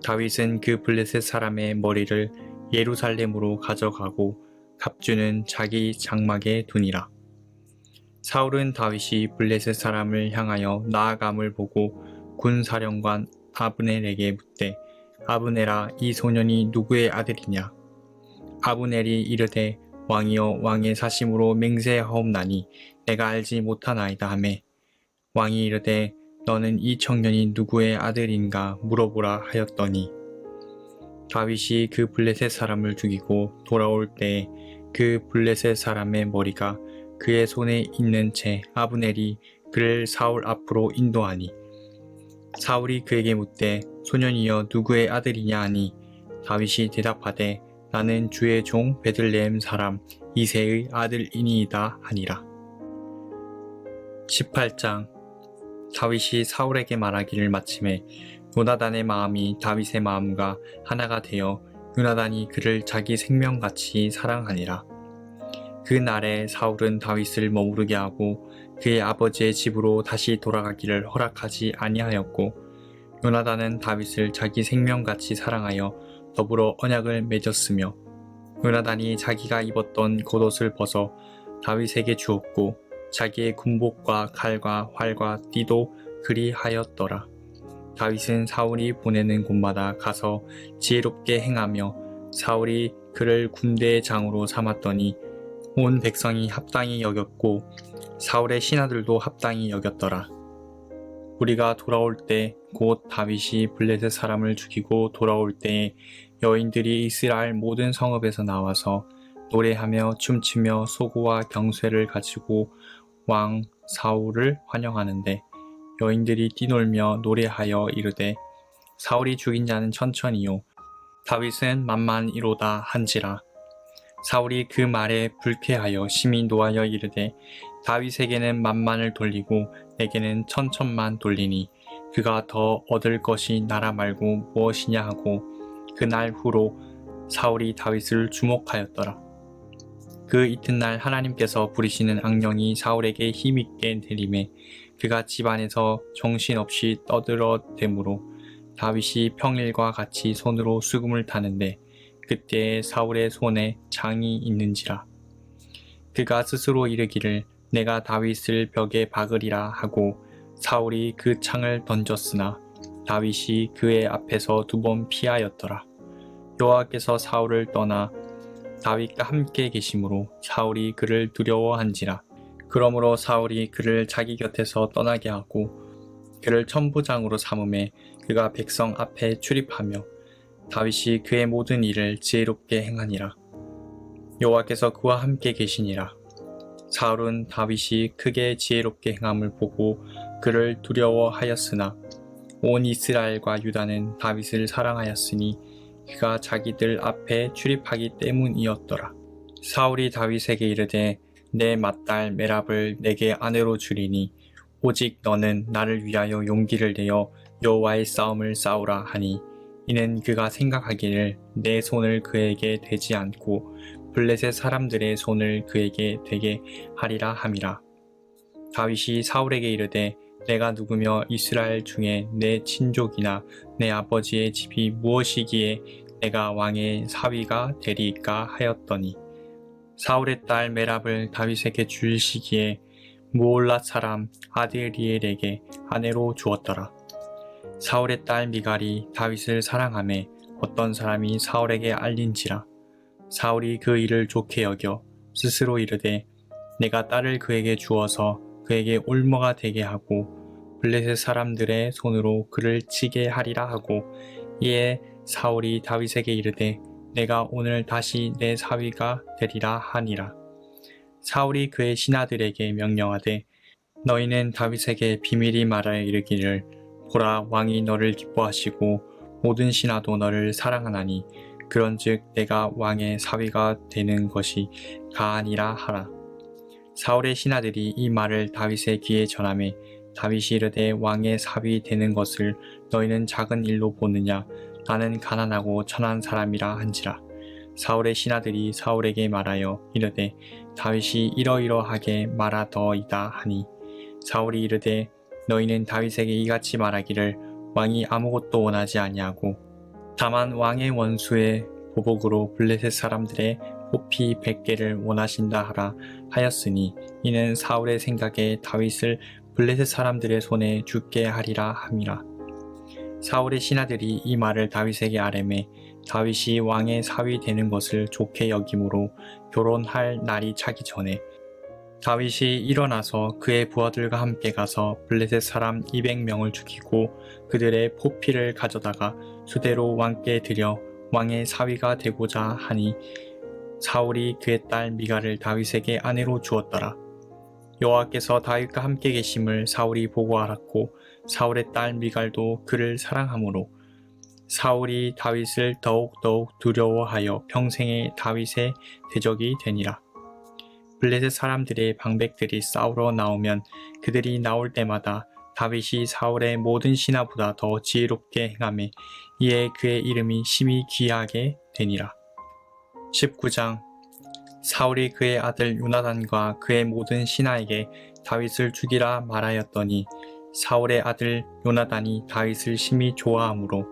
다윗은 그 블레셋 사람의 머리를 예루살렘으로 가져가고 갑주는 자기 장막에 두니라. 사울은 다윗이 블레셋 사람을 향하여 나아감을 보고 군사령관 아브넬에게 묻되 아브넬아 이 소년이 누구의 아들이냐? 아브넬이 이르되 왕이여 왕의 사심으로 맹세하옵나니 내가 알지 못하나이다 하매 왕이 이르되 너는 이 청년이 누구의 아들인가 물어보라 하였더니 다윗이 그 블레셋 사람을 죽이고 돌아올 때에 그 블레셋 사람의 머리가 그의 손에 있는 채 아브넬이 그를 사울 앞으로 인도하니 사울이 그에게 묻되 소년이여 누구의 아들이냐 하니 다윗이 대답하되 나는 주의 종 베들레헴 사람 이새의 아들이니이다 하니라. 18장 다윗이 사울에게 말하기를 마침에 요나단의 마음이 다윗의 마음과 하나가 되어 요나단이 그를 자기 생명같이 사랑하니라. 그 날에 사울은 다윗을 머무르게 하고 그의 아버지의 집으로 다시 돌아가기를 허락하지 아니하였고 요나단은 다윗을 자기 생명같이 사랑하여 더불어 언약을 맺었으며 요나단이 자기가 입었던 겉옷을 벗어 다윗에게 주었고 자기의 군복과 칼과 활과 띠도 그리하였더라. 다윗은 사울이 보내는 곳마다 가서 지혜롭게 행하며 사울이 그를 군대의 장으로 삼았더니 온 백성이 합당히 여겼고 사울의 신하들도 합당히 여겼더라. 우리가 돌아올 때 곧 다윗이 블레셋 사람을 죽이고 돌아올 때에 여인들이 이스라엘 모든 성읍에서 나와서 노래하며 춤추며 소고와 경쇠를 가지고 왕 사울을 환영하는데 여인들이 뛰놀며 노래하여 이르되 사울이 죽인 자는 천천히요 다윗은 만만이로다 한지라. 사울이 그 말에 불쾌하여 심히 노하여 이르되 다윗에게는 만만을 돌리고 내게는 천천만 돌리니 그가 더 얻을 것이 나라 말고 무엇이냐 하고 그날 후로 사울이 다윗을 주목하였더라. 그 이튿날 하나님께서 부리시는 악령이 사울에게 힘있게 내림에 그가 집안에서 정신없이 떠들어대므로 다윗이 평일과 같이 손으로 수금을 타는데 그때에 사울의 손에 창이 있는지라. 그가 스스로 이르기를 내가 다윗을 벽에 박으리라 하고 사울이 그 창을 던졌으나 다윗이 그의 앞에서 2번 피하였더라. 여호와께서 사울을 떠나 다윗과 함께 계심으로 사울이 그를 두려워한지라. 그러므로 사울이 그를 자기 곁에서 떠나게 하고 그를 천부장으로 삼음에 그가 백성 앞에 출입하며 다윗이 그의 모든 일을 지혜롭게 행하니라. 여호와께서 그와 함께 계시니라. 사울은 다윗이 크게 지혜롭게 행함을 보고 그를 두려워하였으나 온 이스라엘과 유다는 다윗을 사랑하였으니 그가 자기들 앞에 출입하기 때문이었더라. 사울이 다윗에게 이르되 내 맏딸 메랍을 내게 아내로 주리니 오직 너는 나를 위하여 용기를 내어 여호와의 싸움을 싸우라 하니 이는 그가 생각하기를 내 손을 그에게 대지 않고 블레셋 사람들의 손을 그에게 대게 하리라 함이라. 다윗이 사울에게 이르되 내가 누구며 이스라엘 중에 내 친족이나 내 아버지의 집이 무엇이기에 내가 왕의 사위가 되리이까 하였더니 사울의 딸 메랍을 다윗에게 줄 시기에 무올랏 사람 아드리엘에게 아내로 주었더라. 사울의 딸 미갈이 다윗을 사랑하매 어떤 사람이 사울에게 알린지라. 사울이 그 일을 좋게 여겨 스스로 이르되 내가 딸을 그에게 주어서 그에게 올무가 되게 하고 블레셋 사람들의 손으로 그를 치게 하리라 하고 이에 사울이 다윗에게 이르되 내가 오늘 다시 내 사위가 되리라 하니라. 사울이 그의 신하들에게 명령하되 너희는 다윗에게 비밀히 말하여 이르기를 보라 왕이 너를 기뻐하시고 모든 신하도 너를 사랑하나니 그런즉 내가 왕의 사위가 되는 것이 가하니라 하라. 사울의 신하들이 이 말을 다윗의 귀에 전하매 다윗이 이르되 왕의 사위 되는 것을 너희는 작은 일로 보느냐 나는 가난하고 천한 사람이라 한지라. 사울의 신하들이 사울에게 말하여 이르되 다윗이 이러이러하게 말하더이다 하니 사울이 이르되 너희는 다윗에게 이같이 말하기를 왕이 아무것도 원하지 아니하고 다만 왕의 원수의 보복으로 블레셋 사람들의 포피 100개를 원하신다 하라 하였으니 이는 사울의 생각에 다윗을 블레셋 사람들의 손에 죽게 하리라 함이라. 사울의 신하들이 이 말을 다윗에게 아뢰매 다윗이 왕의 사위 되는 것을 좋게 여김으로 결혼할 날이 차기 전에 다윗이 일어나서 그의 부하들과 함께 가서 블레셋 사람 200명을 죽이고 그들의 포피를 가져다가 수대로 왕께 드려 왕의 사위가 되고자 하니 사울이 그의 딸 미갈을 다윗에게 아내로 주었더라. 여호와께서 다윗과 함께 계심을 사울이 보고 알았고 사울의 딸 미갈도 그를 사랑하므로 사울이 다윗을 더욱더욱 두려워하여 평생에 다윗의 대적이 되니라. 블레셋 사람들의 방백들이 싸우러 나오면 그들이 나올 때마다 다윗이 사울의 모든 신하보다 더 지혜롭게 행하매 이에 그의 이름이 심히 귀하게 되니라. 19장 사울이 그의 아들 요나단과 그의 모든 신하에게 다윗을 죽이라 말하였더니 사울의 아들 요나단이 다윗을 심히 좋아하므로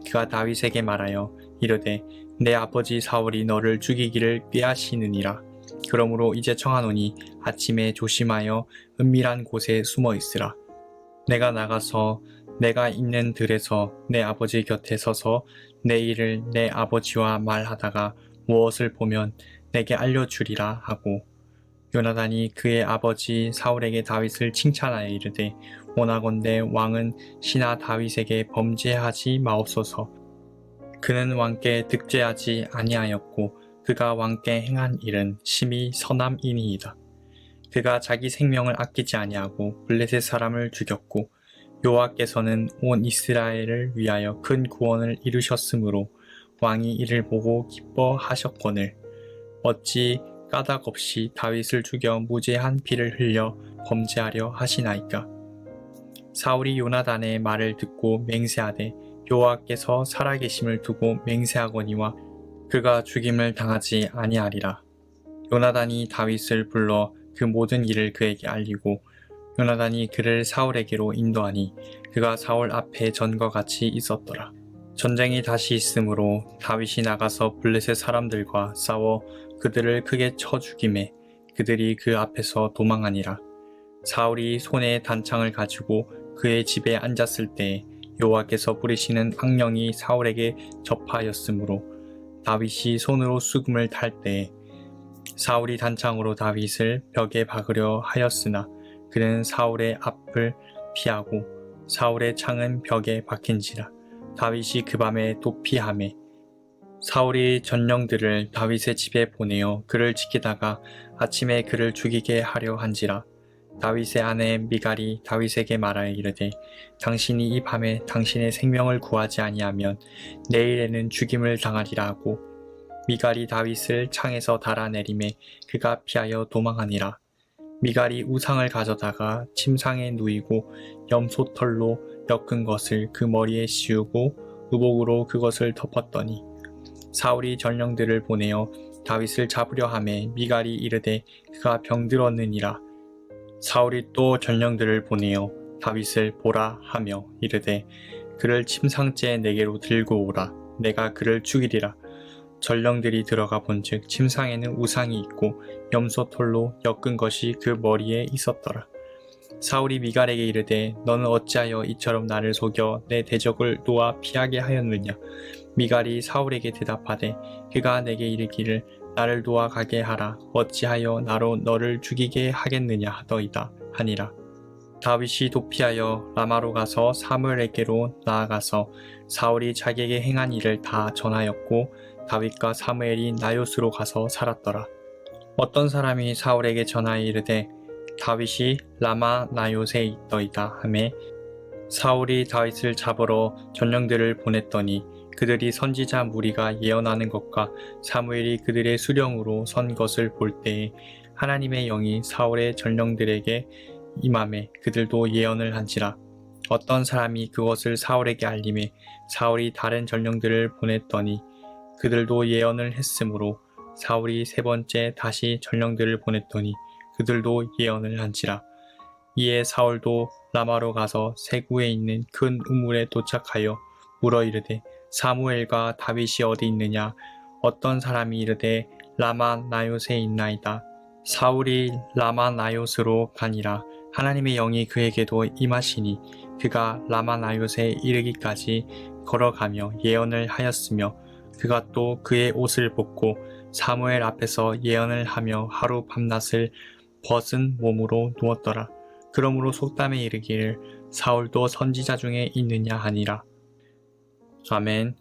그가 다윗에게 말하여 이르되 내 아버지 사울이 너를 죽이기를 꾀하시느니라. 그러므로 이제 청하노니 아침에 조심하여 은밀한 곳에 숨어 있으라. 내가 나가서 내가 있는 들에서 내 아버지 곁에 서서 내 일을 내 아버지와 말하다가 무엇을 보면 내게 알려주리라 하고 요나단이 그의 아버지 사울에게 다윗을 칭찬하여 이르되 원하건대 왕은 신하 다윗에게 범죄하지 마옵소서. 그는 왕께 득죄하지 아니하였고 그가 왕께 행한 일은 심히 선함이니이다. 그가 자기 생명을 아끼지 아니하고 블레셋 사람을 죽였고 여호와께서는 온 이스라엘을 위하여 큰 구원을 이루셨으므로 왕이 이를 보고 기뻐하셨거늘 어찌 까닭 없이 다윗을 죽여 무죄한 피를 흘려 범죄하려 하시나이까. 사울이 요나단의 말을 듣고 맹세하되 여호와께서 살아계심을 두고 맹세하거니와 그가 죽임을 당하지 아니하리라. 요나단이 다윗을 불러 그 모든 일을 그에게 알리고 요나단이 그를 사울에게로 인도하니 그가 사울 앞에 전과 같이 있었더라. 전쟁이 다시 있으므로 다윗이 나가서 블레셋 사람들과 싸워 그들을 크게 쳐 죽이매 그들이 그 앞에서 도망하니라. 사울이 손에 단창을 가지고 그의 집에 앉았을 때에 여호와께서 부리시는 악령이 사울에게 접하였으므로 다윗이 손으로 수금을 탈 때에 사울이 단창으로 다윗을 벽에 박으려 하였으나 그는 사울의 앞을 피하고 사울의 창은 벽에 박힌지라. 다윗이 그 밤에 도피하매 사울이 전령들을 다윗의 집에 보내어 그를 지키다가 아침에 그를 죽이게 하려 한지라. 다윗의 아내 미갈이 다윗에게 말하여 이르되 당신이 이 밤에 당신의 생명을 구하지 아니하면 내일에는 죽임을 당하리라 하고 미갈이 다윗을 창에서 달아내리매 그가 피하여 도망하니라. 미갈이 우상을 가져다가 침상에 누이고 염소털로 엮은 것을 그 머리에 씌우고 의복으로 그것을 덮었더니 사울이 전령들을 보내어 다윗을 잡으려 하매 미갈이 이르되 그가 병들었느니라. 사울이 또 전령들을 보내어 다윗을 보라 하며 이르되 그를 침상째 내게로 들고 오라. 내가 그를 죽이리라. 전령들이 들어가 본즉 침상에는 우상이 있고 염소털로 엮은 것이 그 머리에 있었더라. 사울이 미갈에게 이르되 너는 어찌하여 이처럼 나를 속여 내 대적을 놓아 피하게 하였느냐. 미갈이 사울에게 대답하되 그가 내게 이르기를 나를 도와 가게 하라. 어찌하여 나로 너를 죽이게 하겠느냐 하더이다 하니라. 다윗이 도피하여 라마로 가서 사무엘에게로 나아가서 사울이 자기에게 행한 일을 다 전하였고 다윗과 사무엘이 나요스로 가서 살았더라. 어떤 사람이 사울에게 전하여 이르되 다윗이 라마 나요스에 있더이다 하매 사울이 다윗을 잡으러 전령들을 보냈더니 그들이 선지자 무리가 예언하는 것과 사무엘이 그들의 수령으로 선 것을 볼 때에 하나님의 영이 사울의 전령들에게 임함에 그들도 예언을 한지라. 어떤 사람이 그것을 사울에게 알림해 사울이 다른 전령들을 보냈더니 그들도 예언을 했으므로 사울이 세 번째 다시 전령들을 보냈더니 그들도 예언을 한지라. 이에 사울도 라마로 가서 세구에 있는 큰 우물에 도착하여 물어 이르되 사무엘과 다윗이 어디 있느냐? 어떤 사람이 이르되 라마 나요스에 있나이다. 사울이 라마 나요스로 가니라. 하나님의 영이 그에게도 임하시니 그가 라마 나요스에 이르기까지 걸어가며 예언을 하였으며 그가 또 그의 옷을 벗고 사무엘 앞에서 예언을 하며 하루 밤낮을 벗은 몸으로 누웠더라. 그러므로 속담에 이르기를 사울도 선지자 중에 있느냐 하니라. 아멘.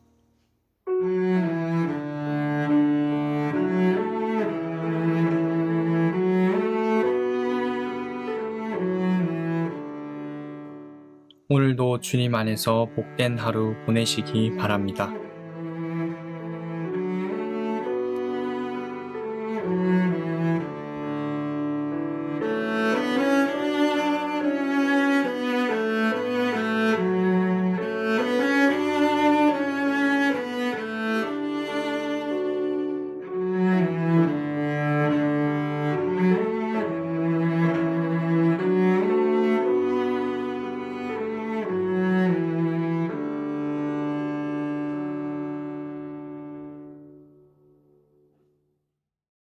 오늘도 주님 안에서 복된 하루 보내시기 바랍니다.